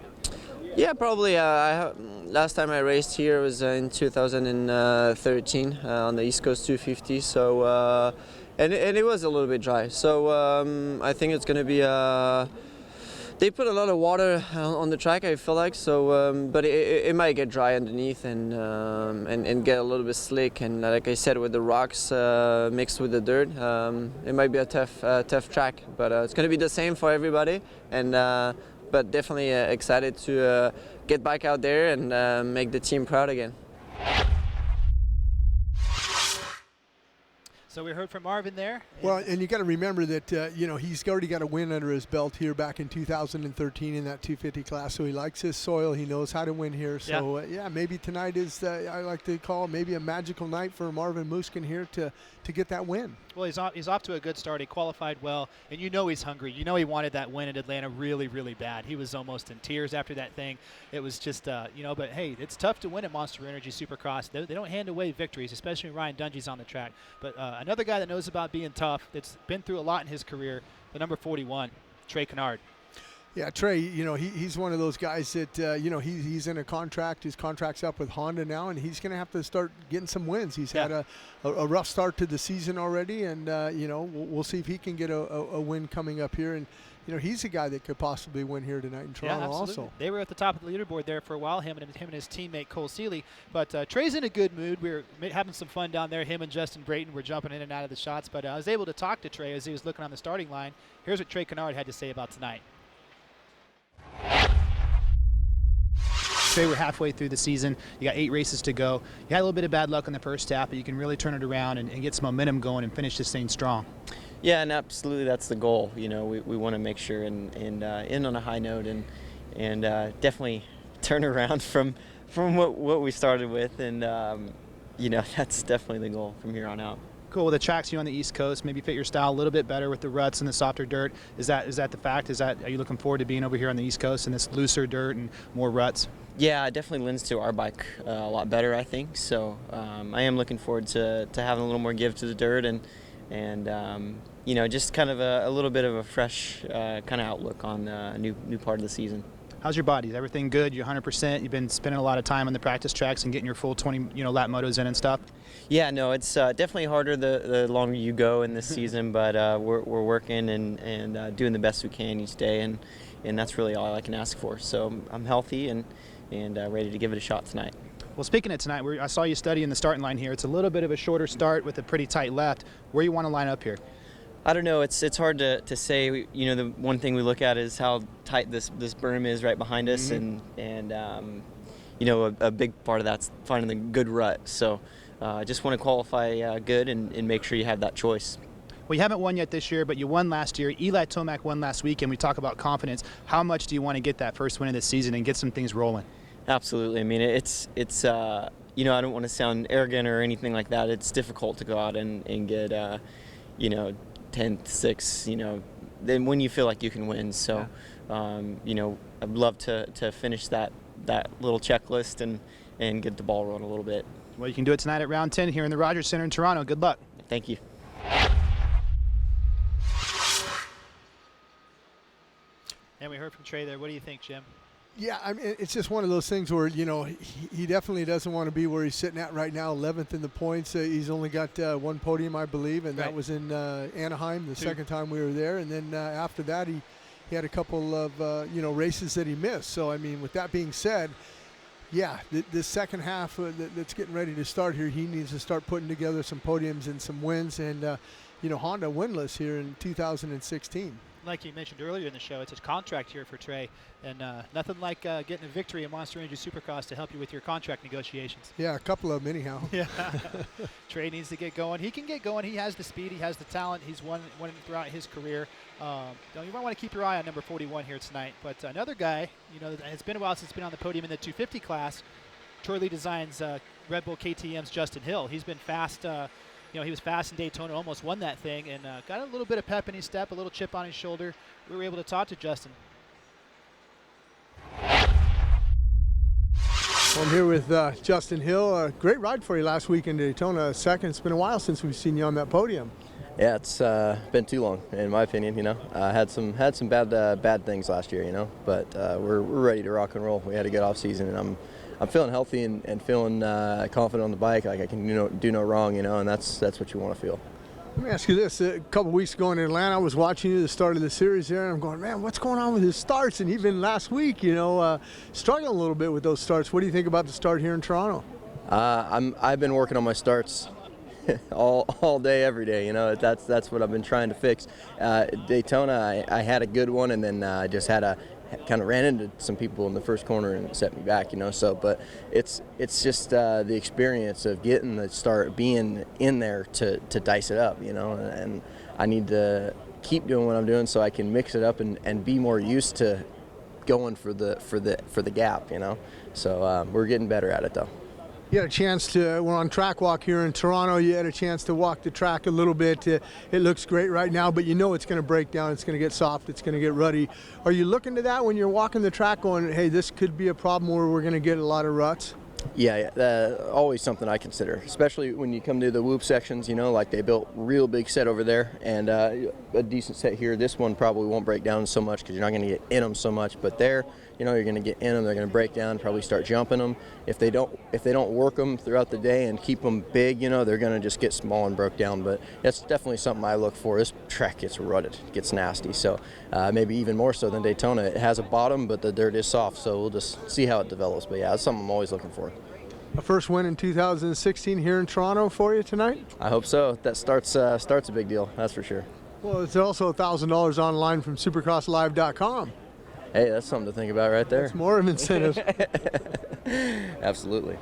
Yeah, probably. Last time I raced here was in 2013 on the East Coast 250. So, and it was a little bit dry. So I think it's going to be. They put a lot of water on the track, I feel like. So, but it might get dry underneath and get a little bit slick. And like I said, with the rocks mixed with the dirt, it might be a tough track. But it's going to be the same for everybody. And. But definitely excited to get back out there and make the team proud again. So we heard from Marvin there. Well, and you got to remember that he's already got a win under his belt here back in 2013 in that 250 class. So he likes his soil. He knows how to win here. So maybe tonight is I like to call it maybe a magical night for Marvin Musquin here to get that win. Well, he's off to a good start. He qualified well, and he's hungry. He wanted that win in Atlanta really, really bad. He was almost in tears after that thing. It was just, but hey, it's tough to win at Monster Energy Supercross. They don't hand away victories, especially when Ryan Dungey's on the track. But another guy that knows about being tough, that's been through a lot in his career, the number 41, Trey Canard. Yeah, Trey, he's one of those guys that, he's in a contract. His contract's up with Honda now, and he's going to have to start getting some wins. He's had a rough start to the season already, and, we'll see if he can get a win coming up here. And, he's a guy that could possibly win here tonight in Toronto also. They were at the top of the leaderboard there for a while, him and his teammate Cole Seeley. But Trey's in a good mood. We were having some fun down there. Him and Justin Brayton were jumping in and out of the shots. But I was able to talk to Trey as he was looking on the starting line. Here's what Trey Canard had to say about tonight. Say we're halfway through the season. You got 8 races to go. You had a little bit of bad luck in the first half, but you can really turn it around and get some momentum going and finish this thing strong. Yeah, and absolutely that's the goal. We want to make sure and end on a high note and definitely turn around from what we started with, and that's definitely the goal from here on out. Cool. Well, the tracks on the East Coast maybe fit your style a little bit better with the ruts and the softer dirt. Is that the fact? Are you looking forward to being over here on the East Coast and this looser dirt and more ruts? Yeah, it definitely lends to our bike a lot better, I think. So I am looking forward to having a little more give to the dirt and just kind of a little bit of a fresh kind of outlook on a new part of the season. How's your body? Is everything good? You're 100%? You've been spending a lot of time on the practice tracks and getting your full 20 lap motos in and stuff? Yeah, no, it's definitely harder the longer you go in this season, but we're working and doing the best we can each day, and that's really all I can ask for. So I'm healthy and ready to give it a shot tonight. Well, speaking of tonight, I saw you studying the starting line here. It's a little bit of a shorter start with a pretty tight left. Where you want to line up here? I don't know. It's hard to say. The one thing we look at is how tight this berm is right behind us, and a big part of that's finding the good rut. So I just want to qualify good and make sure you have that choice. Well, you haven't won yet this year, but you won last year. Eli Tomac won last week, and we talk about confidence. How much do you want to get that first win of this season and get some things rolling? Absolutely. I mean, it's I don't want to sound arrogant or anything like that. It's difficult to go out and get 10th, 6th, then when you feel like you can win. So, I'd love to finish that little checklist and get the ball rolling a little bit. Well, you can do it tonight at round 10 here in the Rogers Center in Toronto. Good luck. Thank you. And we heard from Trey there. What do you think, Jim? Yeah, I mean, it's just one of those things where, he definitely doesn't want to be where he's sitting at right now, 11th in the points. He's only got one podium, I believe, and that was in Anaheim the second time we were there. And then after that, he had a couple of, races that he missed. So, I mean, with that being said, yeah, the second half that's getting ready to start here, he needs to start putting together some podiums and some wins. And, Honda winless here in 2016. Like you mentioned earlier in the show, it's a contract here for Trey, and nothing like getting a victory in Monster Energy Supercross to help you with your contract negotiations. Yeah, a couple of them anyhow. Yeah. Trey needs to get going. He can get going. He has the speed. He has the talent. He's won throughout his career. You might want to keep your eye on number 41 here tonight. But another guy, it's been a while since he's been on the podium in the 250 class. Troy Lee Designs Red Bull KTM's Justin Hill. He's been fast. He was fast in Daytona, almost won that thing, and got a little bit of pep in his step, a little chip on his shoulder. We were able to talk to Justin. Well, I'm here with Justin Hill. Great ride for you last week in Daytona. Second. It's been a while since we've seen you on that podium. Yeah, it's been too long, in my opinion. Had some bad things last year. But we're ready to rock and roll. We had a good off season, and I'm feeling healthy and feeling confident on the bike. Like I can do no wrong, and that's what you want to feel. Let me ask you this. A couple weeks ago in Atlanta, I was watching you at the start of the series there, and I'm going, man, what's going on with his starts? And even last week, struggling a little bit with those starts. What do you think about the start here in Toronto? I've been working on my starts all day, every day. That's what I've been trying to fix. Daytona, I had a good one, and then I just kind of ran into some people in the first corner and set me back, So, but it's just the experience of getting the start, being in there to dice it up, And I need to keep doing what I'm doing so I can mix it up and be more used to going for the gap, So we're getting better at it though. You had a chance we're on track walk here in Toronto. You had a chance to walk the track a little bit. It looks great right now, but it's going to break down. It's going to get soft. It's going to get ruddy. Are you looking to that when you're walking the track going, hey, this could be a problem where we're going to get a lot of ruts? Yeah, always something I consider, especially when you come to the whoop sections, like they built real big set over there and a decent set here. This one probably won't break down so much because you're not going to get in them so much, but there, you're going to get in them, they're going to break down, probably start jumping them. If they don't work them throughout the day and keep them big, they're going to just get small and broke down, but that's definitely something I look for. This track gets rutted, it gets nasty, so maybe even more so than Daytona. It has a bottom, but the dirt is soft, so we'll just see how it develops, but yeah, that's something I'm always looking for. A first win in 2016 here in Toronto for you tonight? I hope so. That starts a big deal, that's for sure. Well, it's also $1,000 online from supercrosslive.com. Hey, that's something to think about right there. It's more of an incentive. Absolutely.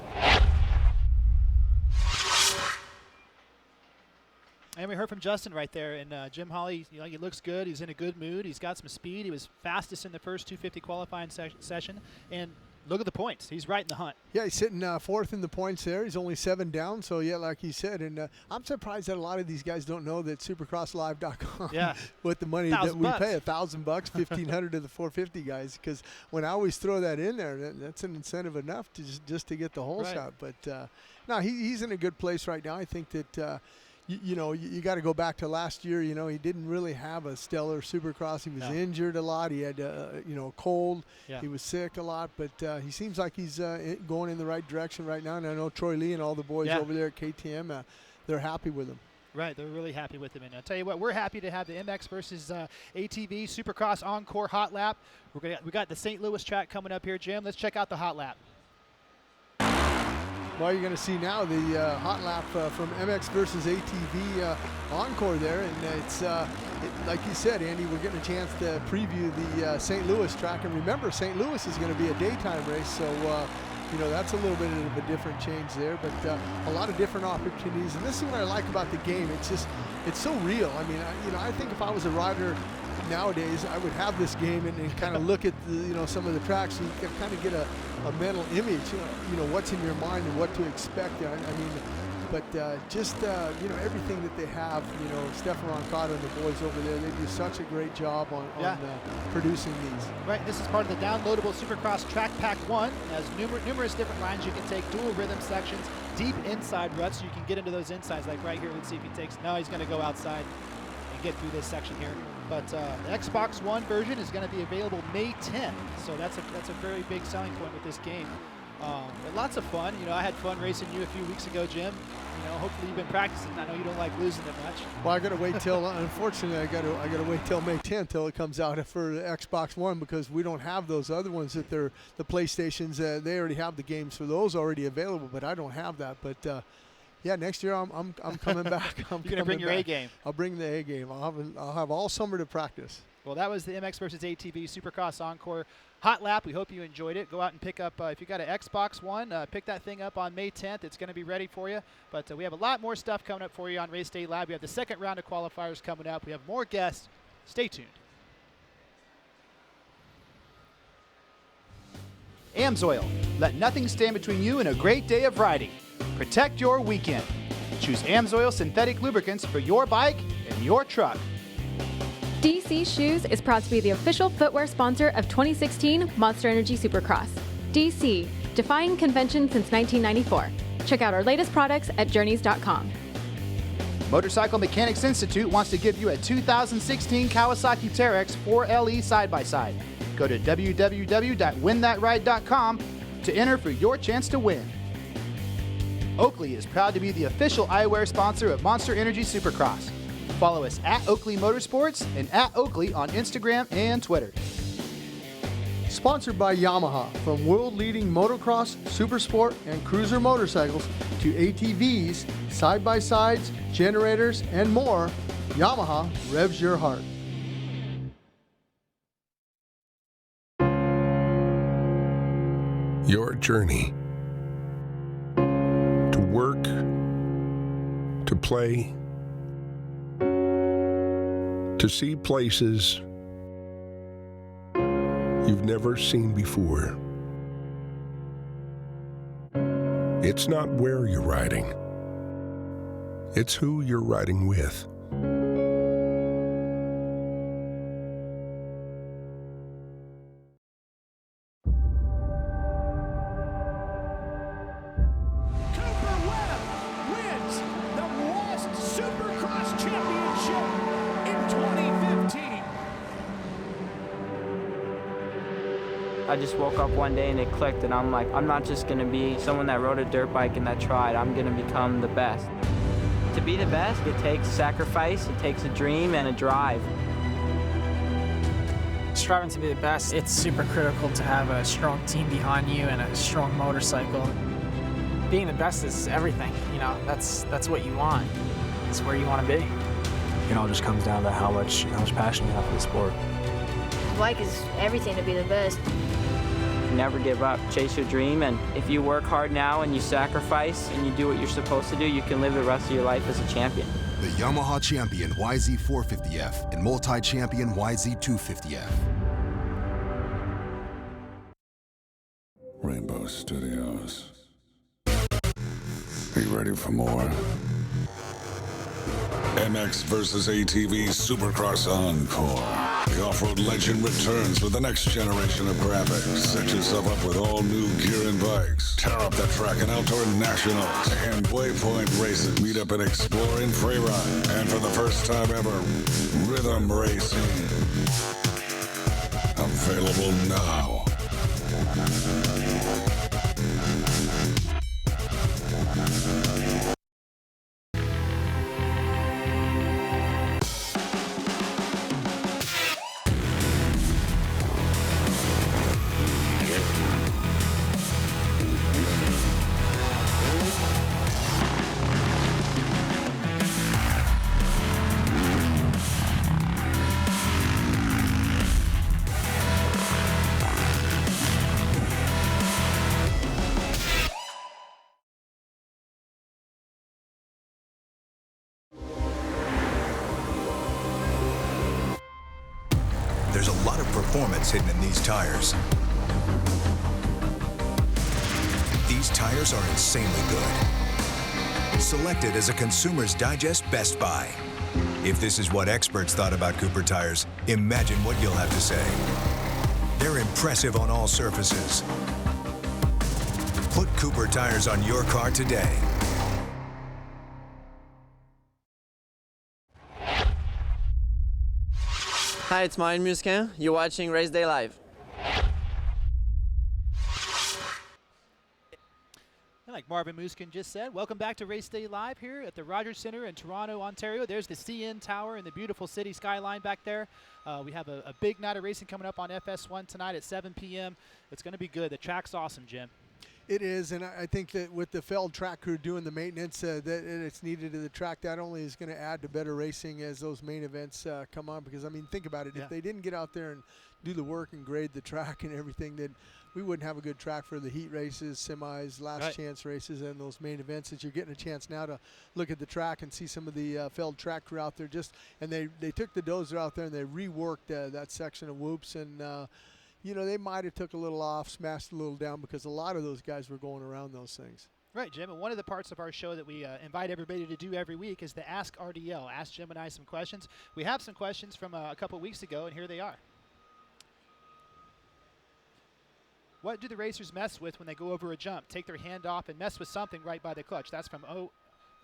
And we heard from Justin right there, and Jim Hawley, he looks good. He's in a good mood. He's got some speed. He was fastest in the first 250 qualifying session, and look at the points. He's right in the hunt. Yeah, he's sitting fourth in the points there. He's only 7 down, so yeah, like he said. And I'm surprised that a lot of these guys don't know that supercrosslive.com, yeah, with the money that we pay, $1,000, $1,500 to the 450 guys, because when I always throw that in there, that's an incentive enough to just to get the whole shot. But no, he's in a good place right now. I think that you got to go back to last year. You know, he didn't really have a stellar Supercross. He was injured a lot. He had, cold. Yeah. He was sick a lot. But he seems like he's going in the right direction right now. And I know Troy Lee and all the boys over there at KTM, they're happy with him. Right, they're really happy with him. And I'll tell you what, we're happy to have the MX versus ATV Supercross Encore Hot Lap. We got the St. Louis track coming up here, Jim. Let's check out the Hot Lap. Well, you're going to see now the hot lap from MX versus ATV Encore there. And it's, like you said, Andy, we're getting a chance to preview the St. Louis track. And remember, St. Louis is going to be a daytime race. So, that's a little bit of a different change there. But a lot of different opportunities. And this is what I like about the game. It's so real. I mean, I think if I was a rider nowadays, I would have this game and kind of look at some of the tracks, so you can kind of get a mental image, what's in your mind and what to expect. Everything that they have, Stefan Roncado and the boys over there, they do such a great job on producing these. Right, this is part of the downloadable Supercross Track Pack 1. It has numerous different lines you can take, dual rhythm sections, deep inside ruts, so you can get into those insides. Like right here, let's see if he takes. No, he's going to go outside and get through this section here. But the Xbox One version is going to be available May 10th, so that's a very big selling point with this game. But lots of fun. I had fun racing you a few weeks ago, Jim. Hopefully you've been practicing. I know you don't like losing it much. Well, I got to wait till. Unfortunately, I got to wait till May 10th till it comes out for the Xbox One, because we don't have those other ones that they're the PlayStations. They already have the games for those already available, but I don't have that. But next year I'm coming back. You're gonna bring your A game. I'll bring the A game. I'll have all summer to practice. Well, that was the MX versus ATV Supercross Encore Hot Lap. We hope you enjoyed it. Go out and pick up, if you got an Xbox One, pick that thing up on May 10th. It's going to be ready for you. But we have a lot more stuff coming up for you on Race Day Live. We have the second round of qualifiers coming up. We have more guests. Stay tuned. AMSOIL. Let nothing stand between you and a great day of riding. Protect your weekend. Choose AMSOIL synthetic lubricants for your bike and your truck. DC Shoes is proud to be the official footwear sponsor of 2016 Monster Energy Supercross. DC, defying convention since 1994. Check out our latest products at journeys.com. Motorcycle Mechanics Institute wants to give you a 2016 Kawasaki Teryx 4LE side-by-side. Go to www.winthatride.com to enter for your chance to win. Oakley is proud to be the official eyewear sponsor of Monster Energy Supercross. Follow us at Oakley Motorsports and at Oakley on Instagram and Twitter. Sponsored by Yamaha. From world-leading motocross, supersport, and cruiser motorcycles to ATVs, side-by-sides, generators, and more, Yamaha revs your heart. Your journey to work, to play, to see places you've never seen before. It's not where you're riding, it's who you're riding with. I just woke up one day and it clicked, and I'm like, I'm not just gonna be someone that rode a dirt bike and that tried. I'm gonna become the best. To be the best, it takes sacrifice, it takes a dream and a drive. Striving to be the best, it's super critical to have a strong team behind you and a strong motorcycle. Being the best is everything, that's what you want. It's where you want to be. It all just comes down to how much passion you have for the sport. Bike is everything to be the best. Never give up, chase your dream, and if you work hard now and you sacrifice and you do what you're supposed to do, you can live the rest of your life as a champion. The Yamaha Champion YZ450F and multi-champion YZ250F. Rainbow Studios. Are you ready for more? MX versus ATV Supercross Encore. The off-road legend returns with the next generation of graphics. Set yourself up with all new gear and bikes. Tear up the track and outdoor nationals and waypoint races. Meet up and explore in Freeride. And for the first time ever, rhythm racing. Available now. There's a lot of performance hidden in these tires. These tires are insanely good. Selected as a Consumer's Digest Best Buy. If this is what experts thought about Cooper tires, imagine what you'll have to say. They're impressive on all surfaces. Put Cooper tires on your car today. Hi, it's Ryan Musquin. You're watching Race Day Live. And like Marvin Musquin just said, welcome back to Race Day Live here at the Rogers Centre in Toronto, Ontario. There's the CN Tower and the beautiful city skyline back there. We have a big night of racing coming up on FS1 tonight at 7 p.m. It's going to be good. The track's awesome, Jim. It is, and I think that with the Feld track crew doing the maintenance that it's needed to the track, that only is going to add to better racing as those main events come on. Because, I mean, think about it. Yeah. If they didn't get out there and do the work and grade the track and everything, then we wouldn't have a good track for the heat races, semis, last chance races, and those main events. That you're getting a chance now to look at the track and see some of the Feld track crew out there. And they took the dozer out there and they reworked that section of whoops and you know, they might have took a little off, smashed a little down because a lot of those guys were going around those things. Right, Jim, and one of the parts of our show that we invite everybody to do every week is the Ask RDL. Ask Jim and I some questions. We have some questions from a couple weeks ago, and here they are. What do the racers mess with when they go over a jump? Take their hand off and mess with something right by the clutch. That's from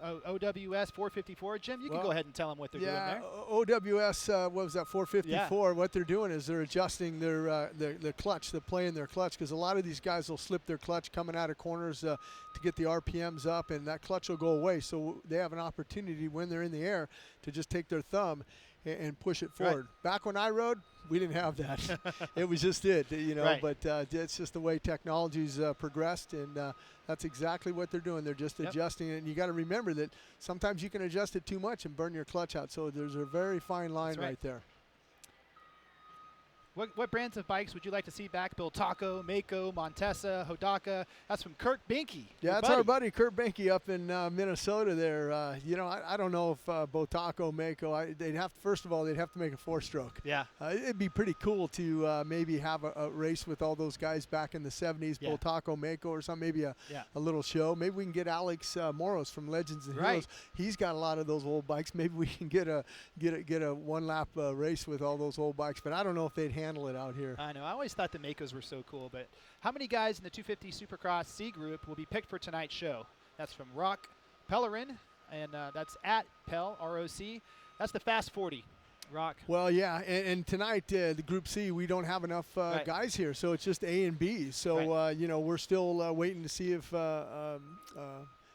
OWS 454. Jim, you can go ahead and tell them what they're doing there. OWS, what was that, 454? What they're doing is they're adjusting their clutch. They're playing their clutch because a lot of these guys will slip their clutch coming out of corners to get the RPMs up, and that clutch will go away. So they have an opportunity when they're in the air to just take their thumb and push it forward. Back when I rode, we didn't have that. It was just you know. But it's just the way technology's progressed, and that's exactly what they're doing. They're just adjusting it, and you got to remember that sometimes you can adjust it too much and burn your clutch out. So there's a very fine line right there. What brands of bikes would you like to see back? Bill Taco, Mako, Montesa, Hodaka. That's from Kurt Binky. Yeah, that's our buddy Kurt Binky up in Minnesota there. You know, I don't know if Botaco, Mako, they'd have to, first of all, they'd have to make a 4-stroke. Yeah. It'd be pretty cool to maybe have a race with all those guys back in the 70s, Botaco, Mako or something, maybe a little show. Maybe we can get Alex Moros from Legends and Heroes. He's got a lot of those old bikes. Maybe we can get a one-lap race with all those old bikes, but I don't know if they'd handle it out here. I know. I always thought the Makos were so cool, but how many guys in the 250 Supercross C group will be picked for tonight's show? That's from Rock Pellerin, and that's at Pell, R-O-C. That's the Fast 40, Rock. Well, yeah, and tonight, the Group C, we don't have enough guys here, so it's just A and B. So, you know, we're still waiting to see if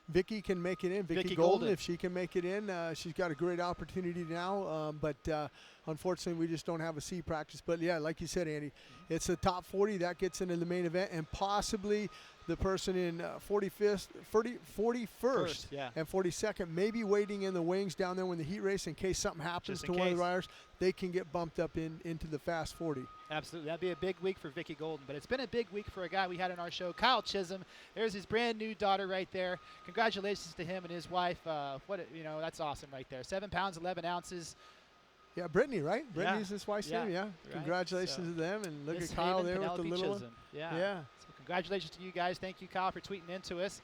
Vicky can make it in. Vicky Golden, if she can make it in. She's got a great opportunity now, but unfortunately, we just don't have a C practice. But, yeah, like you said, Andy, it's the top 40. That gets into the main event, and possibly the person in 41st and 42nd maybe waiting in the wings down there when the heat race in case something happens to one of the riders. They can get bumped up into the Fast 40. Absolutely. That'd be a big week for Vicky Golden. But it's been a big week for a guy we had on our show, Kyle Chisholm. There's his brand new daughter right there. Congratulations to him and his wife. That's awesome right there. 7 pounds, 11 ounces. Yeah, Brittany, right? Brittany's his wife's name, yeah. Congratulations to them. And look at Kyle there with the little one. Yeah. So congratulations to you guys. Thank you, Kyle, for tweeting into us.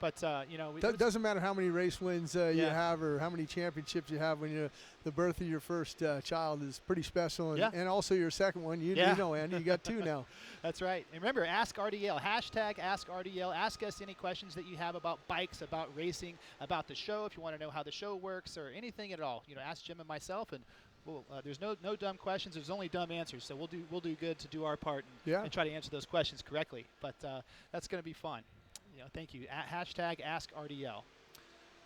But, you know. Doesn't matter how many race wins you have or how many championships you have when you're the birth of your first child is pretty special. And also your second one. You know, Andy, you got 2 now. That's right. And remember, Ask RDL, hashtag Ask RDL. Ask us any questions that you have about bikes, about racing, about the show, if you want to know how the show works or anything at all. You know, ask Jim and myself, and there's no dumb questions. There's only dumb answers. So we'll do good to do our part and try to answer those questions correctly. But that's going to be fun. You know, thank you. Hashtag Ask RDL.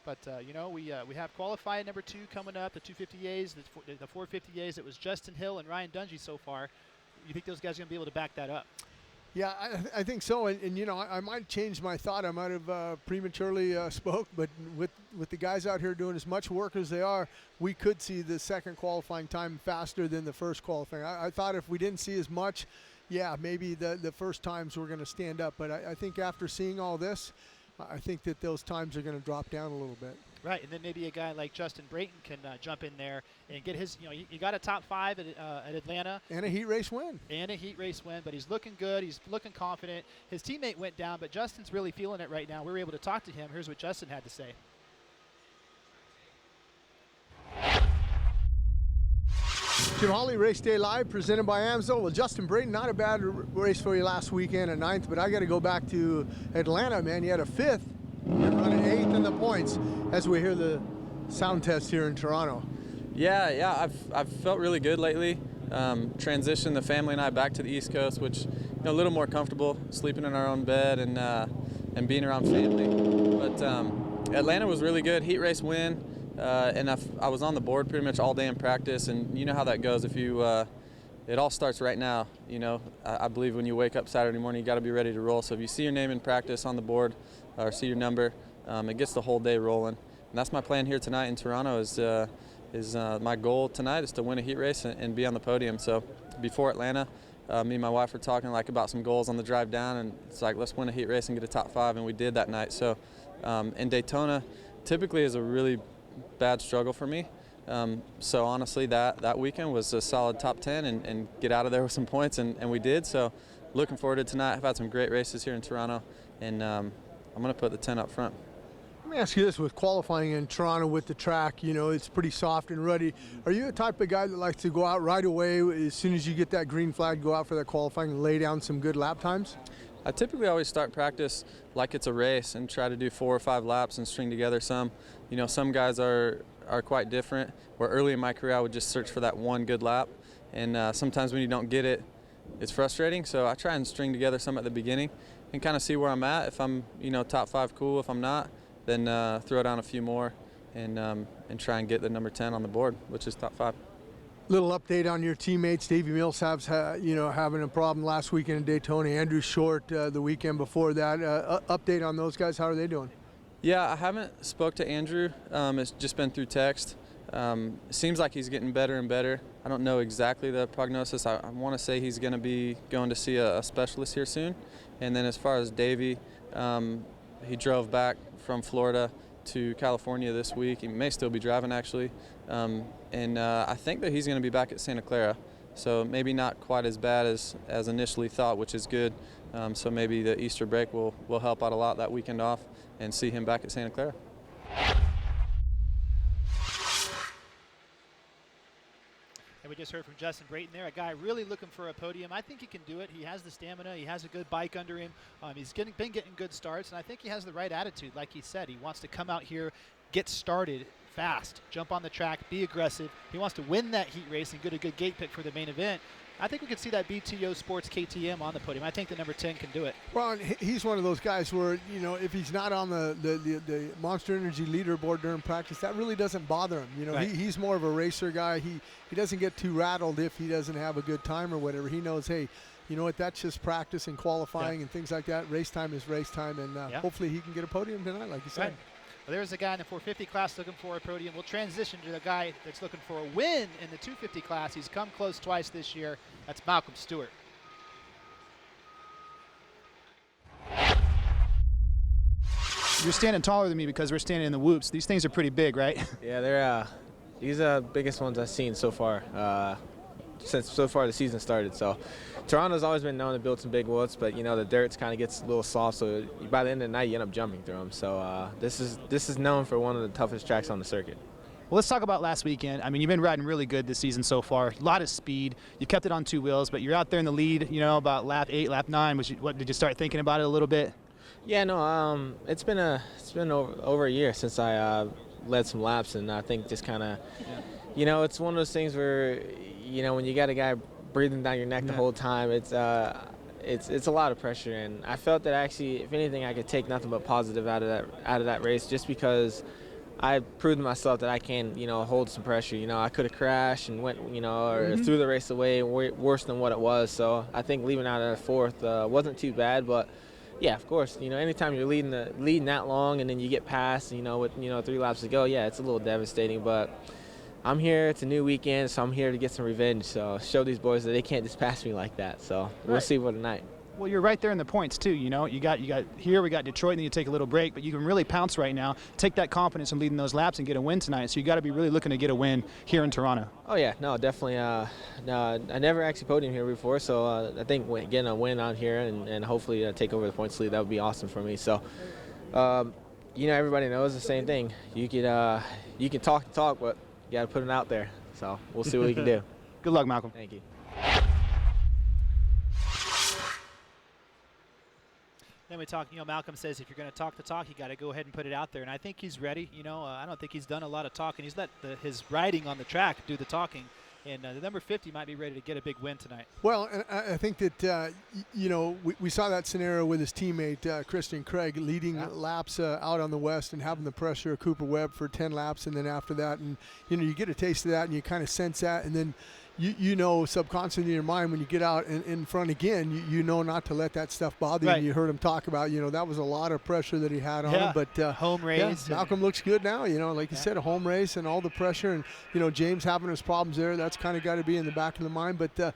But you know, we have qualifying number 2 coming up. The 250As, the 450As. It was Justin Hill and Ryan Dungey so far. You think those guys are going to be able to back that up? Yeah, I think so. And you know, I might change my thought. I might have prematurely spoke, but with the guys out here doing as much work as they are, we could see the second qualifying time faster than the first qualifying. I thought if we didn't see as much, maybe the first times were going to stand up. But I think after seeing all this, I think that those times are going to drop down a little bit. Right, and then maybe a guy like Justin Brayton can jump in there and get his, you know, he got a top 5 at Atlanta. And a heat race win. But he's looking good. He's looking confident. His teammate went down, but Justin's really feeling it right now. We were able to talk to him. Here's what Justin had to say. Jim Hawley, Race Day Live, presented by AMSO. Well, Justin Brayton, not a bad race for you last weekend, a 9th, but I got to go back to Atlanta, man. You had a 5th. You're running 8th in the points as we hear the sound test here in Toronto. Yeah, I've felt really good lately. Transitioned the family and I back to the East Coast, which, you know, a little more comfortable, sleeping in our own bed and being around family. But Atlanta was really good, heat race win, and I was on the board pretty much all day in practice. And you know how that goes. If you it all starts right now. You know, I believe when you wake up Saturday morning, you got to be ready to roll. So if you see your name in practice on the board or see your number, it gets the whole day rolling. And that's my plan here tonight in Toronto. Is my goal tonight is to win a heat race and be on the podium. So before Atlanta, me and my wife were talking about some goals on the drive down, and it's like, let's win a heat race and get a top 5, and we did that night. So in Daytona, typically is a really bad struggle for me. So honestly, that weekend was a solid top 10 and get out of there with some points, and we did. So looking forward to tonight. I've had some great races here in Toronto, and I'm going to put the 10 up front. Let me ask you this, with qualifying in Toronto with the track, you know, it's pretty soft and ruddy. Are you the type of guy that likes to go out right away as soon as you get that green flag, go out for that qualifying and lay down some good lap times? I typically always start practice like it's a race and try to do 4 or 5 laps and string together some. You know, some guys are quite different, where early in my career I would just search for that one good lap, and sometimes when you don't get it, it's frustrating. So I try and string together some at the beginning and kind of see where I'm at. If I'm, you know, top 5, cool. If I'm not, then throw down a few more and try and get the number 10 on the board, which is top 5. Little update on your teammates. Davey Millsaps, having a problem last weekend in Daytona. Andrew Short the weekend before that. Update on those guys. How are they doing? Yeah, I haven't spoke to Andrew. It's just been through text. It seems like he's getting better and better. I don't know exactly the prognosis. I want to say he's going to be going to see a specialist here soon. And then as far as Davey, he drove back from Florida to California this week. He may still be driving, actually. And I think that he's going to be back at Santa Clara. So maybe not quite as bad as initially thought, which is good. So maybe the Easter break will help out a lot that weekend off and see him back at Santa Clara. And we just heard from Justin Brayton there, a guy really looking for a podium. I think he can do it. He has the stamina. He has a good bike under him. He's been getting good starts, and I think he has the right attitude. Like he said, he wants to come out here, get started fast, jump on the track, be aggressive. He wants to win that heat race and get a good gate pick for the main event. I think we could see that BTO Sports KTM on the podium. I think the number 10 can do it. Well, he's one of those guys where, you know, if he's not on the Monster Energy leaderboard during practice, that really doesn't bother him. You know, right. He's more of a racer guy. He doesn't get too rattled if he doesn't have a good time or whatever. He knows, hey, you know what, that's just practice and qualifying and things like that. Race time is race time, and hopefully he can get a podium tonight, like you said. Right. Well, there's a guy in the 450 class looking for a podium. We'll transition to the guy that's looking for a win in the 250 class. He's come close twice this year. That's Malcolm Stewart. You're standing taller than me because we're standing in the whoops. These things are pretty big, right? Yeah, they're these are the biggest ones I've seen so far. since so far the season started. So Toronto's always been known to build some big whoops, but you know the dirt kind of gets a little soft, so by the end of the night you end up jumping through them. So this is known for one of the toughest tracks on the circuit. Well, let's talk about last weekend. I mean, you've been riding really good this season so far. A lot of speed. You kept it on 2 wheels, but you're out there in the lead, you know, about lap 8, lap 9. What did you start thinking about it a little bit? Yeah, no, it's been over a year since I led some laps, and I think just kind of, you know, it's one of those things where, you know, when you got a guy breathing down your neck the whole time, it's a lot of pressure, and I felt that actually, if anything, I could take nothing but positive out of that race, just because I proved to myself that I can, you know, hold some pressure. You know, I could have crashed and went, you know, or threw the race away worse than what it was. So I think leaving out at 4th wasn't too bad. But yeah, of course, you know, anytime you're leading that long and then you get past, you know, with 3 laps to go, yeah, it's a little devastating. But I'm here. It's a new weekend, so I'm here to get some revenge. So show these boys that they can't just pass me like that. So we'll see for tonight. Well, you're right there in the points too. You know, you got here, we got Detroit, and then you take a little break, but you can really pounce right now, take that confidence in leading those laps and get a win tonight. So you got to be really looking to get a win here in Toronto. Oh yeah, no, definitely. No, I never actually podiumed here before, so I think getting a win on here and hopefully take over the points lead, that would be awesome for me. So, you know, everybody knows the same thing. You can talk the talk, but you got to put it out there. So we'll see what we can do. Good luck, Malcolm. Thank you. Then we talk, you know, Malcolm says if you're going to talk the talk, you got to go ahead and put it out there. And I think he's ready. You know, I don't think he's done a lot of talking. He's let his riding on the track do the talking. And the number 50 might be ready to get a big win tonight. Well, and I think that, you know, we saw that scenario with his teammate, Christian Craig, leading laps out on the West and having the pressure of Cooper Webb for 10 laps. And then after that, and, you know, you get a taste of that and you kind of sense that. And then, you know, subconsciously in your mind, when you get out in front again, you know not to let that stuff bother you. You heard him talk about, you know, that was a lot of pressure that he had on him. But home race. Yeah, Malcolm looks good now, you know, like you said, a home race and all the pressure. And, you know, James having his problems there, that's kind of got to be in the back of the mind. But the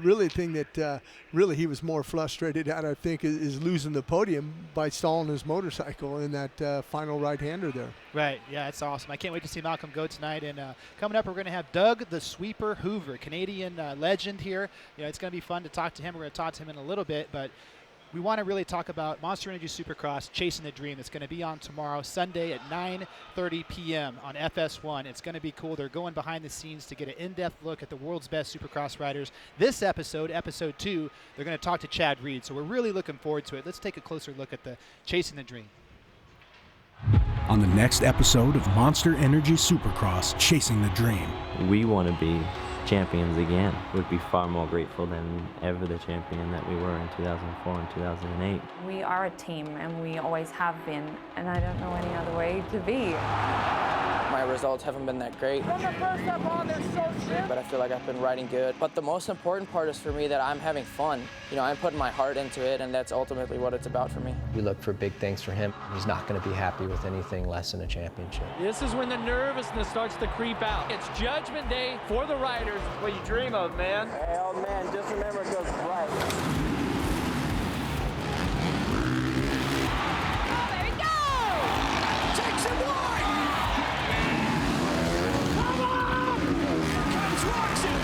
really thing that really he was more frustrated at, I think, is losing the podium by stalling his motorcycle in that final right-hander there. Right, yeah, it's awesome. I can't wait to see Malcolm go tonight. And coming up, we're going to have Doug the Sweeper Hoover, Canadian legend here. You know, it's going to be fun to talk to him. We're going to talk to him in a little bit, but we want to really talk about Monster Energy Supercross, Chasing the Dream. It's going to be on tomorrow, Sunday at 9:30 p.m. on FS1. It's going to be cool. They're going behind the scenes to get an in-depth look at the world's best Supercross riders. This episode, episode 2, they're going to talk to Chad Reed, so we're really looking forward to it. Let's take a closer look at the Chasing the Dream. On the next episode of Monster Energy Supercross, Chasing the Dream. We want to be champions again. Would be far more grateful than ever the champion that we were in 2004 and 2008. We are a team, and we always have been, and I don't know any other way to be. My results haven't been that great, but I feel like I've been riding good. But the most important part is for me that I'm having fun. You know, I'm putting my heart into it, and that's ultimately what it's about for me. We look for big things for him. He's not going to be happy with anything less than a championship. This is when the nervousness starts to creep out. It's Judgment Day for the riders. What you dream of, man. Hey, old man, just remember it goes right. Oh, there we go! Takes it wide! Come on! Comes Roczen!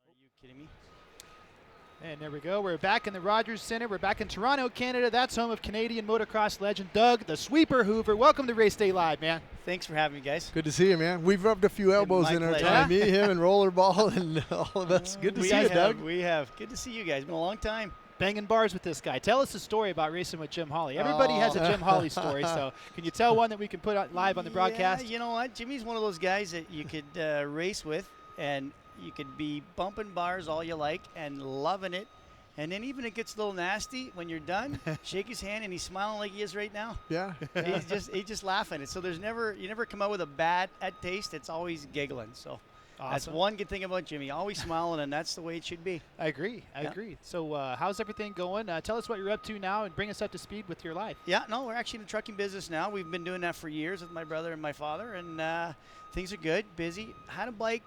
Are you kidding me? And there we go. We're back in the Rogers Center. We're back in Toronto, Canada. That's home of Canadian motocross legend Doug the Sweeper Hoover. Welcome to Race Day Live, man. Thanks for having me, guys. Good to see you, man. We've rubbed a few elbows in our time. Me, him, and Rollerball, and all of us. Good to see you, Doug. We have. Good to see you guys. Been a long time. Banging bars with this guy. Tell us a story about racing with Jim Hawley. Everybody has a Jim Hawley story, so can you tell one that we can put out live on the broadcast? Yeah, you know what? Jimmy's one of those guys that you could race with, and you could be bumping bars all you like and loving it. And then even it gets a little nasty when you're done. Shake his hand, and he's smiling like he is right now. Yeah. he's just laughing. So you never come out with a bad taste. It's always giggling. So awesome. That's one good thing about Jimmy. Always smiling, and that's the way it should be. I agree. I agree. So how's everything going? Tell us what you're up to now, and bring us up to speed with your life. Yeah. No, we're actually in the trucking business now. We've been doing that for years with my brother and my father, and things are good, busy. Had a bike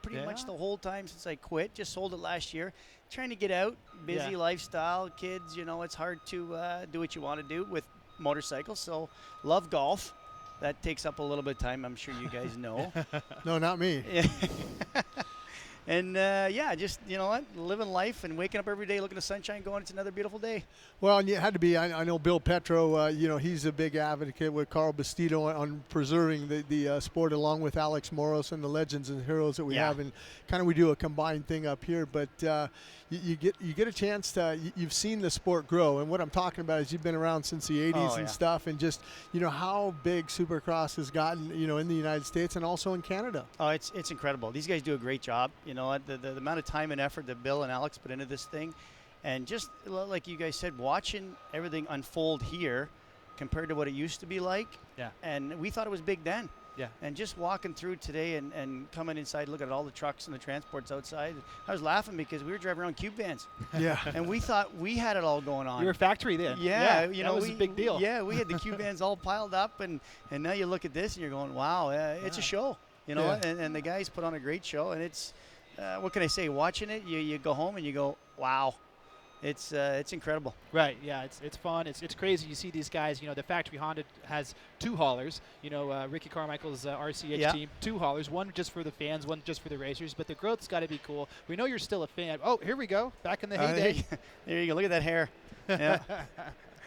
pretty much the whole time since I quit. Just sold it last year. trying to get out, busy Yeah. lifestyle, kids, it's hard to do what you want to do with motorcycles. So love golf. That takes up a little bit of time, I'm sure you guys know. No, not me. And just, living life and waking up every day, looking at the sunshine, going, it's another beautiful day. Well, and you had to be. I know Bill Petro. He's a big advocate with Carl Bastido on preserving the sport, along with Alex Moros and the legends and heroes that we have. And kind of we do a combined thing up here. But you get a chance to. You've seen the sport grow, and what I'm talking about is you've been around since the 80s and stuff, and just how big Supercross has gotten. In the United States and also in Canada. Oh, it's incredible. These guys do a great job. The amount of time and effort that Bill and Alex put into this thing. And just like you guys said, watching everything unfold here compared to what it used to be like. Yeah. And we thought it was big then. Yeah. And just walking through today and coming inside, looking at all the trucks and the transports outside, I was laughing because we were driving around cube vans. Yeah. And we thought we had it all going on. You were a factory then. Yeah. that was a big deal. Yeah, we had the cube vans all piled up, and now you look at this and you're going, wow, it's a show. And the guys put on a great show, and it's, what can I say? Watching it, you go home and you go, wow. It's incredible. Right, yeah, it's fun. It's crazy. You see these guys, the factory Honda has 2 haulers. Ricky Carmichael's RCH team, 2 haulers, one just for the fans, one just for the racers. But the growth's got to be cool. We know you're still a fan. Oh, here we go, back in the heyday. There you go. Look at that hair. Yeah.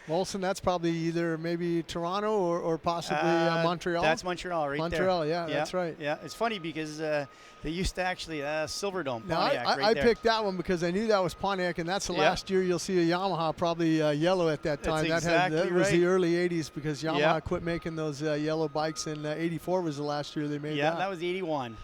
Wilson, that's probably either maybe Toronto or possibly Montreal. That's Montreal right there. Montreal, yeah, that's right. Yeah, it's funny because they used to actually Silverdome, now, Pontiac I picked that one because I knew that was Pontiac, and that's the last year you'll see a Yamaha probably yellow at that time. That's exactly that was right. the early 80s because Yamaha quit making those yellow bikes, and 84 was the last year they made that. Yeah, that was 81.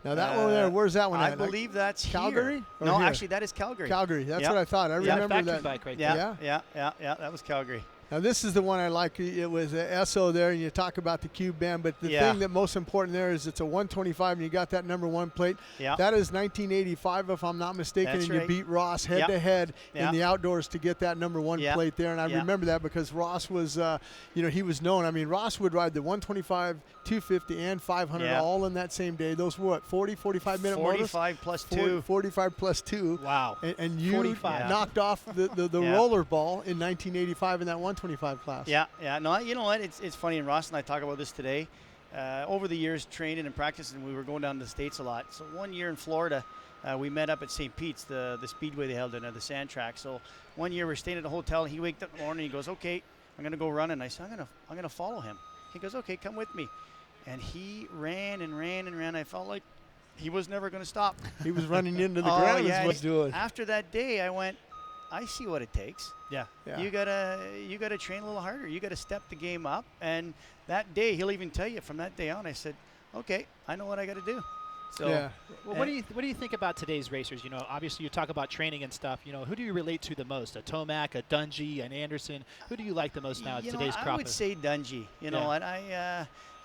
Now that one there, where's that one at? I believe that's Calgary? Here. Or No, here? actually, that is Calgary. Calgary, that's what I thought. I remember factory that. bike right Yeah, there. yeah, that was Calgary. Now this is the one I like. It was a Esso there, and you talk about the cube band, but the thing that most important there is it's a 125, and you got that number 1 plate. Yeah. That is 1985, if I'm not mistaken, That's and you right. beat Ross head to head in the outdoors to get that number 1 plate there. And I remember that because Ross was, he was known. I mean, Ross would ride the 125, 250, and 500 all in that same day. Those were what, 40, 45-minute motors? 45 plus 2. 45 plus 2. Wow. And you 45. knocked off the roller ball in 1985 in that 125 class. Yeah. No, you know what? It's funny, and Ross and I talk about this today. Over the years, training and practicing, we were going down to the States a lot. So one year in Florida, we met up at St. Pete's, the speedway they held in the sand track. So one year we're staying at a hotel, and he waked up in the morning, he goes, okay, I'm going to go run. And I said, I'm gonna follow him. He goes, okay, come with me. And he ran and ran and ran. I felt like he was never going to stop. He was running into the ground. Yeah, He was doing. After that day, I went, I see what it takes. Yeah. You gotta train a little harder. You gotta step the game up. And that day, he'll even tell you from that day on. I said, okay, I know what I gotta do. So, well, what do you think about today's racers? Obviously you talk about training and stuff. Who do you relate to the most? A Tomac, a Dungey, an Anderson? Who do you like the most now? Today's crop. I would say Dungey. You know what?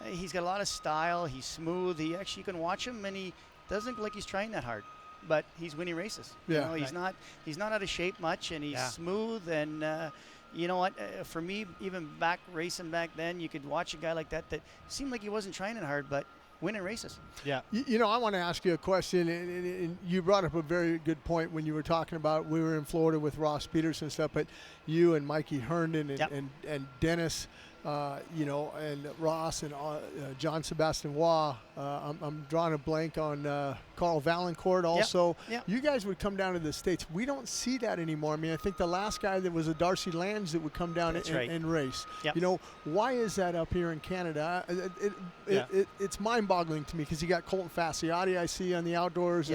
He's got a lot of style. He's smooth. You can watch him, and he doesn't look like he's trying that hard. But he's winning races. Yeah. He's not out of shape much, and he's smooth. And you know what? For me, even racing back then, you could watch a guy like that seemed like he wasn't trying it hard, but winning races. Yeah. I want to ask you a question, and you brought up a very good point when you were talking about we were in Florida with Ross Peterson and stuff, but you and Mikey Herndon and Dennis, and Ross and John Sebastian Waugh. I'm drawing a blank on Carl Valancourt also. Yep. You guys would come down to the States. We don't see that anymore. I mean, I think the last guy that was a Darcy Lange that would come down and race. Yep. Why is that up here in Canada? It's mind-boggling to me because you got Colton Fasciotti I see on the outdoors,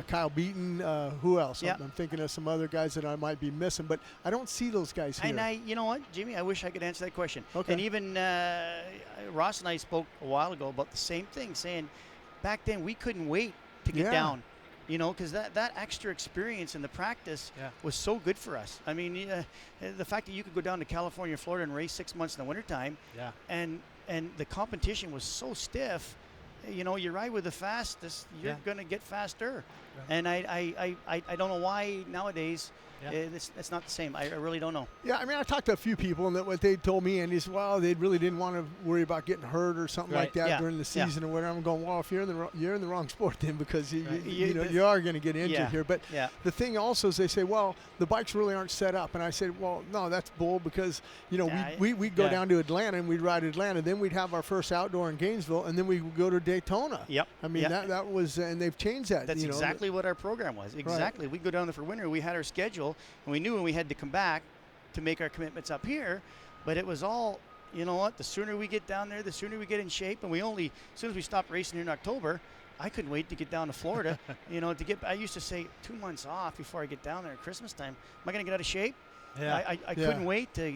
Kyle Beaton, who else? I'm thinking of some other guys that I might be missing, but I don't see those guys here. And you know what, Jimmy, I wish I could answer that question. Okay. And even Ross and I spoke a while ago about the same thing, saying back then we couldn't wait to get down, because that extra experience in the practice was so good for us. I mean, the fact that you could go down to California, Florida, and race 6 months in the wintertime, and the competition was so stiff. You ride with the fastest, you're going to get faster. Right. And I don't know why nowadays It's not the same. I really don't know. Yeah, I mean, I talked to a few people, and what they told me, and is, well, they really didn't want to worry about getting hurt or something like that during the season or whatever. I'm going, well, if you're in the wrong sport then, because you are going to get injured here. But the thing also is, they say, well, the bikes really aren't set up, and I said, well, no, that's bull, because we'd go down to Atlanta and we'd ride Atlanta, then we'd have our first outdoor in Gainesville, and then we would go to Daytona. Yep. I mean, that was, and they've changed that. That's exactly what our program was. Exactly. We'd go down there for winter. We had our schedule, and we knew when we had to come back to make our commitments up here, but it was all, you know what, the sooner we get down there, the sooner we get in shape, and as soon as we stopped racing here in October, I couldn't wait to get down to Florida, I used to say 2 months off before I get down there at Christmas time. Am I going to get out of shape? Yeah. I couldn't wait to,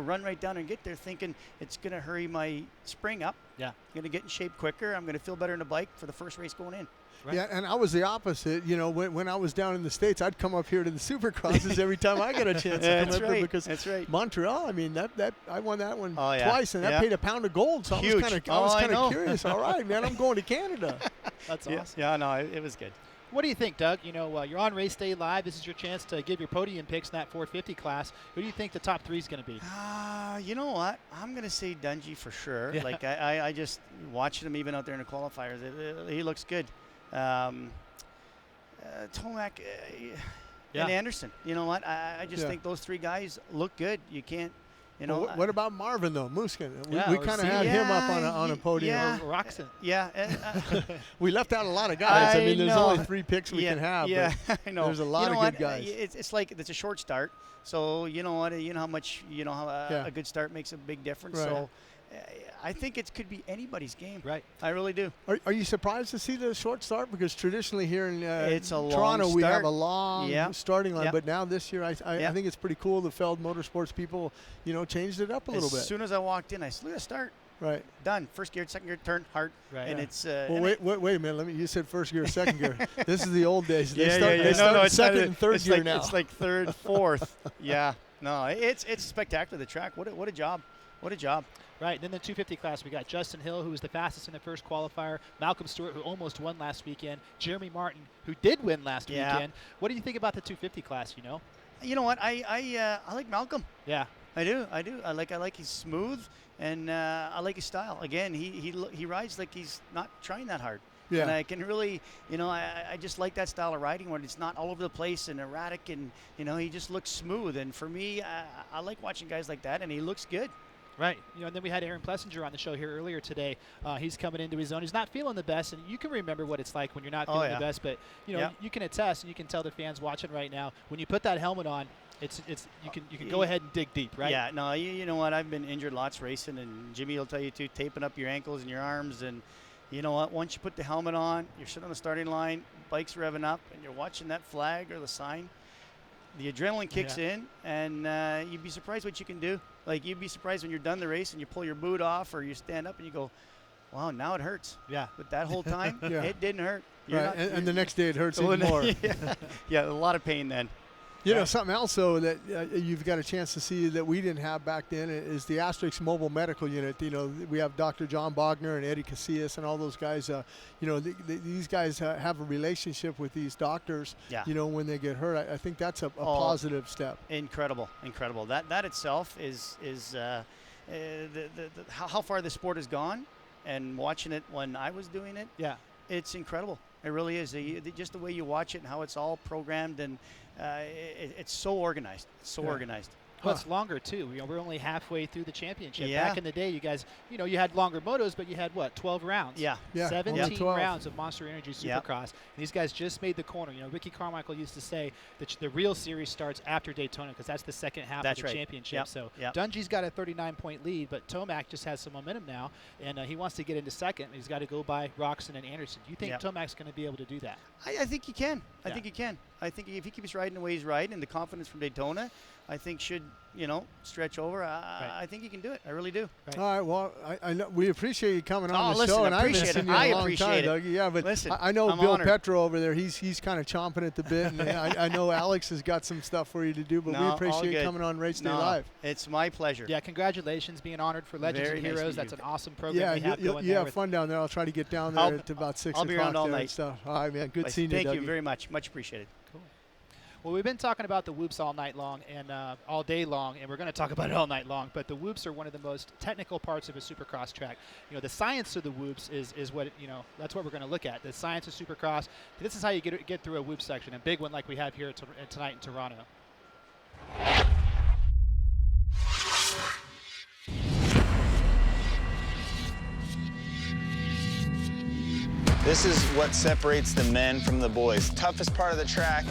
run right down and get there, thinking it's going to hurry my spring up. Yeah. I'm going to get in shape quicker. I'm going to feel better in the bike for the first race going in. Right. Yeah, and I was the opposite. When I was down in the States, I'd come up here to the Supercrosses every time I get a chance to come up here, because Montreal, I mean, that I won that one twice, and that paid £1 of gold. So Huge. I was kind of curious. All right, man, I'm going to Canada. That's awesome. Yeah, no, it was good. What do you think, Doug? You're on Race Day Live. This is your chance to give your podium picks in that 450 class. Who do you think the top 3 is going to be? You know what? I'm going to say Dungey for sure. Yeah. Like, I just watching him even out there in the qualifiers. He looks good. Tomac and Anderson. You know what? I just think those 3 guys look good. You can't, what about Marvin, though? Muskin. We kind of had him up on a podium. Yeah. Roczen. Yeah. We left out a lot of guys. I mean, there's only 3 picks we can have. Yeah, I know. There's a lot of good guys. It's like it's a short start. So, you know what? You know how much, how a good start makes a big difference. Right. So, I think it could be anybody's game. Right. I really do. Are you surprised to see the short start? Because traditionally here in Toronto, we have a long starting line. Yep. But now this year, I think it's pretty cool. The Feld Motorsports people, changed it up a little bit. As soon as I walked in, I said, let's start. Right. Done. First gear, second gear, turn, hard. Right. And it's... well, wait a minute. You said first gear, second gear. This is the old days. They start start second and third gear now. It's like third, fourth. Yeah. No, it's spectacular, the track. What a job. What a job. Right, then the 250 class, we got Justin Hill, who was the fastest in the first qualifier, Malcolm Stewart, who almost won last weekend, Jeremy Martin, who did win last weekend. What do you think about the 250 class, You know what, I like Malcolm. Yeah. I do. I like he's smooth, and I like his style. Again, he rides like he's not trying that hard. Yeah. And I can really, I just like that style of riding when it's not all over the place and erratic, and, he just looks smooth. And for me, I like watching guys like that, and he looks good. Right. And then we had Aaron Plessinger on the show here earlier today. He's coming into his own. He's not feeling the best, and you can remember what it's like when you're not feeling the best. But, you can attest, and you can tell the fans watching right now, when you put that helmet on, you can go ahead and dig deep, right? Yeah. No, you know what? I've been injured lots racing, and Jimmy will tell you too, taping up your ankles and your arms. And you know what? Once you put the helmet on, you're sitting on the starting line, bike's revving up, and you're watching that flag or the sign. The adrenaline kicks in, and you'd be surprised what you can do. Like, you'd be surprised when you're done the race and you pull your boot off or you stand up and you go, wow, now it hurts. Yeah. But that whole time, it didn't hurt. Right, and the next day it hurts even more. Yeah, a lot of pain then. Something else, though, that you've got a chance to see that we didn't have back then is the Asterix Mobile Medical Unit. We have Dr. John Bogner and Eddie Casillas and all those guys. These guys have a relationship with these doctors, when they get hurt. I think that's a positive step. Incredible. That itself is how far the sport has gone, and watching it when I was doing it, it's incredible. It really is. Just the way you watch it and how it's all programmed, and it's so organized. Organized. Well, it's longer, too. We're only halfway through the championship. Back in the day, you guys, you had longer motos, but you had, 12 rounds? Yeah. 17 rounds of Monster Energy Supercross. And these guys just made the corner. Ricky Carmichael used to say that the real series starts after Daytona, because that's the second half of the championship. So Dungey's got a 39-point lead, but Tomac just has some momentum now, and he wants to get into second. He's got to go by Roczen and Anderson. Do you think Tomac's going to be able to do that? I think he can. I think he can. I think if he keeps riding the way he's riding, and the confidence from Daytona, I think should, stretch over. I think he can do it. I really do. Right. All right. Well, I know we appreciate you coming on the listen, show, and I've appreciate been it. I a long appreciate time, it. Dougie. Yeah, but listen, I know I'm Bill honored. Petro over there. He's kind of chomping at the bit, and I know Alex has got some stuff for you to do. But we appreciate you coming on Race Day Live. It's my pleasure. Yeah, congratulations, being honored for Legends and Heroes. That's an awesome program we have going there. You have fun down there. I'll try to get down there at about 6 o'clock. I'll be around all night. All right, man. Good seeing you, Thank Dougie. you very much. Much appreciated. Well, we've been talking about the whoops all night long and all day long, and we're going to talk about it all night long. But the whoops are one of the most technical parts of a Supercross track. You know, the science of the whoops is what, you know, that's what we're going to look at. The science of Supercross. This is how you get through a whoop section, a big one like we have here tonight in Toronto. This is what separates the men from the boys. Toughest part of the track.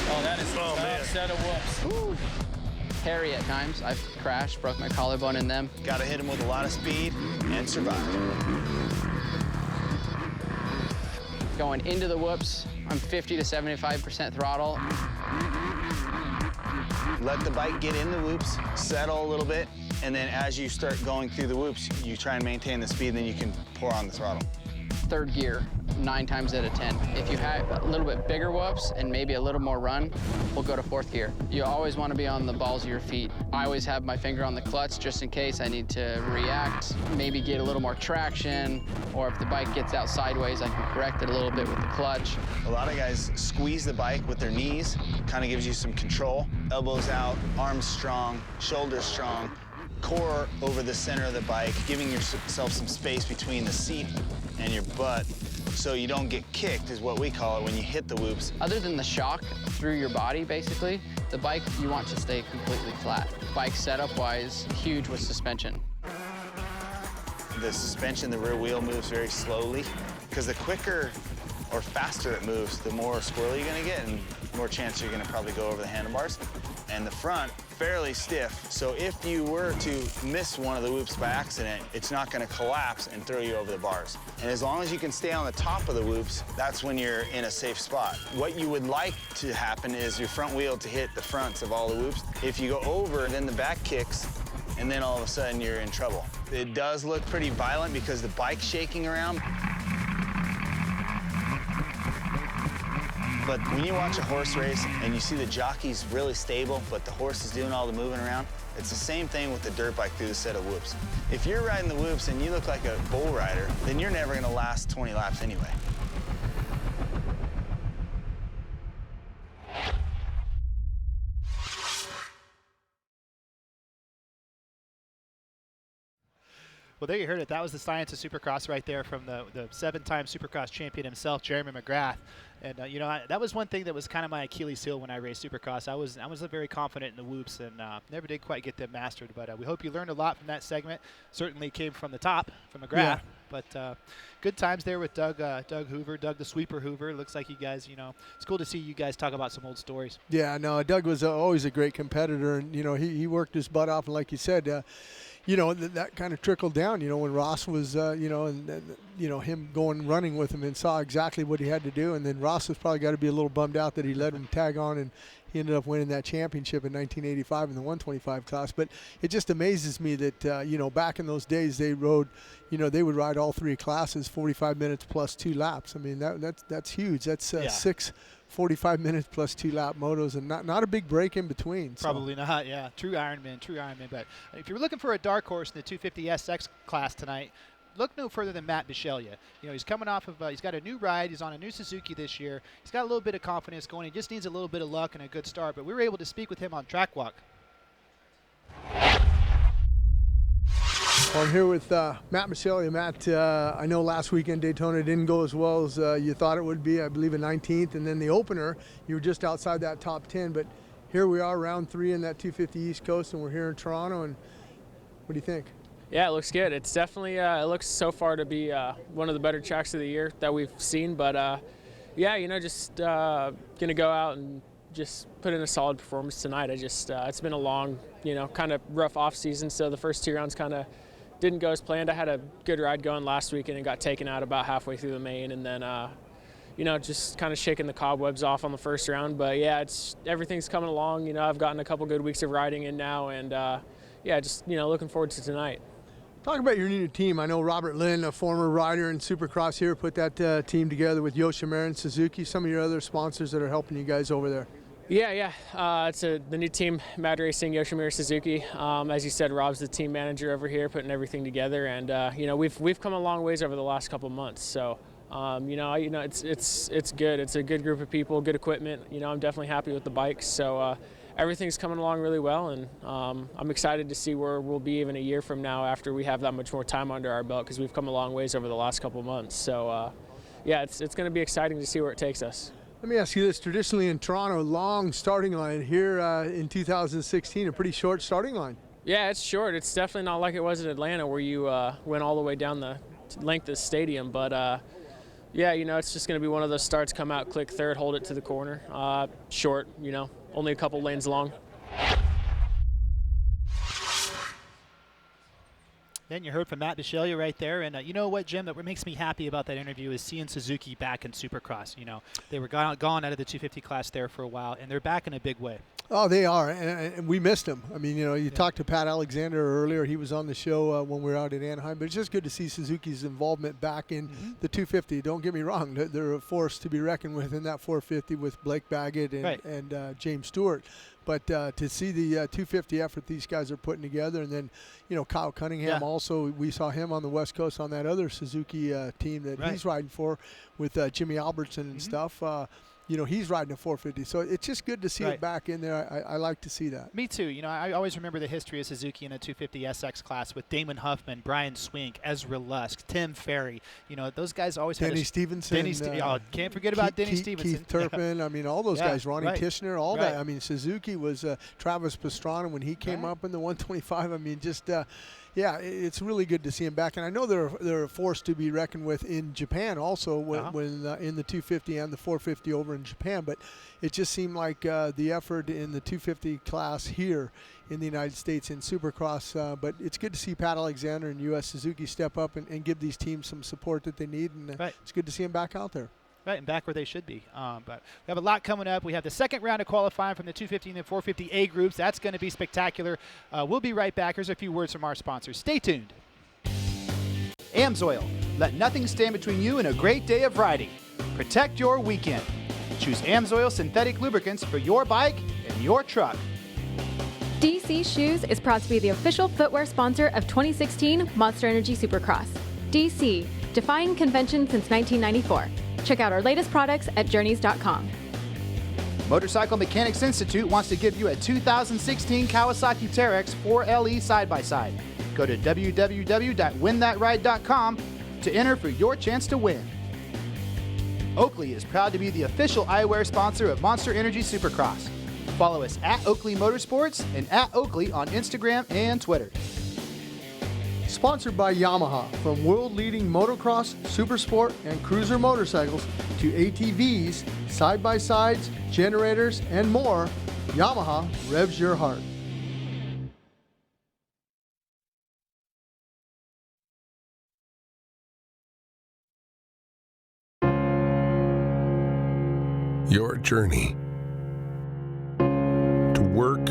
Oh, that is a tough set of whoops. Woo. Hairy at times. I've crashed, broke my collarbone in them. Got to hit them with a lot of speed and survive. Going into the whoops, I'm 50 to 75% throttle. Let the bike get in the whoops, settle a little bit, and then as you start going through the whoops, you try and maintain the speed, and then you can pour on the throttle. Third gear, 9 times out of 10. If you have a little bit bigger whoops and maybe a little more run, we'll go to 4th gear. You always want to be on the balls of your feet. I always have my finger on the clutch just in case I need to react, maybe get a little more traction, or if the bike gets out sideways, I can correct it a little bit with the clutch. A lot of guys squeeze the bike with their knees, kind of gives you some control. Elbows out, arms strong, shoulders strong, core over the center of the bike, giving yourself some space between the seat and your butt so you don't get kicked is what we call it when you hit the whoops. Other than the shock through your body, basically, the bike you want to stay completely flat. Bike setup-wise, huge with suspension. The suspension, the rear wheel moves very slowly because the quicker or faster it moves, the more squirrely you're gonna get and more chance you're gonna probably go over the handlebars. And the front, fairly stiff, so if you were to miss one of the whoops by accident, it's not gonna collapse and throw you over the bars. And as long as you can stay on the top of the whoops, that's when you're in a safe spot. What you would like to happen is your front wheel to hit the fronts of all the whoops. If you go over, then the back kicks, and then all of a sudden you're in trouble. It does look pretty violent because the bike's shaking around. But when you watch a horse race and you see the jockey's really stable, but the horse is doing all the moving around, it's the same thing with the dirt bike through the set of whoops. If you're riding the whoops and you look like a bull rider, then you're never gonna last 20 laps anyway. Well, there you heard it. That was the science of Supercross right there from the 7-time Supercross champion himself, Jeremy McGrath. And you know, that was one thing that was kind of my Achilles heel when I raced Supercross. I was very confident in the whoops and never did quite get them mastered. But we hope you learned a lot from that segment. Certainly came from the top, from McGrath. Yeah. But good times there with Doug Hoover, Doug the Sweeper Hoover. Looks like you guys, you know, it's cool to see you guys talk about some old stories. Yeah, no, Doug was always a great competitor, and you know, he worked his butt off, and like you said. You know, that kind of trickled down, you know, when Ross was, you know, and you know, him running with him and saw exactly what he had to do. And then Ross was probably got to be a little bummed out that he let him tag on, and he ended up winning that championship in 1985 in the 125 class. But it just amazes me that, you know, back in those days they rode, you know, they would ride all 3 classes, 45 minutes plus 2 laps. I mean, that's huge. That's 6 45 minutes plus 2 lap motos, and not a big break in between. Probably not, yeah. True Ironman. But if you're looking for a dark horse in the 250 SX class tonight, look no further than Matt Bisceglia. You know, he's coming off of, he's got a new ride. He's on a new Suzuki this year. He's got a little bit of confidence going. He just needs a little bit of luck and a good start. But we were able to speak with him on Track Walk. Well, I'm here with Matt Bisceglia. Matt, I know last weekend Daytona didn't go as well as you thought it would be. I believe a 19th, and then the opener, you were just outside that top 10. But here we are, round 3 in that 250 East Coast, and we're here in Toronto. And what do you think? Yeah, it looks good. It's definitely, it looks so far to be one of the better tracks of the year that we've seen. But yeah, you know, just gonna go out and just put in a solid performance tonight. It's been a long, you know, kind of rough off season. So the first 2 rounds kind of didn't go as planned. I had a good ride going last weekend and got taken out about halfway through the main, and then you know, just kind of shaking the cobwebs off on the first round. But yeah, everything's coming along. You know, I've gotten a couple good weeks of riding in now, and yeah, just, you know, looking forward to tonight. Talk about your new team. I know Robert Lynn, a former rider in Supercross here, put that team together with Yoshimura and Suzuki, some of your other sponsors that are helping you guys over there. Yeah. It's the new team, Mad Racing, Yoshimura, Suzuki. As you said, Rob's the team manager over here, putting everything together, and you know, we've come a long ways over the last couple months. So It's good. It's a good group of people, good equipment. I'm definitely happy with the bikes. So everything's coming along really well, and I'm excited to see where we'll be even a year from now after we have that much more time under our belt, because we've come a long ways over the last couple of months. So it's going to be exciting to see where it takes us. Let me ask you this. Traditionally in Toronto, long starting line. Here in 2016, a pretty short starting line. Yeah, it's short. It's definitely not like it was in Atlanta, where you went all the way down the length of the stadium. But it's just going to be one of those starts, come out, click third, hold it to the corner. Short, only a couple lanes long. Then you heard from Matt Bisceglia right there, and you know what, Jim, that what makes me happy about that interview is seeing Suzuki back in Supercross. They were gone out of the 250 class there for a while, and they're back in a big way. Oh, they are, and we missed him. I mean, you talked to Pat Alexander earlier. He was on the show when we were out in Anaheim, but it's just good to see Suzuki's involvement back in the 250. Don't get me wrong. They're a force to be reckoned with in that 450 with Blake Baggett and James Stewart. But to see the 250 effort these guys are putting together, and then, Kyle Cunningham also, we saw him on the West Coast on that other Suzuki team that he's riding for with Jimmy Albertson and stuff. He's riding a 450. So it's just good to see it back in there. I like to see that. Me too. I always remember the history of Suzuki in the 250 SX class with Damon Huffman, Brian Swink, Ezra Lusk, Tim Ferry. Those guys always had Denny Stevenson. Can't forget about Denny Stevenson. Keith Turpin. I mean, all those guys. Ronnie Tishner, all that. I mean, Suzuki was Travis Pastrana when he came up in the 125. I mean, just it's really good to see him back, and I know they're a force to be reckoned with in Japan also when in the 250 and the 450 over in Japan. But it just seemed like the effort in the 250 class here in the United States in Supercross. But it's good to see Pat Alexander and US Suzuki step up and give these teams some support that they need, and it's good to see them back out there. Right, and back where they should be. But we have a lot coming up. We have the second round of qualifying from the 250 and 450A groups. That's going to be spectacular. We'll be right back. Here's a few words from our sponsors. Stay tuned. AMSOIL. Let nothing stand between you and a great day of riding. Protect your weekend. Choose AMSOIL synthetic lubricants for your bike and your truck. DC Shoes is proud to be the official footwear sponsor of 2016 Monster Energy Supercross. DC, defying convention since 1994. Check out our latest products at journeys.com. Motorcycle Mechanics Institute wants to give you a 2016 Kawasaki Terex 4LE side-by-side. Go to www.winthatride.com to enter for your chance to win. Oakley is proud to be the official eyewear sponsor of Monster Energy Supercross. Follow us at Oakley Motorsports and at Oakley on Instagram and Twitter. Sponsored by Yamaha. From world-leading motocross, supersport, and cruiser motorcycles to ATVs, side-by-sides, generators, and more, Yamaha revs your heart. Your journey to work,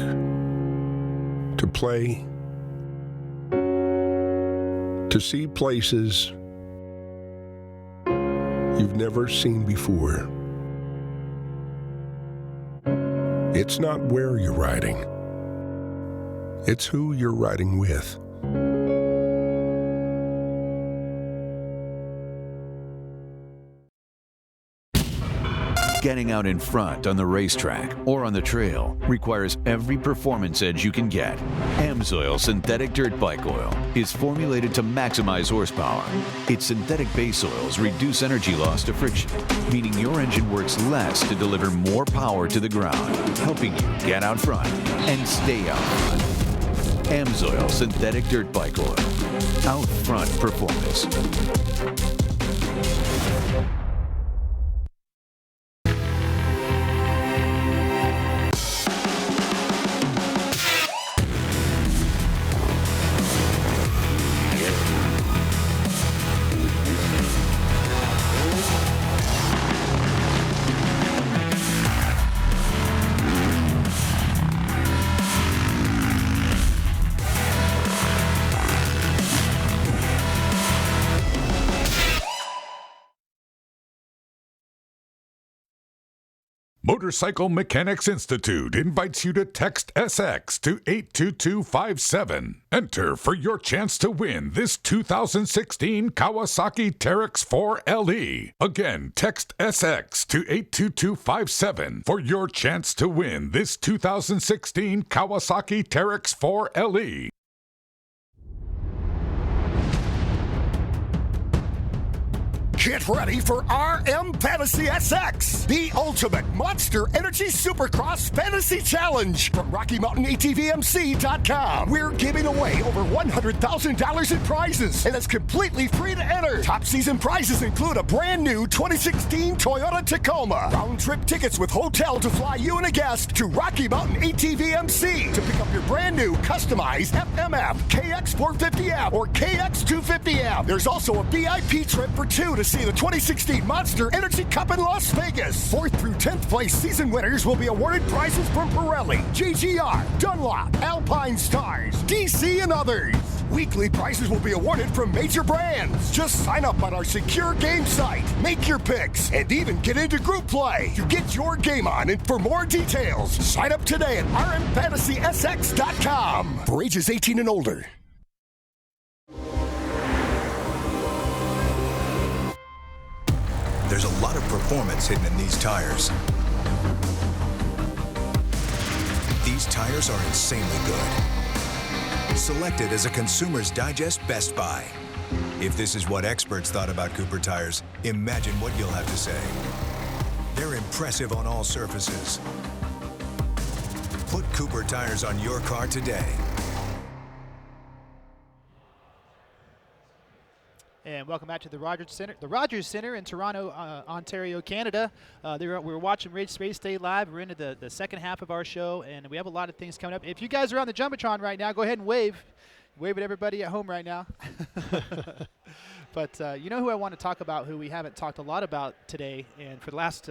to play, to see places you've never seen before. It's not where you're riding, it's who you're riding with. Getting out in front on the racetrack or on the trail requires every performance edge you can get. AMSOIL Synthetic Dirt Bike Oil is formulated to maximize horsepower. Its synthetic base oils reduce energy loss to friction, meaning your engine works less to deliver more power to the ground, helping you get out front and stay out front. AMSOIL Synthetic Dirt Bike Oil. Out front performance. Motorcycle Mechanics Institute invites you to text SX to 82257. Enter for your chance to win this 2016 Kawasaki Teryx 4 LE. Again, text SX to 82257 for your chance to win this 2016 Kawasaki Teryx 4 LE. Get ready for RM Fantasy SX, the ultimate Monster Energy Supercross Fantasy Challenge from RockyMountainATVMC.com. We're giving away over $100,000 in prizes, and it's completely free to enter. Top season prizes include a brand new 2016 Toyota Tacoma, round-trip tickets with hotel to fly you and a guest to Rocky Mountain ATVMC to pick up your brand new customized FMF, KX450F, or KX250F. There's also a VIP trip for two to see the 2016 Monster Energy Cup in Las Vegas. 4th through 10th place season winners will be awarded prizes from Pirelli, GGR, Dunlop, Alpine Stars, DC, and others. Weekly prizes will be awarded from major brands. Just sign up on our secure game site, make your picks, and even get into group play to get your game on. And for more details, sign up today at rmfantasysx.com for ages 18 and older. There's a lot of performance hidden in these tires. These tires are insanely good. Selected as a Consumer's Digest Best Buy. If this is what experts thought about Cooper tires, imagine what you'll have to say. They're impressive on all surfaces. Put Cooper tires on your car today. And welcome back to the Rogers Center in Toronto, Ontario, Canada. We're watching Race Day live. We're into the second half of our show, and we have a lot of things coming up. If you guys are on the Jumbotron right now, go ahead and wave. Wave at everybody at home right now. But you know who I want to talk about, who we haven't talked a lot about today, and for the last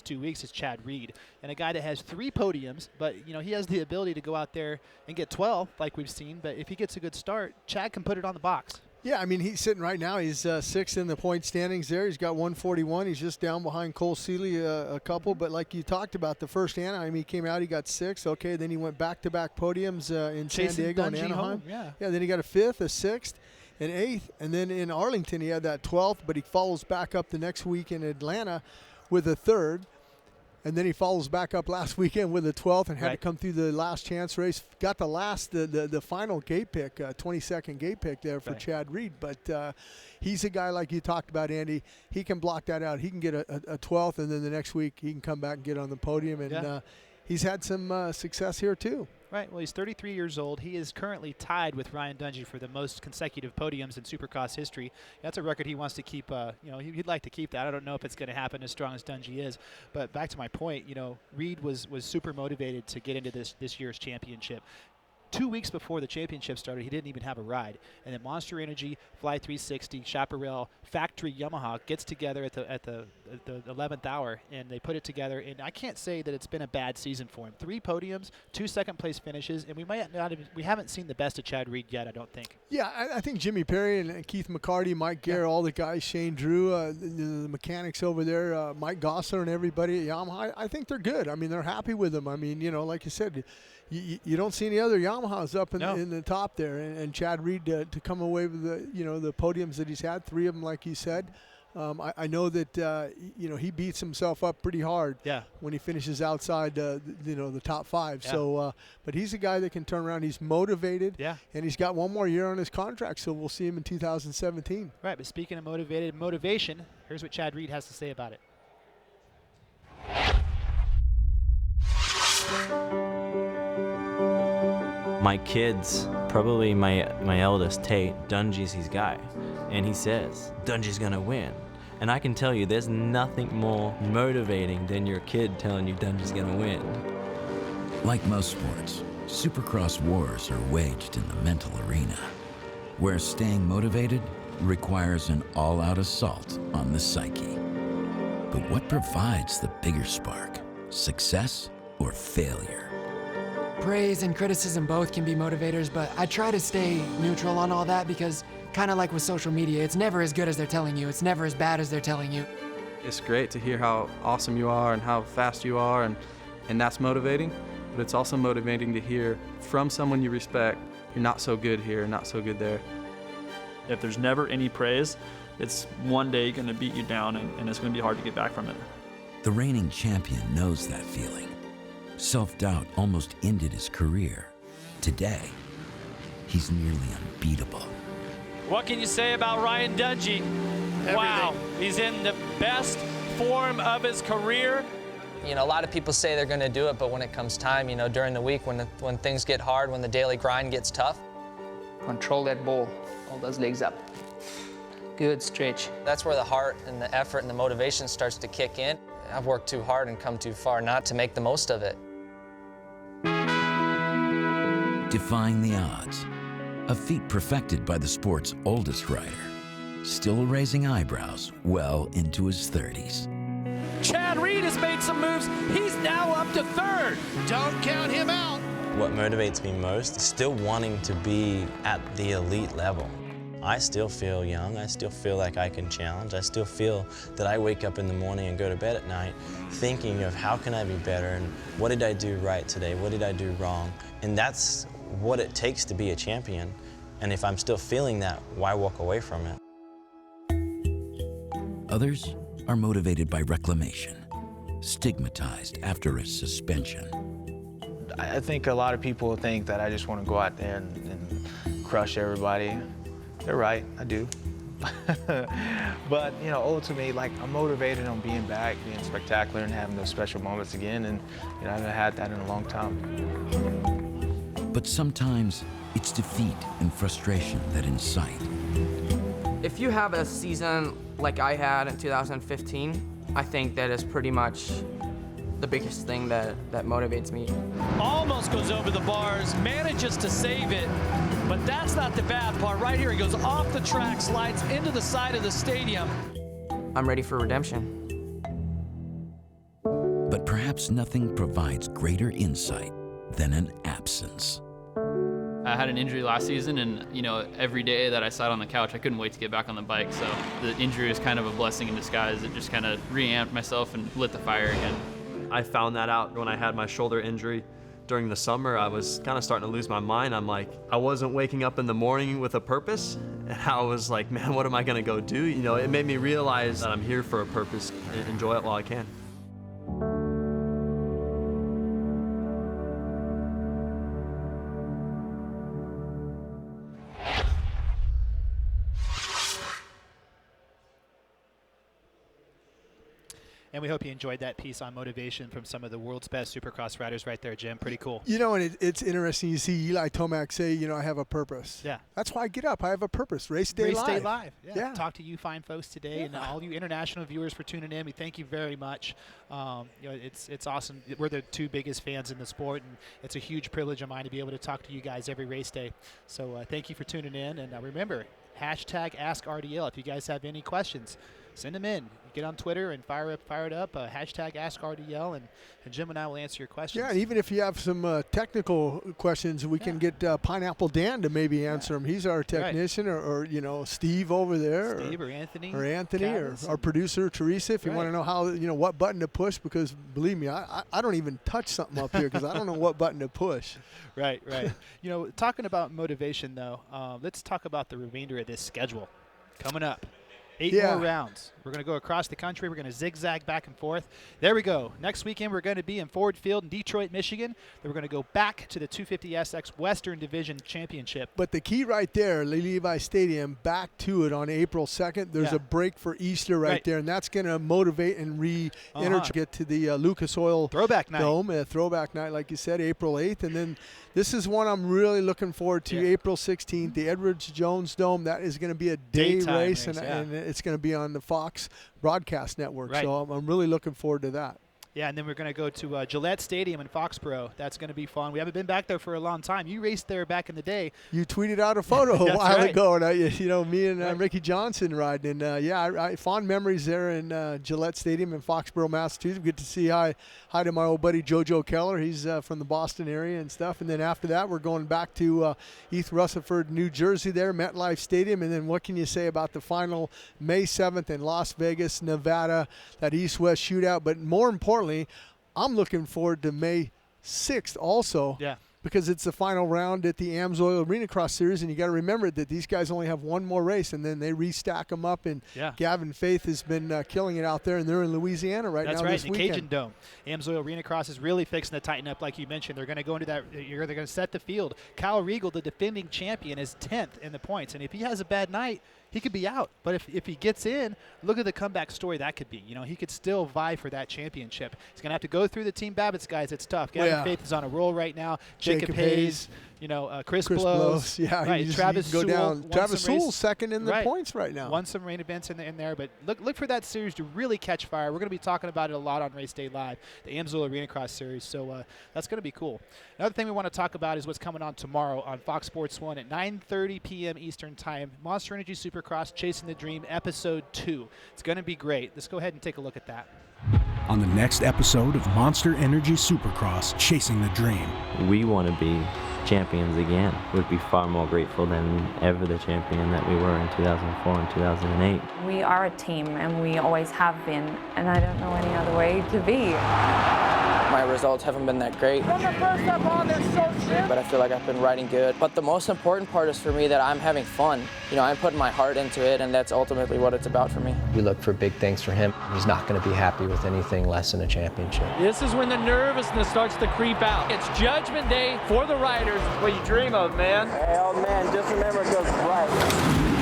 2 weeks, is Chad Reed, and a guy that has 3 podiums, but he has the ability to go out there and get 12, like we've seen. But if he gets a good start, Chad can put it on the box. Yeah, I mean, he's sitting right now. He's 6th in the point standings there. He's got 141. He's just down behind Cole Seeley a couple. But like you talked about, the first Anaheim, he came out, he got 6th. Okay, then he went back-to-back podiums in San Diego and Anaheim. Home, yeah, then he got a 5th, a 6th, an 8th. And then in Arlington, he had that 12th, but he follows back up the next week in Atlanta with a 3rd. And then he follows back up last weekend with a 12th and had to come through the last chance race. Got the final gate pick, 22nd gate pick there for Chad Reed. But he's a guy like you talked about, Andy. He can block that out. He can get a 12th, and then the next week he can come back and get on the podium. And he's had some success here too. Right. Well, he's 33 years old. He is currently tied with Ryan Dungey for the most consecutive podiums in Supercross history. That's a record he wants to keep. He'd like to keep that. I don't know if it's going to happen as strong as Dungey is. But back to my point, Reed was super motivated to get into this year's championship. 2 weeks before the championship started, he didn't even have a ride. And then Monster Energy, Fly 360, Chaparral, Factory Yamaha gets together at the 11th hour, and they put it together. And I can't say that it's been a bad season for him. 3 podiums, 2 second-place finishes, and we haven't seen the best of Chad Reed yet, I don't think. Yeah, I think Jimmy Perry and Keith McCarty, Mike Gare, all the guys, Shane Drew, the mechanics over there, Mike Gossler and everybody at Yamaha, I think they're good. I mean, they're happy with them. I mean, like you said, you don't see any other Yamahas up in the top there, and Chad Reed to come away with the podiums that he's had, 3 of them, like you said. I know that he beats himself up pretty hard when he finishes outside the top 5. Yeah. So, but he's a guy that can turn around. He's motivated, and he's got 1 more year on his contract, so we'll see him in 2017. Right. But speaking of motivation, here's what Chad Reed has to say about it. My kids, probably my eldest, Tate, Dungey's his guy. And he says, Dungey's gonna win. And I can tell you, there's nothing more motivating than your kid telling you Dungey's gonna win. Like most sports, Supercross wars are waged in the mental arena, where staying motivated requires an all-out assault on the psyche. But what provides the bigger spark? Success or failure? Praise and criticism both can be motivators, but I try to stay neutral on all that because, kind of like with social media, it's never as good as they're telling you. It's never as bad as they're telling you. It's great to hear how awesome you are and how fast you are, and that's motivating. But it's also motivating to hear from someone you respect, you're not so good here, not so good there. If there's never any praise, it's one day going to beat you down, and it's going to be hard to get back from it. The reigning champion knows that feeling. Self-doubt almost ended his career. Today, he's nearly unbeatable. What can you say about Ryan Dungey? Wow, he's in the best form of his career. You know, a lot of people say they're going to do it, but when it comes time, you know, during the week, when things get hard, when the daily grind gets tough. Control that ball, all those legs up. Good stretch. That's where the heart and the effort and the motivation starts to kick in. I've worked too hard and come too far not to make the most of it. Defying the odds, a feat perfected by the sport's oldest rider, still raising eyebrows well into his 30s. Chad Reed has made some moves. He's now up to third. Don't count him out. What motivates me most is still wanting to be at the elite level. I still feel young. I still feel like I can challenge. I still feel that I wake up in the morning and go to bed at night thinking of how can I be better and what did I do right today? What did I do wrong? And that's what it takes to be a champion. And if I'm still feeling that, why walk away from it? Others are motivated by reclamation, stigmatized after a suspension. I think a lot of people think that I just want to go out there and crush everybody. They're right, I do. But, you know, ultimately, like, I'm motivated on being back, being spectacular, and having those special moments again, and, you know, I haven't had that in a long time. But sometimes it's defeat and frustration that incite. If you have a season like I had in 2015, I think that is pretty much the biggest thing that motivates me. Almost goes over the bars, manages to save it, but that's not the bad part. Right here, he goes off the track, slides into the side of the stadium. I'm ready for redemption. But perhaps nothing provides greater insight than an absence. I had an injury last season, and you know, every day that I sat on the couch, I couldn't wait to get back on the bike. So the injury was kind of a blessing in disguise. It just kind of re-amped myself and lit the fire again. I found that out when I had my shoulder injury during the summer. I was kind of starting to lose my mind. I'm like, I wasn't waking up in the morning with a purpose. And I was like, man, what am I gonna go do? You know, it made me realize that I'm here for a purpose and enjoy it while I can. And we hope you enjoyed that piece on motivation from some of the world's best Supercross riders right there, Jim. Pretty cool. You know, and it's interesting. You see Eli Tomac say, you know, I have a purpose. Yeah. That's why I get up. I have a purpose. Race Day Live. Race Day Live. Yeah. Talk to you fine folks today, and all you international viewers for tuning in. We thank you very much. You know, it's awesome. We're the two biggest fans in the sport, and it's a huge privilege of mine to be able to talk to you guys every race day. So thank you for tuning in, and remember, #AskRDL. If you guys have any questions, send them in. Get on Twitter and fire it up. #AskRDL, and Jim and I will answer your questions. Yeah, and even if you have some technical questions, we can get Pineapple Dan to maybe answer them. He's our technician, or you know, Steve over there, Steve or Anthony, or our producer Teresa. If you want to know how, you know, what button to push, because believe me, I don't even touch something up here because I don't know what button to push. Right. You know, talking about motivation though, let's talk about the remainder of this schedule coming up. 8 more rounds. We're going to go across the country. We're going to zigzag back and forth. There we go. Next weekend, we're going to be in Ford Field in Detroit, Michigan. Then we're going to go back to the 250SX Western Division Championship. But the key right there, Levi Stadium, back to it on April 2nd. There's a break for Easter right there, and that's going to motivate and re-energize. Get to the Lucas Oil Throwback Night. Dome, Throwback Night, like you said, April 8th. And then this is one I'm really looking forward to, April 16th, the Edwards Jones Dome. That is going to be a day race, and it's going to be on the Fox broadcast network. So I'm really looking forward to that. Yeah, and then we're going to go to Gillette Stadium in Foxborough. That's going to be fun. We haven't been back there for a long time. You raced there back in the day. You tweeted out a photo a while right. ago, and me and Ricky Johnson riding. And I fond memories there in Gillette Stadium in Foxborough, Massachusetts. Good to see hi to my old buddy JoJo Keller. He's from the Boston area and stuff. And then after that, we're going back to East Rutherford, New Jersey there, MetLife Stadium. And then what can you say about the final May 7th in Las Vegas, Nevada, that East-West shootout? But more importantly, I'm looking forward to May 6th also. Yeah. Because it's the final round at the AMSOIL Arena Cross Series, and you got to remember that these guys only have one more race, and then they restack them up. And Gavin Faith has been killing it out there, and they're in Louisiana right now. That's right, this in the weekend. Cajun Dome. AMSOIL Arena Cross is really fixing to tighten up, like you mentioned. They're going to go into that. They're going to set the field. Kyle Riegel, the defending champion, is 10th in the points, and if he has a bad night, he could be out. But if he gets in, look at the comeback story that could be. He could still vie for that championship. He's going to have to go through the Team Babbitts guys. It's tough. Gavin Faith is on a roll right now. Jacob Hayes. Chris Blows. Yeah, right. Travis go Sewell down. Travis Sewell's second in the points right now. Won some rain events in there, but look for that series to really catch fire. We're going to be talking about it a lot on Race Day Live, the AMSOIL Arena Cross Series, so that's going to be cool. Another thing we want to talk about is what's coming on tomorrow on Fox Sports 1 at 9:30 p.m. Eastern Time. Monster Energy Supercross Chasing the Dream Episode 2. It's going to be great. Let's go ahead and take a look at that. On the next episode of Monster Energy Supercross Chasing the Dream. We want to be champions again. We'd be far more grateful than ever the champion that we were in 2004 and 2008. We are a team, and we always have been, and I don't know any other way to be. My results haven't been that great, but I feel like I've been riding good. But the most important part is for me that I'm having fun. I'm putting my heart into it, and that's ultimately what it's about for me. We look for big things for him. He's not going to be happy with anything less than a championship. This is when the nervousness starts to creep out. It's Judgment Day for the riders. What you dream of, man. Hey, old man, just remember it goes right.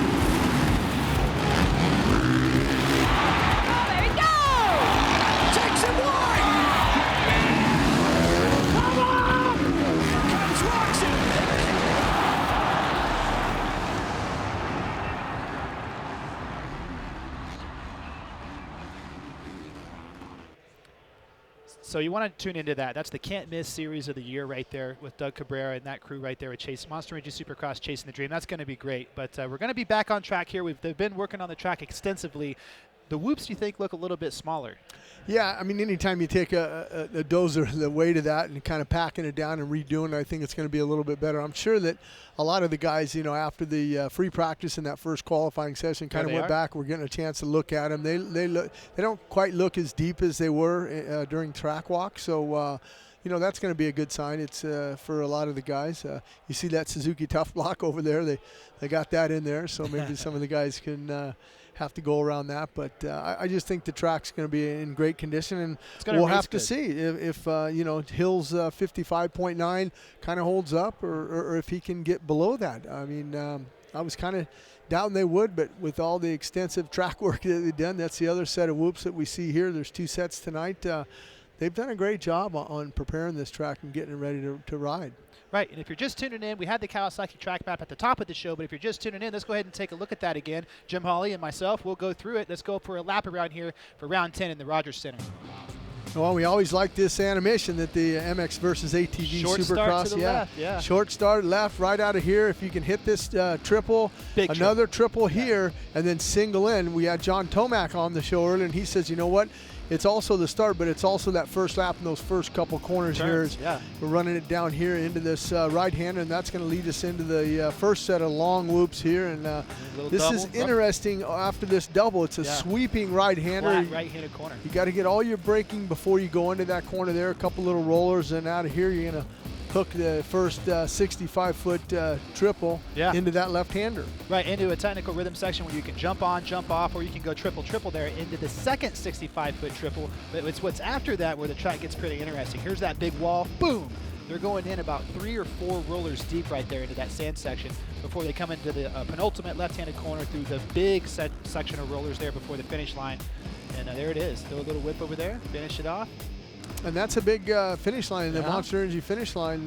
So you want to tune into that. That's the can't miss series of the year right there with Doug Cabrera and that crew right there with Monster Energy Supercross Chasing the Dream. That's going to be great. But we're going to be back on track here. They've been working on the track extensively. The whoops, you think, look a little bit smaller. Yeah, I mean, anytime you take a dozer the weight of that and kind of packing it down and redoing it, I think it's going to be a little bit better. I'm sure that a lot of the guys, after the free practice in that first qualifying session, kind of went back. We're getting a chance to look at them. They don't quite look as deep as they were during track walk. So, that's going to be a good sign. It's for a lot of the guys. You see that Suzuki Tough Block over there. They got that in there, so maybe some of the guys can have to go around that. But I just think the track's going to be in great condition, and we'll have to see if Hill's 55.9 kind of holds up, or if he can get below that. I mean, I was kind of doubting they would, but with all the extensive track work that they've done, that's the other set of whoops that we see here. There's 2 sets tonight. They've done a great job on preparing this track and getting it ready to ride. Right, and if you're just tuning in, we had the Kawasaki track map at the top of the show, but if you're just tuning in, let's go ahead and take a look at that again. Jim Hawley and myself, we'll go through it. Let's go for a lap around here for round 10 in the Rogers Center. Well, we always like this animation that the MX versus ATV Short Supercross. Start to the left, yeah. Short start left, right out of here. If you can hit this triple, Big another triple here, and then single in. We had John Tomac on the show earlier, and he says, you know what? It's also the start, but it's also that first lap in those first couple corners here. Yeah. We're running it down here into this right-hander, and that's going to lead us into the first set of long whoops here. And this is interesting after this double. It's a sweeping right-hander. Flat right-handed corner. You got to get all your braking before you go into that corner there. A couple little rollers, and out of here you're going to hook the first 65-foot triple into that left-hander. Right, into a technical rhythm section where you can jump on, jump off, or you can go triple there into the second 65-foot triple. But it's what's after that where the track gets pretty interesting. Here's that big wall. Boom! They're going in about 3 or 4 rollers deep right there into that sand section before they come into the penultimate left-handed corner through the big section of rollers there before the finish line. And there it is. Throw a little whip over there, finish it off. And that's a big finish line, the Monster Energy finish line.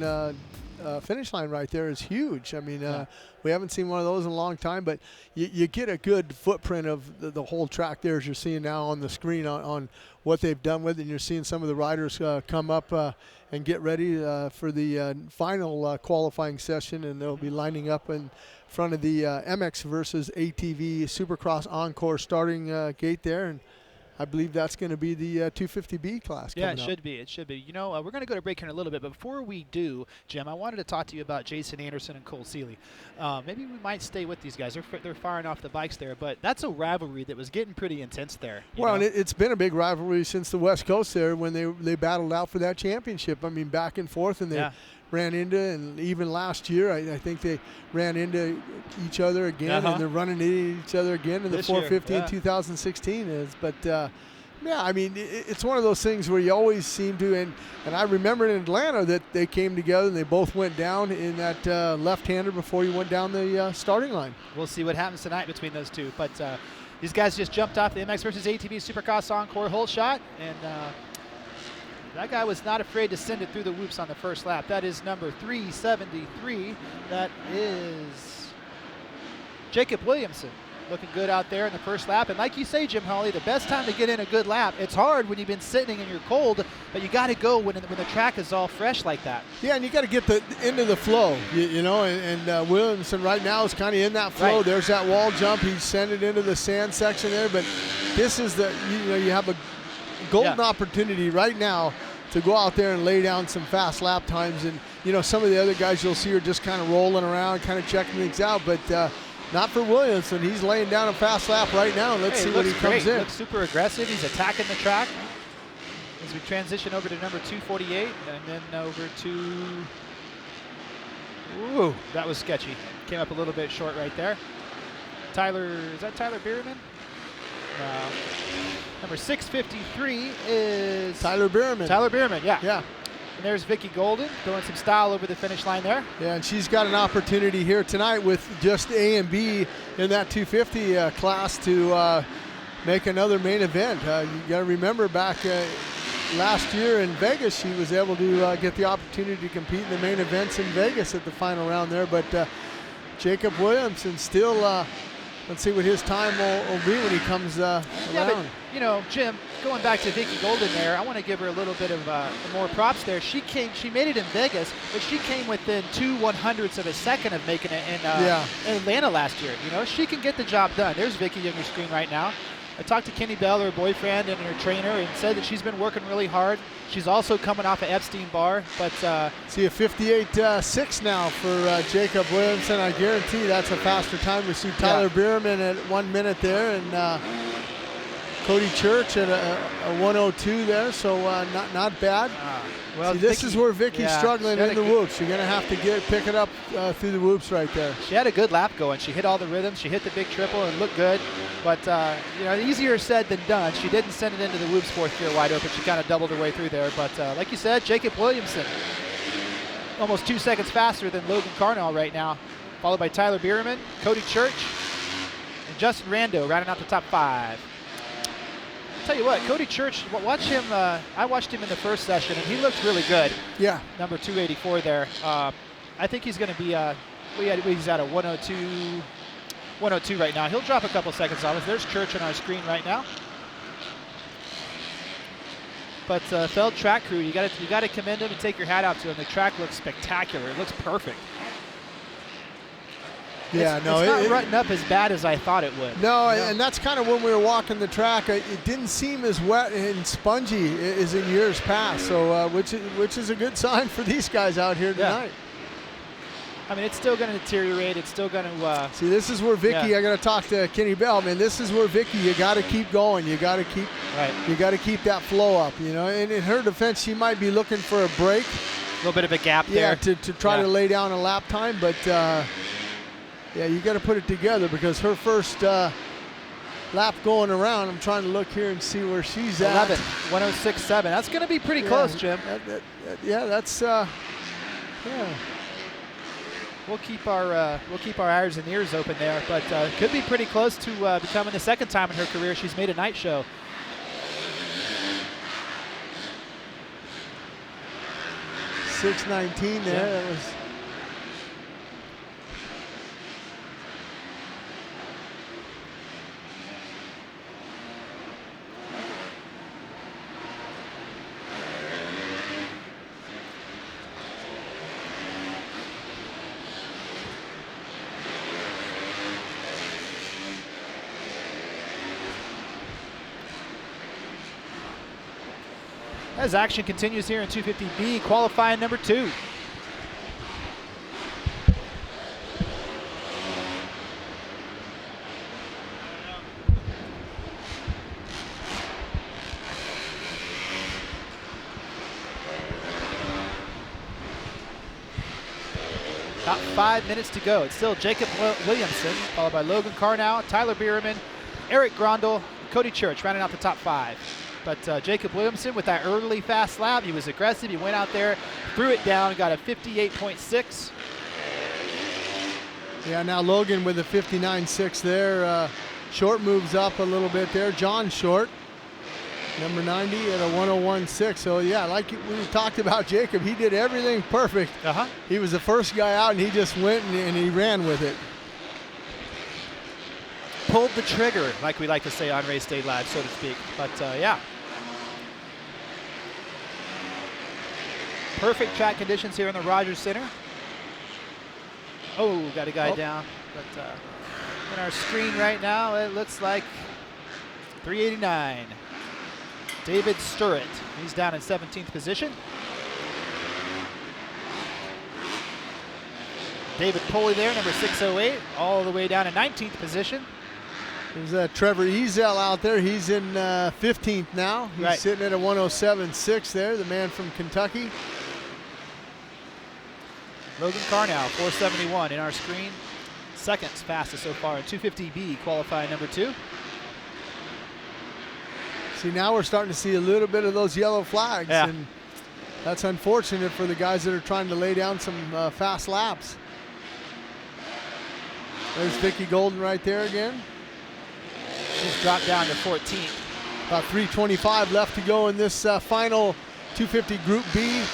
finish line right there is huge. I mean, we haven't seen one of those in a long time, but you get a good footprint of the whole track there, as you're seeing now on the screen on what they've done with it. And you're seeing some of the riders come up and get ready for the final qualifying session, and they'll be lining up in front of the MX versus ATV Supercross Encore starting gate there. And I believe that's going to be the 250B class. Yeah, it should be. It should be. You know, we're going to go to break here in a little bit, but before we do, Jim, I wanted to talk to you about Jason Anderson and Cole Seeley. Maybe we might stay with these guys. They're firing off the bikes there, but that's a rivalry that was getting pretty intense there. Well, and it's been a big rivalry since the West Coast there when they battled out for that championship. I mean, back and forth, and they ran into, and even last year, I think they ran into each other again, and they're running into each other again in the 450 in 2016 But yeah, I mean, it's one of those things where you always seem to, and I remember in Atlanta that they came together and they both went down in that left-hander before you went down the starting line. We'll see what happens tonight between those two. But these guys just jumped off the MX versus ATV Supercross Encore hole shot, and that guy was not afraid to send it through the whoops on the first lap. That is number 373. That is Jacob Williamson. Looking good out there in the first lap. And like you say, Jim Hawley, the best time to get in a good lap, it's hard when you've been sitting and you're cold, but you got to go when the track is all fresh like that. Yeah, and you got to get into the flow, you know, and Williamson right now is kind of in that flow. Right. There's that wall jump. He sent it into the sand section there, but this is you have a golden opportunity right now to go out there and lay down some fast lap times. And, you know, some of the other guys you'll see are just kind of rolling around, kind of checking things out, but not for Williamson. He's laying down a fast lap right now, and let's see what he comes in. He looks super aggressive. He's attacking the track as we transition over to number 248, and then over to, ooh, that was sketchy. Came up a little bit short right there. Is that Tyler Bierman? No. Number 653 is Tyler Bierman. Tyler Bierman, yeah. Yeah. And there's Vicky Golden throwing some style over the finish line there. Yeah, and she's got an opportunity here tonight with just A and B in that 250 class to make another main event. You got to remember back last year in Vegas, she was able to get the opportunity to compete in the main events in Vegas at the final round there. But Jacob Williamson still, let's see what his time will be when he comes around. But, you know, Jim, going back to Vicky Golden there, I want to give her a little bit of more props there. She made it in Vegas, but she came within 2/100ths of a second of making it in Atlanta last year. You know, she can get the job done. There's Vicky on your screen right now. I talked to Kenny Bell, her boyfriend, and her trainer, and said that she's been working really hard. She's also coming off of Epstein-Barr, but see a 58.6 now for Jacob Williamson. I guarantee that's a faster time. We see Tyler Bierman at 1 minute there, and Cody Church at a 1:02 there, so not bad. Well, see, this is where Vicky's struggling in the whoops. You're going to have to pick it up through the whoops right there. She had a good lap going. She hit all the rhythms. She hit the big triple and looked good. But, you know, easier said than done. She didn't send it into the whoops fourth gear wide open. She kind of doubled her way through there. But, like you said, Jacob Williamson, almost 2 seconds faster than Logan Carnell right now, followed by Tyler Bierman, Cody Church, and Justin Rando rounding out the top 5. Tell you what, Cody Church, watch him. I watched him in the first session, and he looked really good. Yeah. Number 284 there. I think he's going to be. He's at a 102 right now. He'll drop a couple seconds off. There's Church on our screen right now. But Feld Track Crew, you got to commend him and take your hat out to him. The track looks spectacular. It looks perfect. Yeah, it's not rutting up as bad as I thought it would. No, and that's kind of when we were walking the track. It didn't seem as wet and spongy as in years past. So, which is a good sign for these guys out here tonight. I mean, it's still going to deteriorate. It's still going to. See, this is where Vicky. I got to talk to Kenny Bell, man. This is where Vicky. You got to keep going. You got to keep. Right. You got to keep that flow up. You know, and in her defense, she might be looking for a break. A little bit of a gap there. Yeah, to try to lay down a lap time, but. Yeah, you got to put it together because her first lap going around, I'm trying to look here and see where she's 11, at. 106.7. That's going to be pretty close, Jim. That's We'll keep our eyes and ears open there, but could be pretty close to becoming the second time in her career she's made a night show. .619 there. That was As action continues here in 250B, qualifying number 2. About 5 minutes to go. It's still Jacob Williamson, followed by Logan Carnow, Tyler Bierman, Eric Grondel, Cody Church, rounding out the top 5. But Jacob Williamson with that early fast lap, he was aggressive. He went out there, threw it down, got a 58.6. Yeah, now Logan with a 59.6 there. Short moves up a little bit there. John Short, number 90 at a 101.6. So yeah, like we talked about Jacob, he did everything perfect. He was the first guy out and he just went and he ran with it. Pulled the trigger, like we like to say on Race Day Live, so to speak. But yeah. Perfect track conditions here in the Rogers Center. Oh, got a guy down. But in our screen right now, it looks like 389. David Sturrett, he's down in 17th position. David Pulley there, number 608, all the way down in 19th position. There's Trevor Ezel out there. He's in 15th now. He's sitting at a 107.6 there, the man from Kentucky. Logan Carnow, 471 in our screen. Seconds fastest so far in 250B, qualifying number 2. See, now we're starting to see a little bit of those yellow flags. Yeah. And that's unfortunate for the guys that are trying to lay down some fast laps. There's Vicky Golden right there again. She's dropped down to 14th. About 3:25 left to go in this final 250 Group B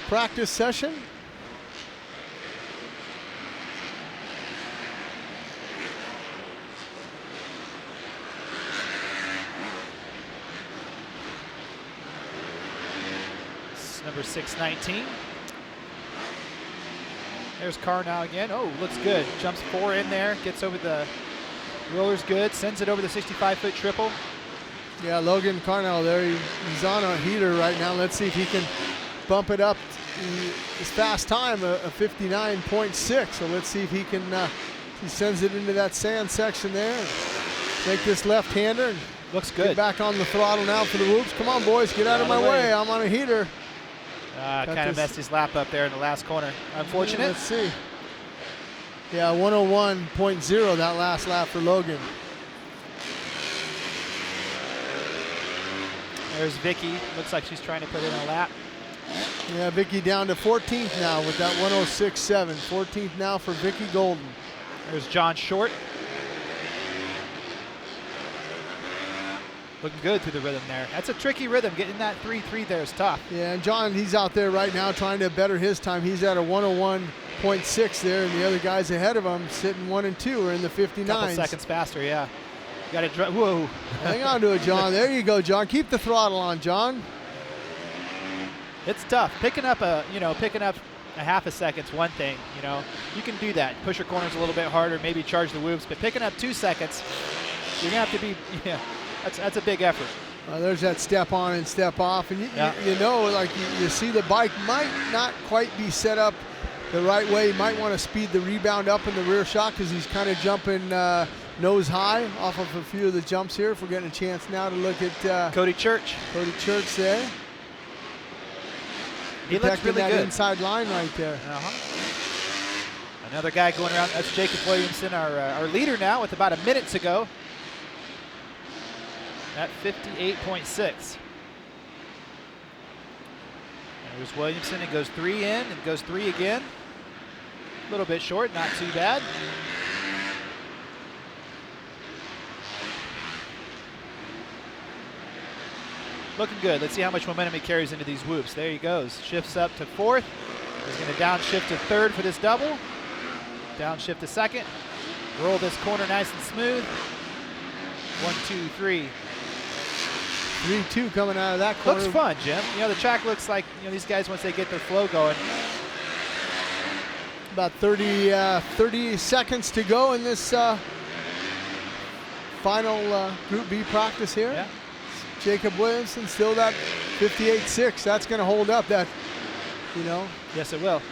practice session. Number 619. There's Carnow again. Oh, looks good. Jumps 4 in there, gets over the rollers good, sends it over the 65-foot triple. Yeah, Logan Carnow there, he's on a heater right now. Let's see if he can bump it up. His fast time, a 59.6. So let's see if he can, he sends it into that sand section there. Take this left-hander. Looks good. Get back on the throttle now for the whoops. Come on, boys, get out of my way. I'm on a heater. Kind of messed his lap up there in the last corner. Unfortunate. Yeah, let's see. Yeah, 101.0 that last lap for Logan. There's Vicky. Looks like she's trying to put in a lap. Yeah, Vicky down to 14th now with that 106.7. 14th now for Vicky Golden. There's John Short. Looking good through the rhythm there. That's a tricky rhythm. Getting that 3.3 there is tough. Yeah, and John, he's out there right now trying to better his time. He's at a 101.6 there, and the other guys ahead of him sitting 1 and 2 are in the 59s. Couple seconds faster, yeah. Got to whoa. Hang on to it, John. There you go, John. Keep the throttle on, John. It's tough. Picking up a half a second's one thing, You can do that. Push your corners a little bit harder, maybe charge the whoops, but picking up 2 seconds, you're going to have to be, That's a big effort. There's that step on and step off. And you see the bike might not quite be set up the right way. You might want to speed the rebound up in the rear shock because he's kind of jumping nose high off of a few of the jumps here. If we're getting a chance now to look at Cody Church. Cody Church there. He looks really that good. Inside line right there. Another guy going around. That's Jacob Williamson, our leader now with about a minute to go. At 58.6. There's Williamson. It goes 3 in and goes 3 again. A little bit short, not too bad. Looking good. Let's see how much momentum he carries into these whoops. There he goes. Shifts up to 4th. He's going to downshift to 3rd for this double. Downshift to 2nd. Roll this corner nice and smooth. 1, 2, 3. 3-2 coming out of that corner. Looks fun, Jim. The track looks like, these guys, once they get their flow going. About 30 seconds to go in this final Group B practice here. Yeah. Jacob Williamson, still that 58.6. That's going to hold up that, you know. Yes, it will.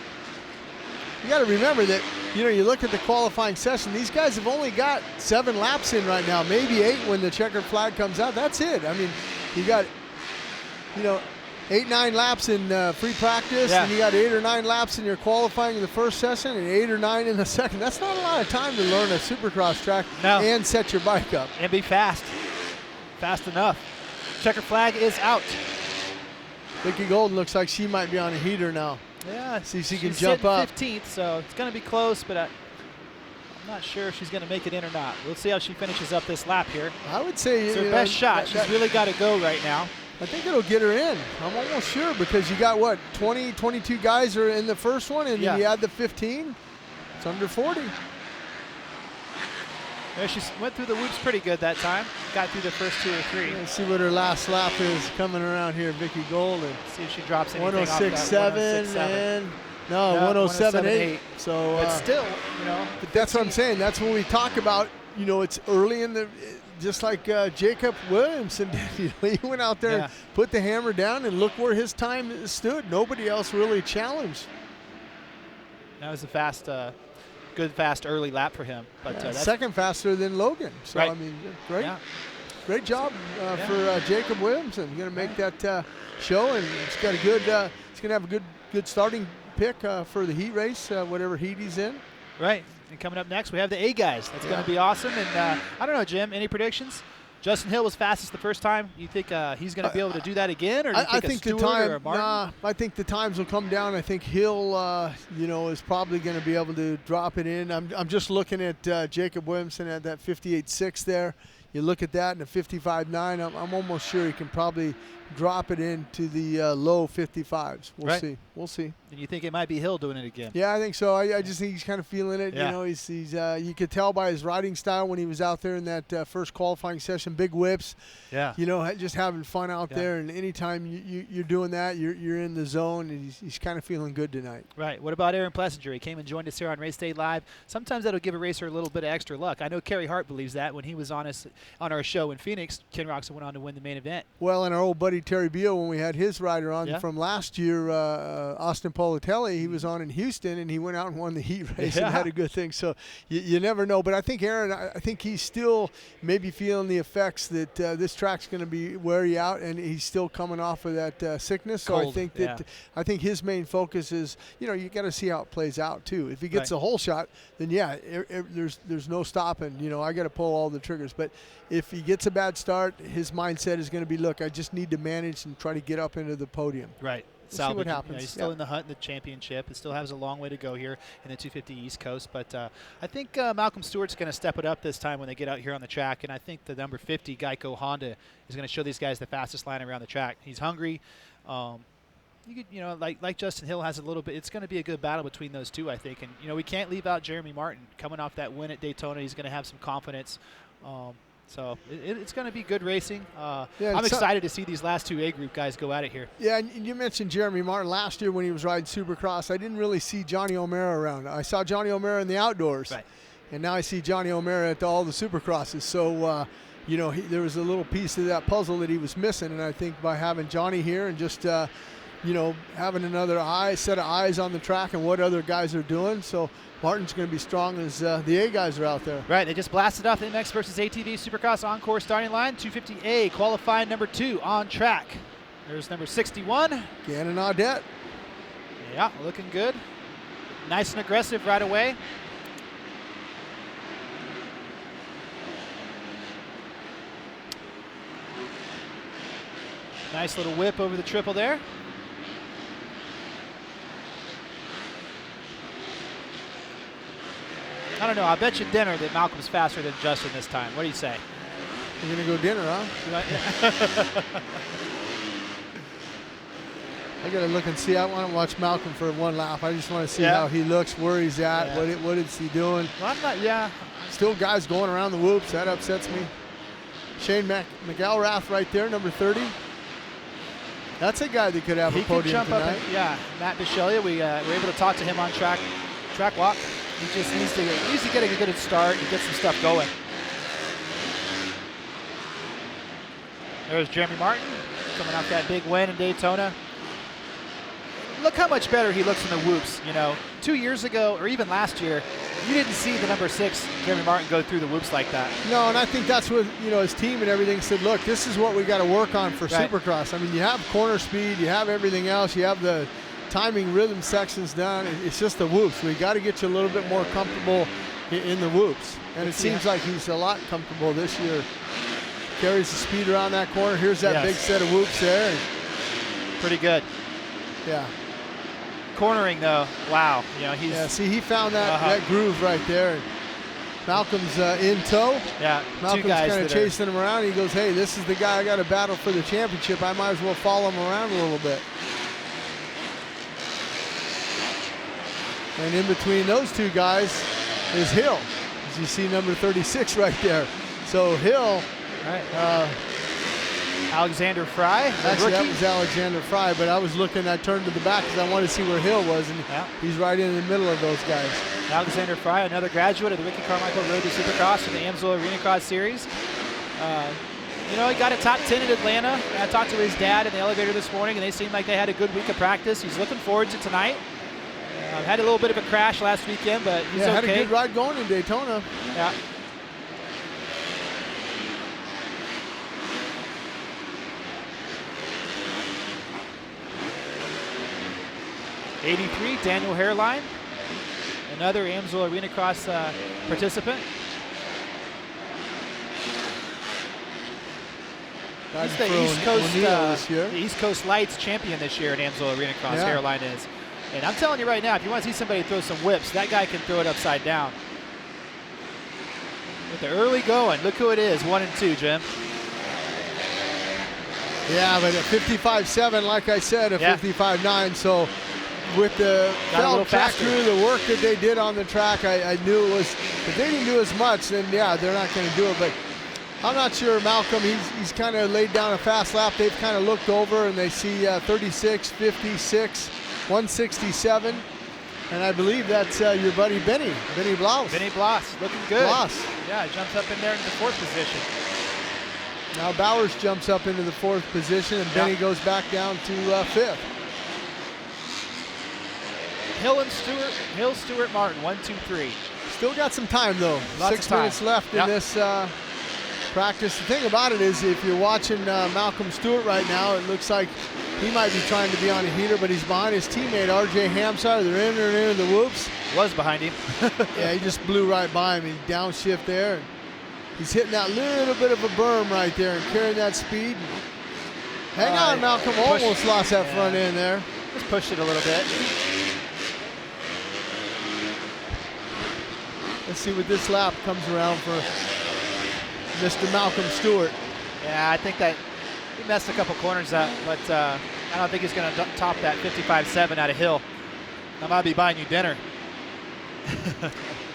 You got to remember that, you know, you look at the qualifying session, these guys have only got 7 laps in right now, maybe 8 when the checkered flag comes out. That's it. I mean, you got, you know, 8-9 laps in free practice, and you got 8 or 9 laps in your qualifying in the first session and 8 or 9 in the second. That's not a lot of time to learn a Supercross track and set your bike up. And be fast. Fast enough. Checker flag is out. Vicky Golden looks like she might be on a heater now. Yeah. See if she can jump up. 15th, so it's going to be close, but I'm not sure if she's going to make it in or not. We'll see how she finishes up this lap here. I would say it's her best shot. She's really got to go right now. I think it'll get her in. I'm almost sure, because you got, what, 20, 22 guys are in the first one, and then you add the 15. It's under 40. Yeah, she went through the whoops pretty good that time. Got through the first 2 or 3. Let's see what her last lap is coming around here, Vicky Golden. See if she drops anything 106.7 and no, 107.8. So, but still, you know. But that's what I'm saying. That's when we talk about, you know, it's early in the. Just like Jacob Williamson did. He went out there and put the hammer down, and look where his time stood. Nobody else really challenged. That was a fast, good fast early lap for him. But that's second faster than Logan. So, I mean, great job for Jacob Williamson. He's going to make that show, and he's got a good. He's going to have a good starting pick for the heat race, whatever heat he's in. Right. And coming up next, we have the A guys. That's going to be awesome. And I don't know, Jim, any predictions? Justin Hill was fastest the first time. You think he's going to be able to do that again, or do you think a Stewart or a Martin? I think the times will come down. I think Hill, you know, is probably going to be able to drop it in. I'm just looking at Jacob Williamson at that 58.6 there. You look at that in a 55.9. I'm almost sure he can probably drop it into the low 55s. We'll see. We'll see. And you think it might be Hill doing it again? Yeah, I think so. I just think he's kind of feeling it. Yeah. You know, he's you could tell by his riding style when he was out there in that first qualifying session, big whips. Yeah. You know, just having fun out there. And anytime you're doing that, you're in the zone, and he's kind of feeling good tonight. Right. What about Aaron Plessinger? He came and joined us here on Race Day Live. Sometimes that'll give a racer a little bit of extra luck. I know Kerry Hart believes that when he was on our show in Phoenix. Ken Roczen went on to win the main event. Well, and our old buddy Terry Beal, when we had his rider on from last year, Austin Politelli, he was on in Houston, and he went out and won the heat race and had a good thing. So you never know. But I think Aaron, I think he's still maybe feeling the effects that this track's going to be wear you out, and he's still coming off of that sickness. So I think that I think his main focus is, you know, you got to see how it plays out too. If he gets a whole shot, then there's no stopping. You know, I got to pull all the triggers. But if he gets a bad start, his mindset is going to be, look, I just need to manage and try to get up into the podium. Right. We'll see what happens. You know, he's still in the hunt in the championship. It still has a long way to go here in the 250 East Coast. But I think Malcolm Stewart's going to step it up this time when they get out here on the track. And I think the number 50 Geico Honda is going to show these guys the fastest line around the track. He's hungry. You know, like Justin Hill has a little bit. It's going to be a good battle between those two, I think. And, you know, we can't leave out Jeremy Martin. Coming off that win at Daytona, he's going to have some confidence. So it's going to be good racing. I'm excited to see these last two A group guys go at it here. Yeah, and you mentioned Jeremy Martin last year when he was riding Supercross. I didn't really see Johnny O'Mara around. I saw Johnny O'Mara in the outdoors. Right. And now I see Johnny O'Mara at all the Supercrosses. So, you know, there was a little piece of that puzzle that he was missing. And I think by having Johnny here and just, you know, having another set of eyes on the track and what other guys are doing. So Martin's going to be strong as the A guys are out there. Right, they just blasted off the MX versus ATV Supercross Encore starting line. 250A qualifying number 2 on track. There's number 61. Gannon Audette. Yeah, looking good. Nice and aggressive right away. Nice little whip over the triple there. I don't know. I bet you dinner that Malcolm's faster than Justin this time. What do you say? You're going to go dinner, huh? I got to look and see. I want to watch Malcolm for one lap. I just want to see how he looks, where he's at, what is he doing. Well, I'm not, Still guys going around the whoops. That upsets me. Shane McElrath right there, number 30. That's a guy that could have a podium tonight. Matt Bisceglia, we were able to talk to him on track walk. He just needs to get a good start and get some stuff going. There's Jeremy Martin coming off that big win in Daytona. Look how much better he looks in the whoops. You know, 2 years ago, or even last year, you didn't see the number 6, Jeremy Martin, go through the whoops like that. No, and I think that's what, you know, his team and everything said, look, this is what we got to work on for Right. Supercross. I mean, you have corner speed, you have everything else, you have the timing rhythm sections down. It's just the whoops. We got to get you a little bit more comfortable in the whoops. And it seems like he's a lot comfortable this year. Carries the speed around that corner. Here's that big set of whoops there. Pretty good. Yeah. Cornering though, wow. You know, he's see, he found that groove right there. Malcolm's in tow. Yeah, Malcolm's two guys kind of chasing him around. He goes, hey, this is the guy I got to battle for the championship. I might as well follow him around a little bit. And in between those two guys is Hill. As you see number 36 right there. So Hill. Right. Alexander Fry. Actually, that was Alexander Fry, but I was looking, I turned to the back because I wanted to see where Hill was, and he's right in the middle of those guys. Alexander Fry, another graduate of the Ricky Carmichael Road to Supercross in the AMSOIL Arena Cross Series. You know, he got a top 10 in Atlanta. I talked to his dad in the elevator this morning, and they seemed like they had a good week of practice. He's looking forward to tonight. Had a little bit of a crash last weekend, but he's okay. Had a good ride going in Daytona. Yeah. '83, Daniel Hairline, another AMSOIL Arena Cross participant. He's the East Coast Lights champion this year in AMSOIL Arena Cross. Hairline is. And I'm telling you right now, if you want to see somebody throw some whips, that guy can throw it upside down. With the early going, look who it is, 1 and 2, Jim. Yeah, but at 55.7, like I said, at 55.9, so with the felt track crew, the work that they did on the track, I knew it was, if they didn't do as much, then yeah, they're not going to do it. But I'm not sure Malcolm, he's kind of laid down a fast lap. They've kind of looked over and they see 36, 56, 167. And I believe that's your buddy Benny Bloss. Benny Bloss, looking good. Bloss. Yeah, he jumps up in there into the 4th position. Now Bowers jumps up into the 4th position and Benny goes back down to 5th. Hill, Stewart, Martin, 1, 2, 3. Still got some time though. 6 minutes left in this practice. The thing about it is if you're watching Malcolm Stewart right now, it looks like he might be trying to be on a heater, but he's behind his teammate, RJ Hamsire. They're in the whoops. Was behind him. Yeah, he just blew right by him. He downshift there. And he's hitting that little bit of a berm right there and carrying that speed. Hang on, Malcolm. Almost lost that front end there. Just pushed it a little bit. Let's see what this lap comes around for Mr. Malcolm Stewart. Yeah, I think that he messed a couple corners up, but I don't think he's going to top that 55.7 out of Hill. I might be buying you dinner.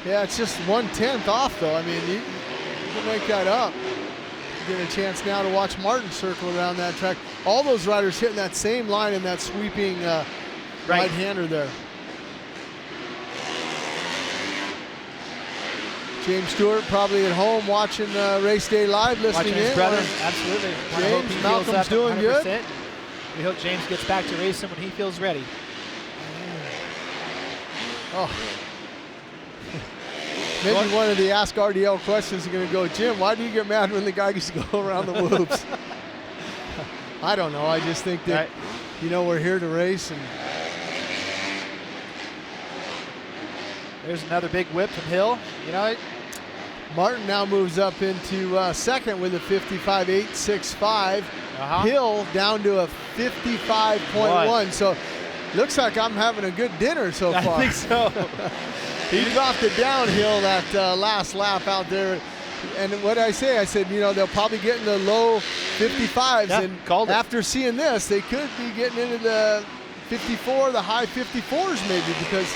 Yeah, it's just 1/10 off, though. I mean, you can make that up. You get a chance now to watch Martin circle around that track. All those riders hitting that same line in that sweeping right-hander there. James Stewart probably at home watching Race Day Live, listening watching his in. brother, absolutely. James, Malcolm's doing 100%. Good. We hope James gets back to racing when he feels ready. Oh. Maybe one of the Ask RDL questions is going to go, Jim, why do you get mad when the guy gets to go around the whoops? I don't know. I just think that, you know, we're here to race. And there's another big whip from Hill. You know, Martin now moves up into second with a 55.865. Hill down to a 55.1. So looks like I'm having a good dinner so far. I think so. He dropped it downhill that last lap out there. And what I said, you know, they'll probably get in the low 55s. Yeah, and after seeing this, they could be getting into the 54, the high 54s maybe, because,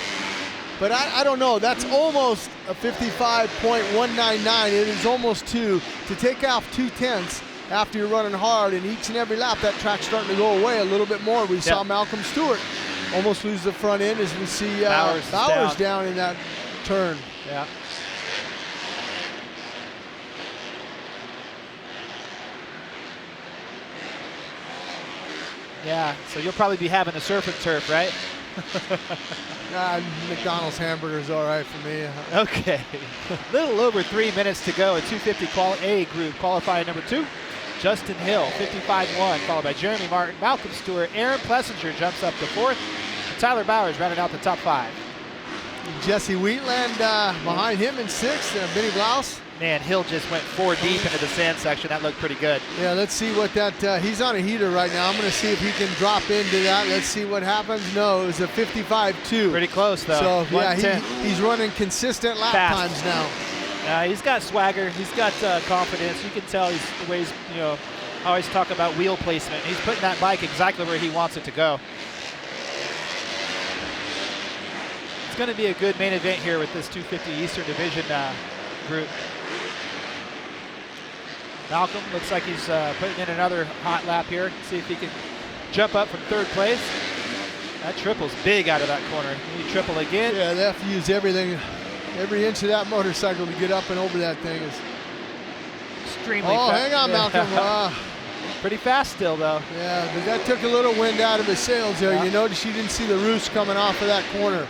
but I don't know. That's almost a 55.199. It is almost 2. To take off 2/10 after you're running hard, and each and every lap, that track's starting to go away a little bit more. We saw Malcolm Stewart almost lose the front end as we see Bowers down in that turn. Yeah. Yeah, so you'll probably be having a surf and turf, right? McDonald's hamburger's all right for me. Okay. Little over 3 minutes to go at 250 A group qualifying number 2. Justin Hill, 55-1, followed by Jeremy Martin, Malcolm Stewart, Aaron Plessinger jumps up to 4th, and Tyler Bowers rounding out the top 5. Jesse Wheatland behind him in 6th, Benny Blouse. Man, Hill just went 4 deep into the sand section. That looked pretty good. Yeah, let's see what that, he's on a heater right now. I'm going to see if he can drop into that. Let's see what happens. No, it was a 55-2. Pretty close, though. So, yeah, he's running consistent lap times now. He's got swagger. He's got confidence. You can tell he's the way he's, always talk about wheel placement. He's putting that bike exactly where he wants it to go. It's going to be a good main event here with this 250 Eastern Division group. Malcolm looks like he's putting in another hot lap here. See if he can jump up from 3rd place. That triple's big out of that corner. Can you triple again? Yeah, they have to use everything, every inch of that motorcycle to get up and over that thing is extremely fast. Oh, fast. hang on, Malcolm. Pretty fast still, though. Yeah, but that took a little wind out of his sails there. Yeah. You notice you didn't see the roost coming off of that corner.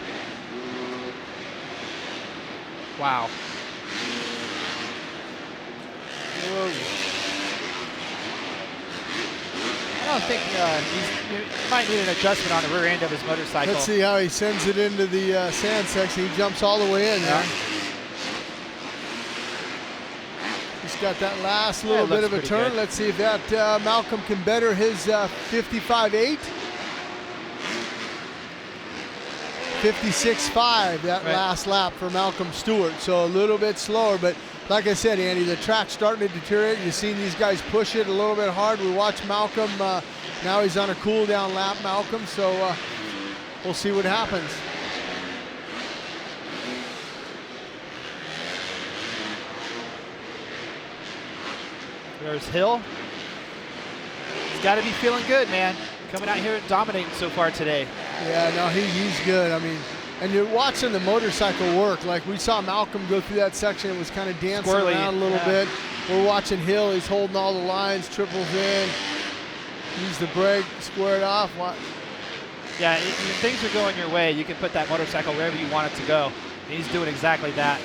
Wow. I don't think he might need an adjustment on the rear end of his motorcycle. Let's see how he sends it into the sand section. He jumps all the way in there. He's got that last little bit of a turn. Good. Let's see if that Malcolm can better his 55.8. 56.5 that last lap for Malcolm Stewart. So a little bit slower, but like I said, Andy, the track's starting to deteriorate. You've seen these guys push it a little bit hard. We watched Malcolm. Now he's on a cool down lap, Malcolm. So we'll see what happens. There's Hill. He's got to be feeling good, man. Coming out here and dominating so far today. Yeah, no, he's good. I mean, and you're watching the motorcycle work. Like we saw Malcolm go through that section. It was kind of dancing around a little bit. We're watching Hill. He's holding all the lines, triples in. Use the brake, square it off. Yeah, if things are going your way, you can put that motorcycle wherever you want it to go. And he's doing exactly that.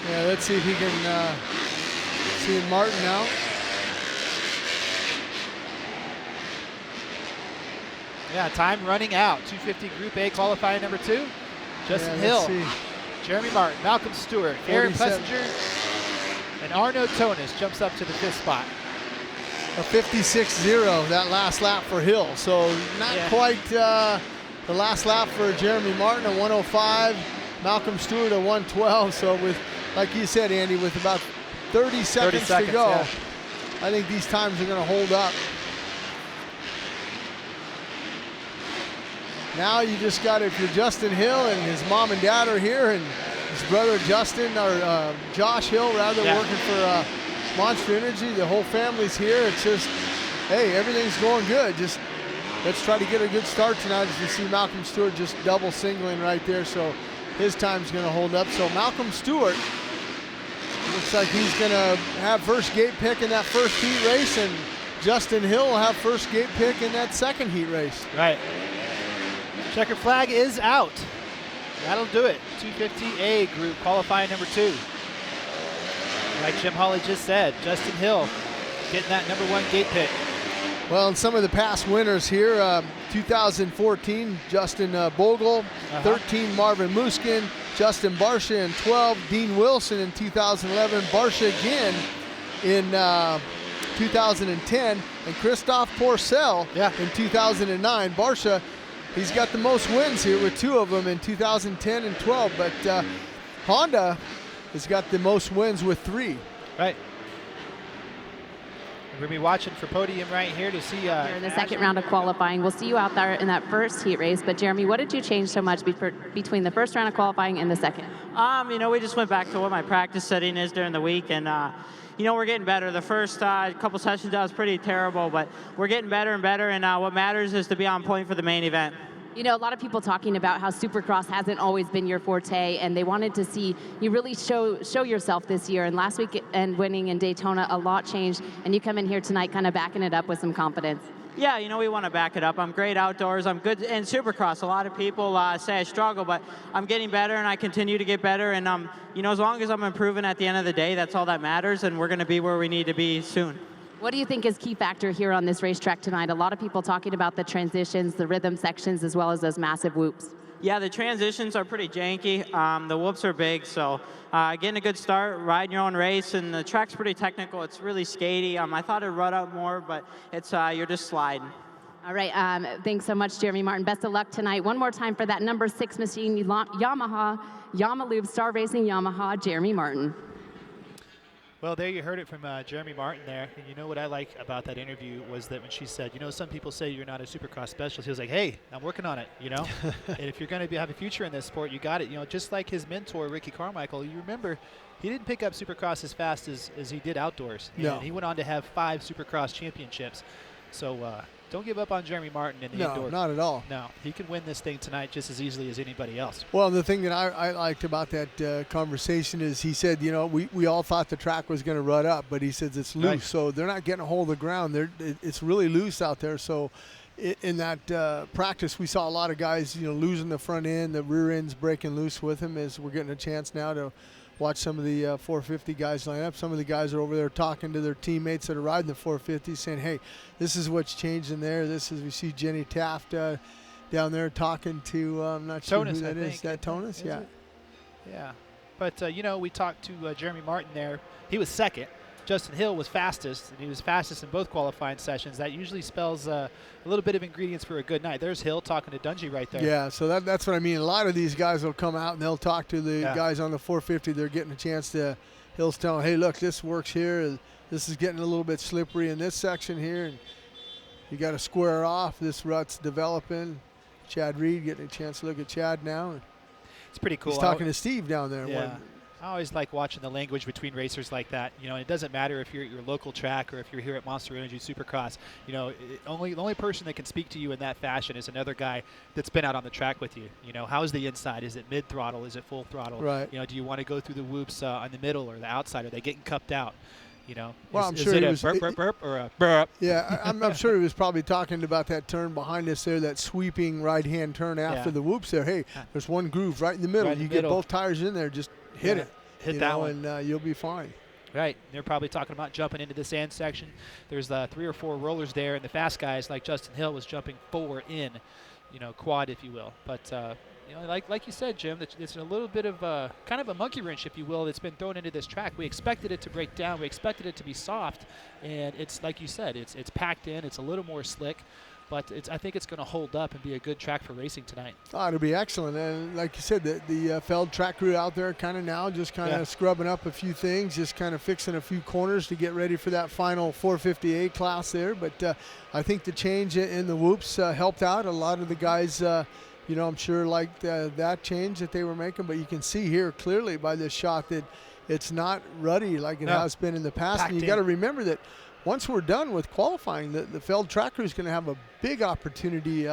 Yeah, let's see if he can see Martin now. Yeah, time running out. 250 Group A qualifying number 2. Justin Hill, Jeremy Martin, Malcolm Stewart, Aaron Plessinger, and Arno Tonis jumps up to the 5th spot. A 56.0 that last lap for Hill. So not quite the last lap for Jeremy Martin, a 105. Malcolm Stewart, a 112. So with, like you said, Andy, with about 30 seconds to go, I think these times are going to hold up. Now you just got, if you're Justin Hill and his mom and dad are here, and his brother Justin, or Josh Hill rather, working for Monster Energy, the whole family's here. It's just, hey, everything's going good. Just let's try to get a good start tonight. As you see Malcolm Stewart just double singling right there, so his time's gonna hold up. So Malcolm Stewart looks like he's gonna have first gate pick in that first heat race, and Justin Hill will have first gate pick in that second heat race. Right. Checker flag is out. That'll do it. 250A group qualifying number 2. Like Jim Hawley just said, Justin Hill getting that number 1 gate pick. Well, and some of the past winners here, 2014, Justin Bogle, 13, Marvin Muskin, Justin Barsha in 12, Dean Wilson in 2011, Barsha again in 2010, and Christoph Porcel in 2009. Barsha, he's got the most wins here with 2 of them in 2010 and 12, but Honda has got the most wins with 3. Right. We're going to be watching for podium right here to see. Here in the second round of qualifying. We'll see you out there in that first heat race. But Jeremy, what did you change so much between the first round of qualifying and the second? We just went back to what my practice setting is during the week, and we're getting better. The first couple sessions, I was pretty terrible, but we're getting better and better, and what matters is to be on point for the main event. A lot of people talking about how Supercross hasn't always been your forte, and they wanted to see you really show yourself this year. And last week and winning in Daytona, a lot changed, and you come in here tonight kind of backing it up with some confidence. Yeah, you know, we want to back it up. I'm great outdoors. I'm good in Supercross. A lot of people say I struggle, but I'm getting better, and I continue to get better. And, you know, as long as I'm improving at the end of the day, that's all that matters, and we're going to be where we need to be soon. What do you think is key factor here on this racetrack tonight? A lot of people talking about the transitions, the rhythm sections, as well as those massive whoops. Yeah, the transitions are pretty janky. The whoops are big, so getting a good start, riding your own race, and the track's pretty technical. It's really skatey. I thought it'd run up more, but it's you're just sliding. All right, thanks so much, Jeremy Martin. Best of luck tonight. One more time for that number 6 machine, Yamaha, Yamalube Star Racing Yamaha, Jeremy Martin. Well, there you heard it from Jeremy Martin there. And you know what I like about that interview was that when she said, you know, some people say you're not a Supercross specialist. He was like, hey, I'm working on it, you know. And if you're going to have a future in this sport, you got it. You know, just like his mentor, Ricky Carmichael, you remember he didn't pick up Supercross as fast as he did outdoors. No. And he went on to have 5 Supercross championships. So don't give up on Jeremy Martin in the indoor. No, not at all. No, he can win this thing tonight just as easily as anybody else. Well, the thing that I liked about that conversation is he said, you know, we all thought the track was going to rut up, but he says it's loose. Right. So they're not getting a hold of the ground. It's really loose out there. So in that practice, we saw a lot of guys, you know, losing the front end, the rear end's breaking loose with him as we're getting a chance now to watch some of the 450 guys line up. Some of the guys are over there talking to their teammates that are riding the 450, saying, hey, this is what's changed in there. This is, we see Jenny Taft down there talking to, I'm not sure Tonus, who that is. Is that Tonus? Yeah. Yeah. But, you know, we talked to Jeremy Martin there. He was second. Justin Hill was fastest, and he was fastest in both qualifying sessions. That usually spells a little bit of ingredients for a good night. There's Hill talking to Dungey right there. Yeah, so that's what I mean. A lot of these guys will come out and they'll talk to the guys on the 450. They're getting a chance to, Hill's telling, hey, look, this works here. This is getting a little bit slippery in this section here, and you got to square off. This rut's developing. Chad Reed getting a chance to look at Chad now. It's pretty cool. He's talking to Steve down there. Yeah. I always like watching the language between racers like that. You know, and it doesn't matter if you're at your local track or if you're here at Monster Energy Supercross. You know, the only person that can speak to you in that fashion is another guy that's been out on the track with you. You know, how's the inside? Is it mid throttle? Is it full throttle? Right. You know, do you want to go through the whoops on the middle or the outside? Are they getting cupped out? You know, well, I'm sure it he a was, burp or a burp? Yeah, I'm sure he was probably talking about that turn behind us there, that sweeping right-hand turn after the whoops there. Hey, there's one groove right in the middle. You get both tires in there, just hit it. Hit that one. And you'll be fine. Right. They're probably talking about jumping into the sand section. There's 3 or 4 rollers there, and the fast guys like Justin Hill was jumping 4 in, you know, quad, if you will. But, you know, like you said, Jim, it's a little bit of kind of a monkey wrench, if you will, that's been thrown into this track. We expected it to break down. We expected it to be soft. And it's, like you said, it's packed in. It's a little more slick. But I think it's going to hold up and be a good track for racing tonight. Oh, it'll be excellent. And like you said, the Feld track crew out there kind of now just kind of scrubbing up a few things, just kind of fixing a few corners to get ready for that final 450A class there. But I think the change in the whoops helped out. A lot of the guys, you know, I'm sure liked that change that they were making. But you can see here clearly by this shot that it's not ruddy like it has been in the past. Packed and you got to remember that once we're done with qualifying, the Feld track crew is going to have a big opportunity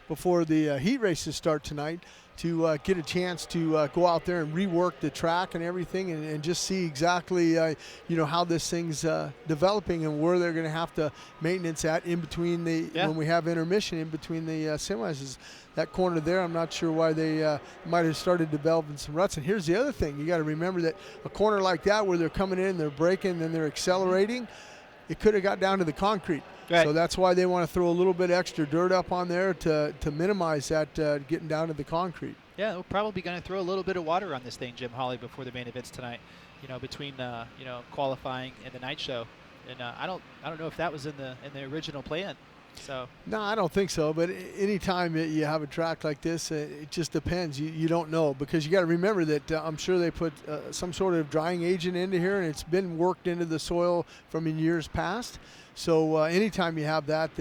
before the heat races start tonight to get a chance to go out there and rework the track and everything and just see exactly, you know, how this thing's developing and where they're going to have to maintenance at in between when we have intermission in between the semis. That corner there, I'm not sure why they might have started developing some ruts. And here's the other thing. You got to remember that a corner like that where they're coming in, they're braking, and they're accelerating, it could have got down to the concrete. Right. So that's why they want to throw a little bit extra dirt up on there to minimize that getting down to the concrete. Yeah, we're probably going to throw a little bit of water on this thing, Jim Hawley, before the main events tonight. You know, between you know, qualifying and the night show, and I don't know if that was in the original plan. So no, I don't think so. But anytime you have a track like this, it just depends. You don't know, because you got to remember that I'm sure they put some sort of drying agent into here, and it's been worked into the soil from in years past. So anytime you have that,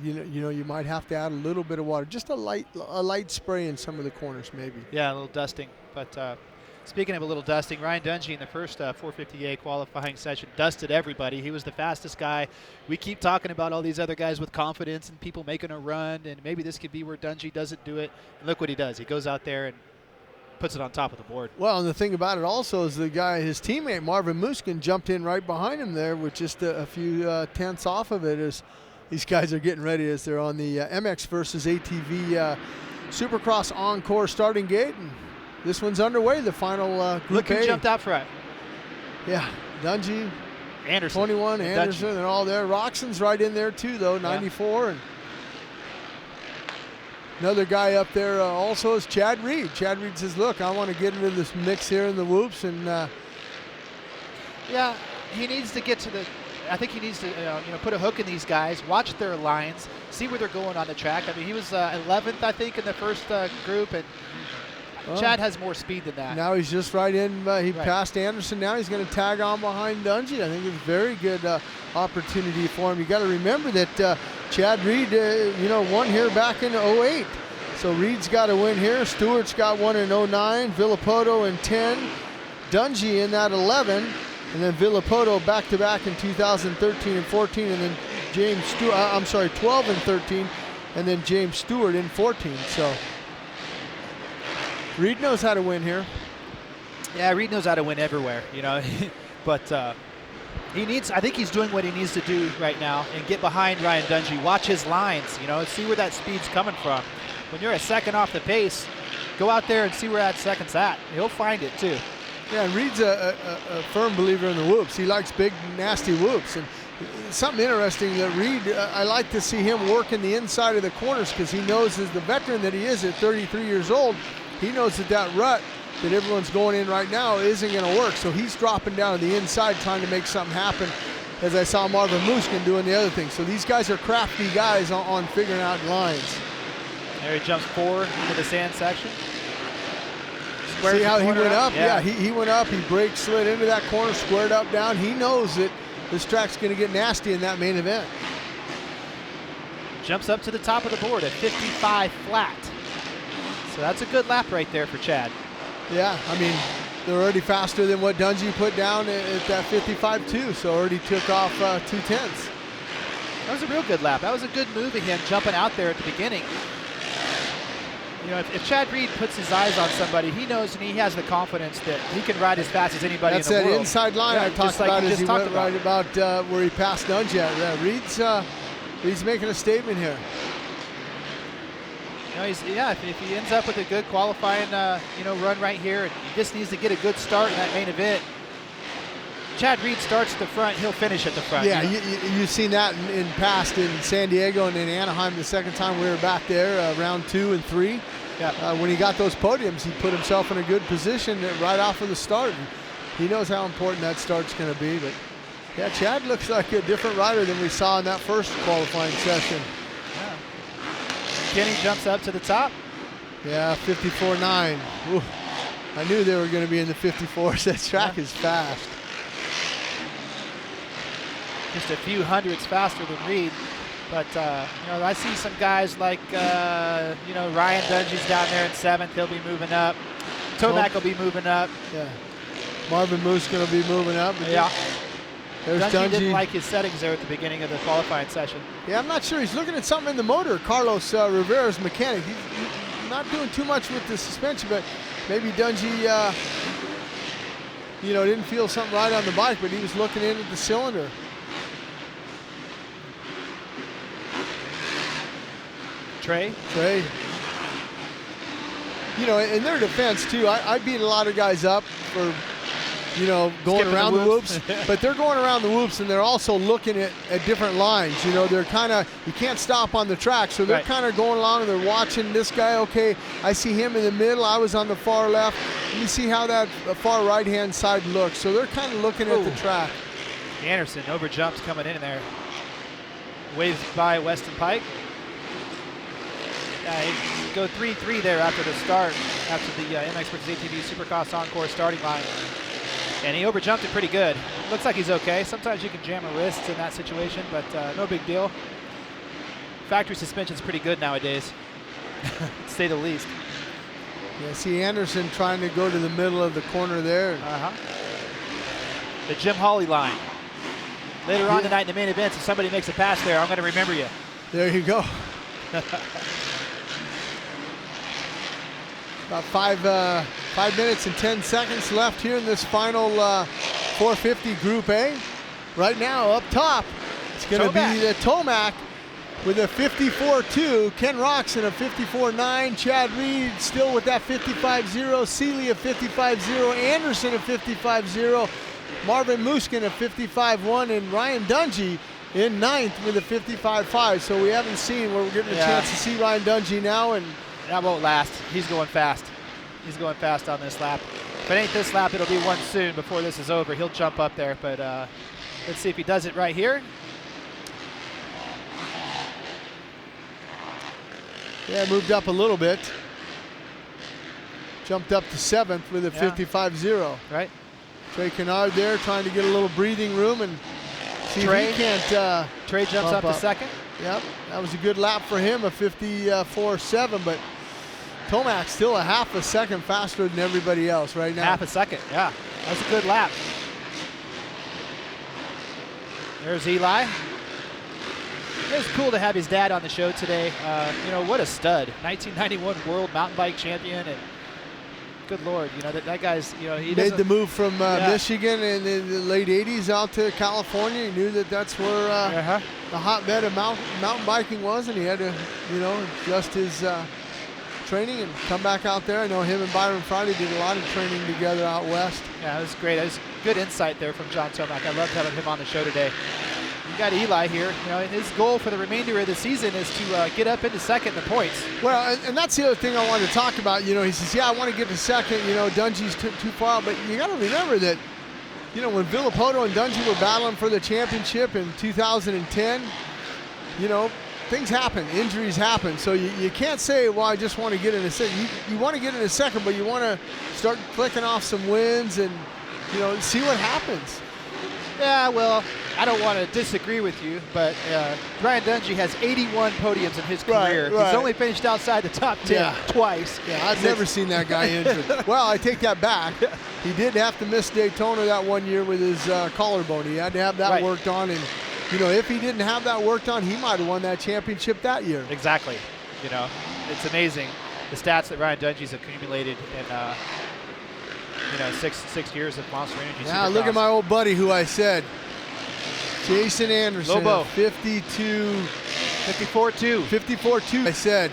you know you might have to add a little bit of water, just a light spray in some of the corners maybe. Yeah, a little dusting. But speaking of a little dusting, Ryan Dungey in the first 450A qualifying session dusted everybody. He was the fastest guy. We keep talking about all these other guys with confidence and people making a run, and maybe this could be where Dungey doesn't do it. And look what he does. He goes out there and puts it on top of the board. Well, and the thing about it also is his teammate Marvin Muskin jumped in right behind him there with just a few tenths off of it. As These guys are getting ready as they're on the MX versus ATV Supercross Encore starting gate. And this one's underway, the final Group Look who A. jumped out front. Yeah, Dungey, Anderson, 21, Anderson, and all there. Roczen's right in there too, though, 94. And another guy up there also is Chad Reed. Chad Reed says, look, I want to get into this mix here in the whoops. And yeah, he needs to get to the, I think he needs to put a hook in these guys, watch their lines, see where they're going on the track. I mean, he was 11th, I think, in the first group, and Chad has more speed than that. Now he's just right in. He passed Anderson. Now he's going to tag on behind Dungey. I think it's a very good opportunity for him. You got to remember that Chad Reed, won here back in 08. So Reed's got a win here. Stewart's got one in 09. Villapoto in 10. Dungey in that 11. And then Villapoto back-to-back in 2013 and 14. And then James Stewart, 12 and 13. And then James Stewart in 14. So Reed knows how to win here. Yeah, Reed knows how to win everywhere, but I think he's doing what he needs to do right now and get behind Ryan Dungey, watch his lines, see where that speed's coming from. When you're a second off the pace, go out there and see where that second's at. He'll find it too. Yeah, and Reed's a firm believer in the whoops. He likes big, nasty whoops. And something interesting that Reed, I like to see him working the inside of the corners because he knows, as the veteran that he is at 33 years old, he knows that rut that everyone's going in right now isn't going to work. So he's dropping down to the inside trying to make something happen, as I saw Marvin Muskin doing the other thing. So these guys are crafty guys on figuring out lines. There he jumps forward into the sand section. See how he went up? Yeah, he went up, he brake slid into that corner, squared up, down. He knows that this track's going to get nasty in that main event. Jumps up to the top of the board at 55 flat. So that's a good lap right there for Chad. Yeah, I mean, they're already faster than what Dungey put down at that 55-2, so already took off 2/10. That was a real good lap. That was a good move of him jumping out there at the beginning. If Chad Reed puts his eyes on somebody, he knows and he has the confidence that he can ride as fast as anybody in the world. That's that inside line I talked about as he went right about where he passed Dungey at. Reed's making a statement here. If he ends up with a good qualifying, run right here, and he just needs to get a good start in that main event. Chad Reed starts at the front, he'll finish at the front. Yeah, you've seen that in past in San Diego and in Anaheim the second time we were back there, round 2 and 3. Yeah. When he got those podiums, he put himself in a good position right off of the start. And he knows how important that start's going to be. But yeah, Chad looks like a different rider than we saw in that first qualifying session. Kenny jumps up to the top. Yeah, 54.9. Ooh, I knew they were going to be in the 54s. That track is fast. Just a few hundredths faster than Reed. But, I see some guys like, Ryan Dungey's down there in 7th. He'll be moving up. Tomac will be moving up. Yeah. Marvin Moose going to be moving up. Yeah. There's Dungey didn't like his settings there at the beginning of the qualifying session. Yeah, I'm not sure. He's looking at something in the motor. Carlos Rivera's mechanic. He's not doing too much with the suspension, but maybe Dungey, didn't feel something right on the bike, but he was looking in at the cylinder. Trey. In their defense, too, I beat a lot of guys up for, going around the whoops. But they're going around the whoops, and they're also looking at different lines. They're kind of, you can't stop on the track, so they're kind of going along, and they're watching this guy. Okay, I see him in the middle. I was on the far left. Let me see how that far right-hand side looks. So they're kind of looking at the track. Anderson over jumps coming in there. Waves by Weston Pike. He go 3-3 there after the start, after the MX versus ATV Supercross Encore starting line. And he overjumped it pretty good. Looks like he's okay. Sometimes you can jam a wrist in that situation, but no big deal. Factory suspension's pretty good nowadays, to say the least. Yeah, see Anderson trying to go to the middle of the corner there. The Jim Hawley line. Later on tonight in the main events, if somebody makes a pass there, I'm going to remember you. There you go. About 5 minutes and 10 seconds left here in this final 450 Group A. Right now, up top, it's going to be the Tomac. with a 54.2. Ken Roczen a 54.9. Chad Reed still with that 55.0. Seeley a 55.0. Anderson a 55.0. Marvin Muskin a 55.1. And Ryan Dungey in 9th with a 55.5. So we haven't seen, we're getting a chance to see Ryan Dungey now. And that won't last. He's going fast. He's going fast on this lap. If it ain't this lap, it'll be one soon before this is over. He'll jump up there, but let's see if he does it right here. Yeah, moved up a little bit. Jumped up to 7th with a 55.0. Right. Trey Canard there trying to get a little breathing room and see if he can't. Trey jumps up to 2nd. Yep, that was a good lap for him, a 54.7, but Tomac still a half a second faster than everybody else right now. Half a second, yeah. That's a good lap. There's Eli. It was cool to have his dad on the show today. You know, what a stud. 1991 world mountain bike champion, and good Lord, you know, that guy's, you know, he made the move from Michigan in the late 80s out to California. He knew that that's where the hotbed of mountain biking was, and he had to, you know, adjust his training and come back out there. I know him and Byron Friday did a lot of training together out west. Yeah, it was great. It was good insight there from John Tomac. I loved having him on the show today. You got Eli here, you know, and his goal for the remainder of the season is to get up into 2nd in the points. Well, and that's the other thing I wanted to talk about. You know, he says, yeah, I want to get to 2nd. You know, Dungey's too far out, but you got to remember that, you know, when Villapoto and Dungey were battling for the championship in 2010, you know, things happen, injuries happen. So you can't say, well, I just want to get in a 2nd. You want to get in a 2nd, but you want to start clicking off some wins and, you know, see what happens. Yeah, well, I don't want to disagree with you, but Ryan Dungey has 81 podiums in his career. Right. He's only finished outside the top 10 twice. Yeah, I've never seen that guy injured. Well, I take that back. He did have to miss Daytona that one year with his collarbone. He had to have that worked on, and you know, if he didn't have that worked on, he might have won that championship that year. Exactly. You know, it's amazing the stats that Ryan Dungey's accumulated in you know, six years of Monster Energy. Yeah, look at my old buddy who I said, Jason Anderson, Lobo. 54.2. 54.2. I said,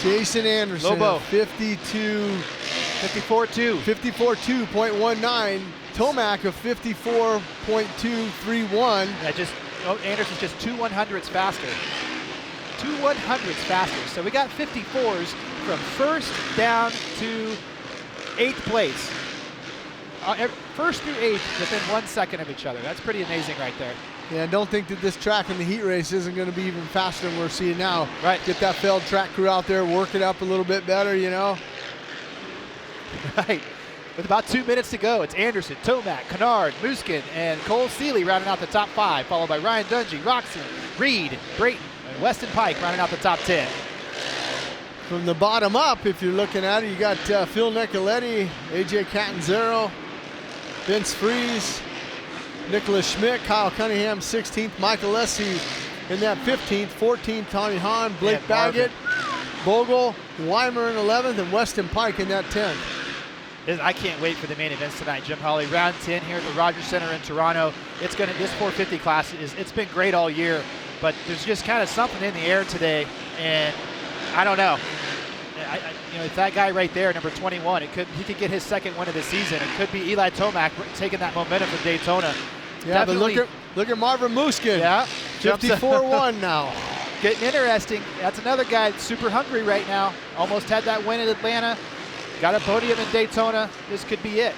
Jason Anderson, Lobo. 54.2. 54.2.19. Tomac of 54.231. Anderson's just 2 100ths faster. 2 100ths faster. So we got 54s from 1st down to 8th place. 1st through 8th within 1 second of each other. That's pretty amazing right there. Yeah, I don't think that this track in the heat race isn't going to be even faster than we're seeing now. Right. Get that failed track crew out there, work it up a little bit better, you know. Right. With about 2 minutes to go, it's Anderson, Tomac, Canard, Muskin, and Cole Seeley rounding out the top 5, followed by Ryan Dungey, Roczen, Reed, Brayton, and Weston Pike rounding out the top 10. From the bottom up, if you're looking at it, you got Phil Nicoletti, AJ Catanzaro, Vince Freeze, Nicholas Schmidt, Kyle Cunningham, 16th, Michael Lessie in that 15th, 14th, Tommy Hahn, Blake Baggett, Bogle, Weimer in 11th, and Weston Pike in that 10th. I can't wait for the main events tonight, Jim Holly. Round 10 here at the Rogers Center in Toronto. This 450 class it's been great all year, but there's just kind of something in the air today, and I don't know. You know, it's that guy right there, number 21. He could get his 2nd win of the season. It could be Eli Tomac taking that momentum from Daytona. Yeah, but look at Marvin Muskin. Yeah, 54-1 now. Getting interesting. That's another guy that's super hungry right now. Almost had that win at Atlanta. Got a podium in Daytona. This could be it.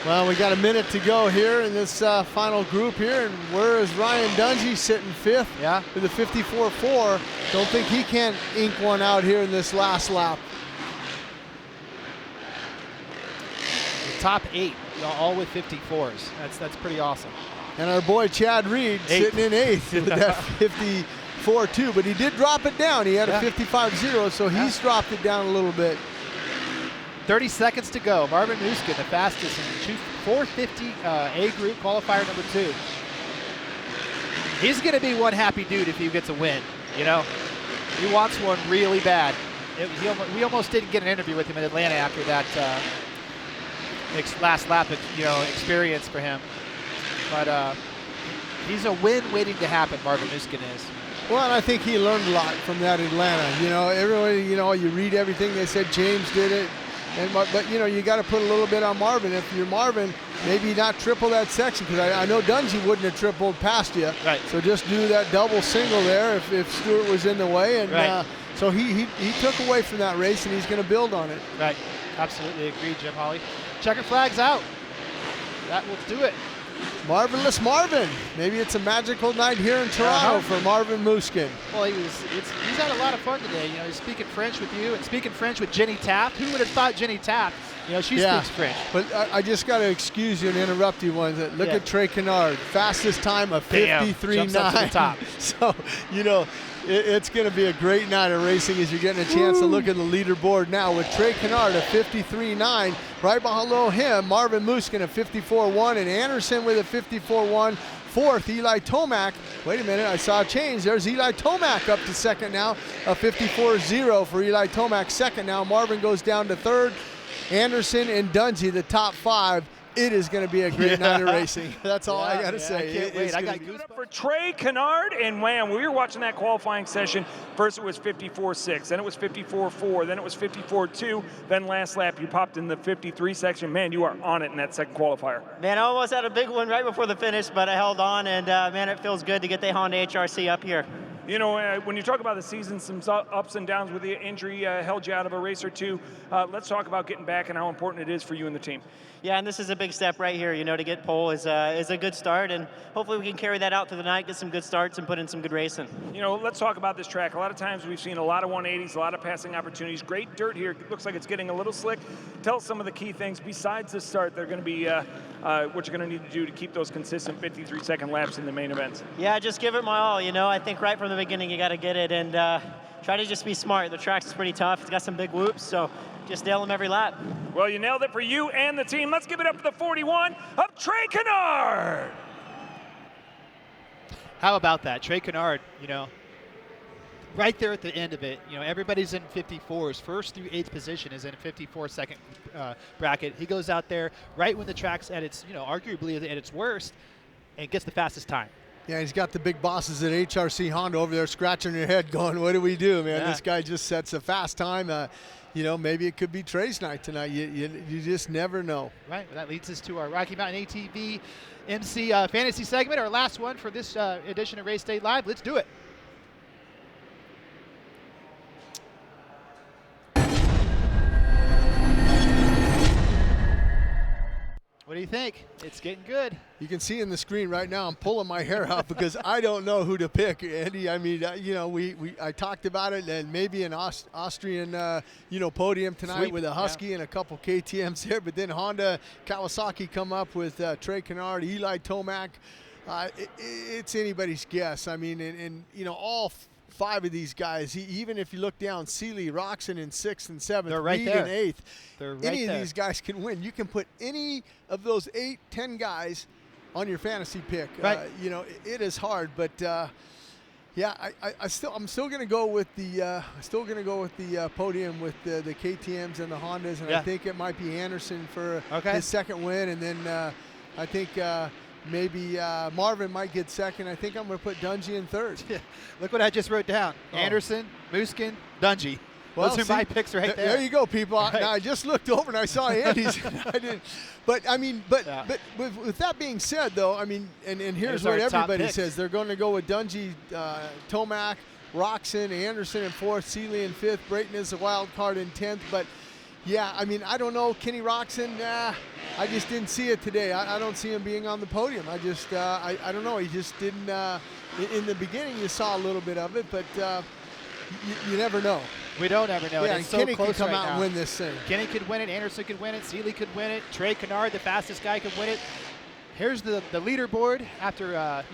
Well, we got a minute to go here in this final group here, and where is Ryan Dungey sitting 5th? Yeah. With a 54.4. Don't think he can ink one out here in this last lap. The top 8, all with 54s. That's pretty awesome. And our boy Chad Reed sitting in 8th with that 54.2, but he did drop it down. He had a 55.0, so he's dropped it down a little bit. 30 seconds to go. Marvin Muskin, the fastest in the 450 A group, qualifier number 2. He's going to be one happy dude if he gets a win, you know. He wants one really bad. We almost didn't get an interview with him in Atlanta after that last lap, experience for him. But he's a win waiting to happen, Marvin Muskin is. Well, and I think he learned a lot from that Atlanta. You know, everybody, you know, you read everything they said. James did it, but you know, you got to put a little bit on Marvin. If you're Marvin, maybe not triple that section, because I know Dungey wouldn't have tripled past you. Right. So just do that double single there if Stewart was in the way, and right. So he took away from that race, and he's going to build on it. Right. Absolutely agree, Jim Hawley. Checker flag's out. That will do it. Marvelous Marvin. Maybe it's a magical night here in Toronto for Marvin Muskin. Well, he's had a lot of fun today. You know, he's speaking French with you and speaking French with Jenny Taft. Who would have thought Jenny Taft? You know, she speaks French. But I just got to excuse you and interrupt you one. Look at Trey Canard, fastest time of 53.9. So, you know, it's going to be a great night of racing as you're getting a chance to look at the leaderboard now with Trey Canard at 53.9. Right below him, Marvin Muskin at 54.1 and Anderson with a 54.1. Fourth, Eli Tomac. Wait a minute, I saw a change. There's Eli Tomac up to second now, a 54.0 for Eli Tomac. Second now, Marvin goes down to third. Anderson and Dungey, the top five. It is going to be a great night of racing. That's all I got to say. I can't wait. I got goosebumps. For Trey Canard, and wham, we were watching that qualifying session. First it was 54.6, then it was 54.4, then it was 54.2, then last lap you popped in the 53 section. Man, you are on it in that second qualifier. Man, I almost had a big one right before the finish, but I held on, and man, it feels good to get the Honda HRC up here. You know, when you talk about the season, some ups and downs with the injury held you out of a race or two. Let's talk about getting back and how important it is for you and the team. Yeah, and this is a big step right here. You know, to get pole is a good start, and hopefully we can carry that out through the night, get some good starts, and put in some good racing. You know, let's talk about this track. A lot of times we've seen a lot of 180s, a lot of passing opportunities. Great dirt here. It looks like it's getting a little slick. Tell us some of the key things besides the start. They're going to be what you're going to need to do to keep those consistent 53-second laps in the main events. Yeah, just give it my all. You know, I think right from the beginning you got to get it, and try to just be smart. The track's pretty tough. It's got some big whoops, so just nail them every lap. Well, you nailed it for you and the team. Let's give it up to the 41 of Trey Canard. How about that? Trey Canard, you know, right there at the end of it, you know, everybody's in 54s. First through eighth position is in a 54-second bracket. He goes out there right when the track's at its, you know, arguably at its worst, and gets the fastest time. Yeah, he's got the big bosses at HRC Honda over there scratching their head going, what do we do, man? Yeah. This guy just sets a fast time. You know, maybe it could be Trey's night tonight. You just never know. Right, well, that leads us to our Rocky Mountain ATV MC fantasy segment, our last one for this edition of Race Day Live. Let's do it. What do you think? It's getting good. You can see in the screen right now, I'm pulling my hair out because I don't know who to pick, Andy. I mean, you know, I talked about it, and maybe an Austrian, you know, podium tonight with a Husky and a couple KTMs there, but then Honda, Kawasaki come up with Trey Canard, Eli Tomac. It's anybody's guess. I mean, and you know, all five of these guys, even if you look down, Seeley, Roczen in 6th and 7th, they're right Reed there. in 8th. They're right any there. of these guys can win. You can put any of those 8, 10 guys on your fantasy pick. Right. You know, it is hard, but yeah, I'm still going to go with the podium with the KTMs and the Hondas, and I think it might be Anderson for his second win, and then I think. Maybe Marvin might get second. I think I'm going to put Dungey in third. Look what I just wrote down. Anderson, Muskin, Dungey. Well, those are my picks right there. There you go, people. Right. Now, I just looked over and I saw Andy's. I didn't. But I mean, but with that being said, though, I mean, and here's what everybody says: they're going to go with Dungey, Tomac, Roczen, Anderson in 4th, Seeley in 5th, Brayton is a wild card in 10th. But yeah, I mean, I don't know, Kenny Roczen. I just didn't see it today. I don't see him being on the podium. I just, I don't know. He just didn't. In the beginning, you saw a little bit of it, but you never know. We don't ever know. Yeah, it's and so Kenny close could come right out now. and win this thing. Kenny could win it. Anderson could win it. Seeley could win it. Trey Canard, the fastest guy, could win it. Here's the leaderboard after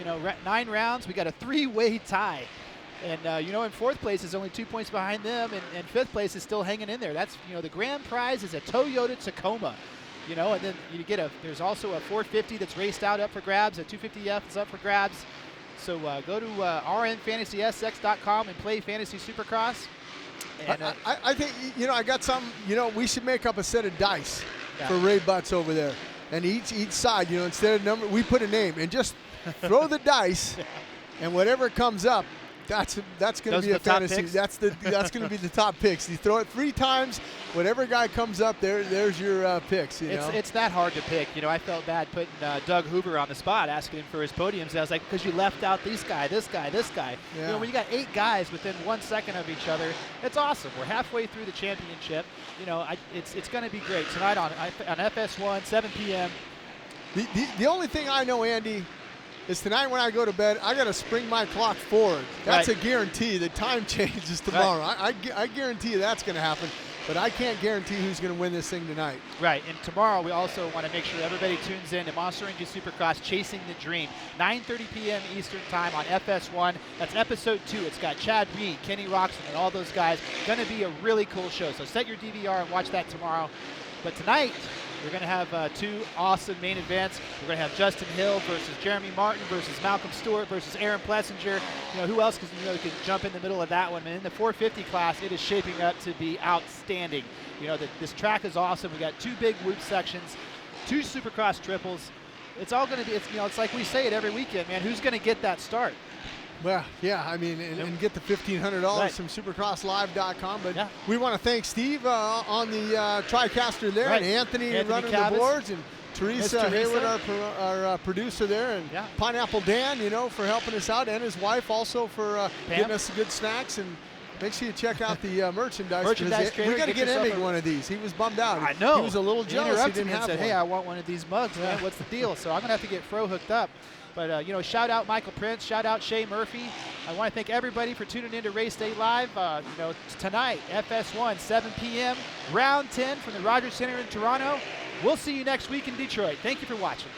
9 rounds. We got a 3-way tie. And, you know, in 4th place is only 2 points behind them, and 5th place is still hanging in there. That's, you know, the grand prize is a Toyota Tacoma, you know, and then you get there's also a 450 that's raced out up for grabs. A 250F is up for grabs. So go to rnfantasysx.com and play Fantasy Supercross. And, I think, you know, I got some, you know, we should make up a set of dice for Ray Butts over there. And each side, you know, instead of number, we put a name and just throw the dice, and whatever comes up, That's going Those to be are a the top fantasy. picks? That's going to be the top picks. You throw it 3 times, whatever guy comes up there's your picks. You know? It's that hard to pick. You know, I felt bad putting Doug Hoover on the spot, asking him for his podiums. I was like, because you left out this guy. Yeah. You know, when you got 8 guys within 1 second of each other, it's awesome. We're halfway through the championship. You know, it's going to be great tonight on FS1, 7 p.m. The only thing I know, Andy, is tonight when I go to bed, I got to spring my clock forward. That's Right. a guarantee. The time changes tomorrow. Right. I guarantee you that's going to happen, but I can't guarantee who's going to win this thing tonight. Right, and tomorrow we also want to make sure everybody tunes in to Monster Energy Supercross Chasing the Dream, 9:30 p.m. Eastern Time on FS1. That's episode 2. It's got Chad Reed, Kenny Roczen, and all those guys. Going to be a really cool show, so set your DVR and watch that tomorrow. But tonight, we're going to have 2 awesome main events. We're going to have Justin Hill versus Jeremy Martin versus Malcolm Stewart versus Aaron Plessinger. You know, who else could jump in the middle of that one? And in the 450 class, it is shaping up to be outstanding. You know, this track is awesome. We got 2 big whoop sections, 2 Supercross triples. It's all going to be, it's like we say it every weekend, man. Who's going to get that start? Well, yeah, I mean, and get the $1,500 Right. from supercrosslive.com. But Yeah. we want to thank Steve on the TriCaster there, Right. and Anthony running Cavas. the boards, and Teresa Hayward, our producer there, and Yeah. Pineapple Dan, you know, for helping us out, and his wife also for getting us good snacks. And make sure you check out the merchandise. Merchandise We got to get yourself Emig one of these. He was bummed out. I know. He was a little He jealous he interrupted didn't me and have said, one. hey, I want one of these mugs, man. What's the deal? So I'm going to have to get Fro hooked up. But, you know, shout out Michael Prince, shout out Shay Murphy. I want to thank everybody for tuning in to Race Day Live. You know, tonight, FS1, 7 p.m., round 10 from the Rogers Center in Toronto. We'll see you next week in Detroit. Thank you for watching.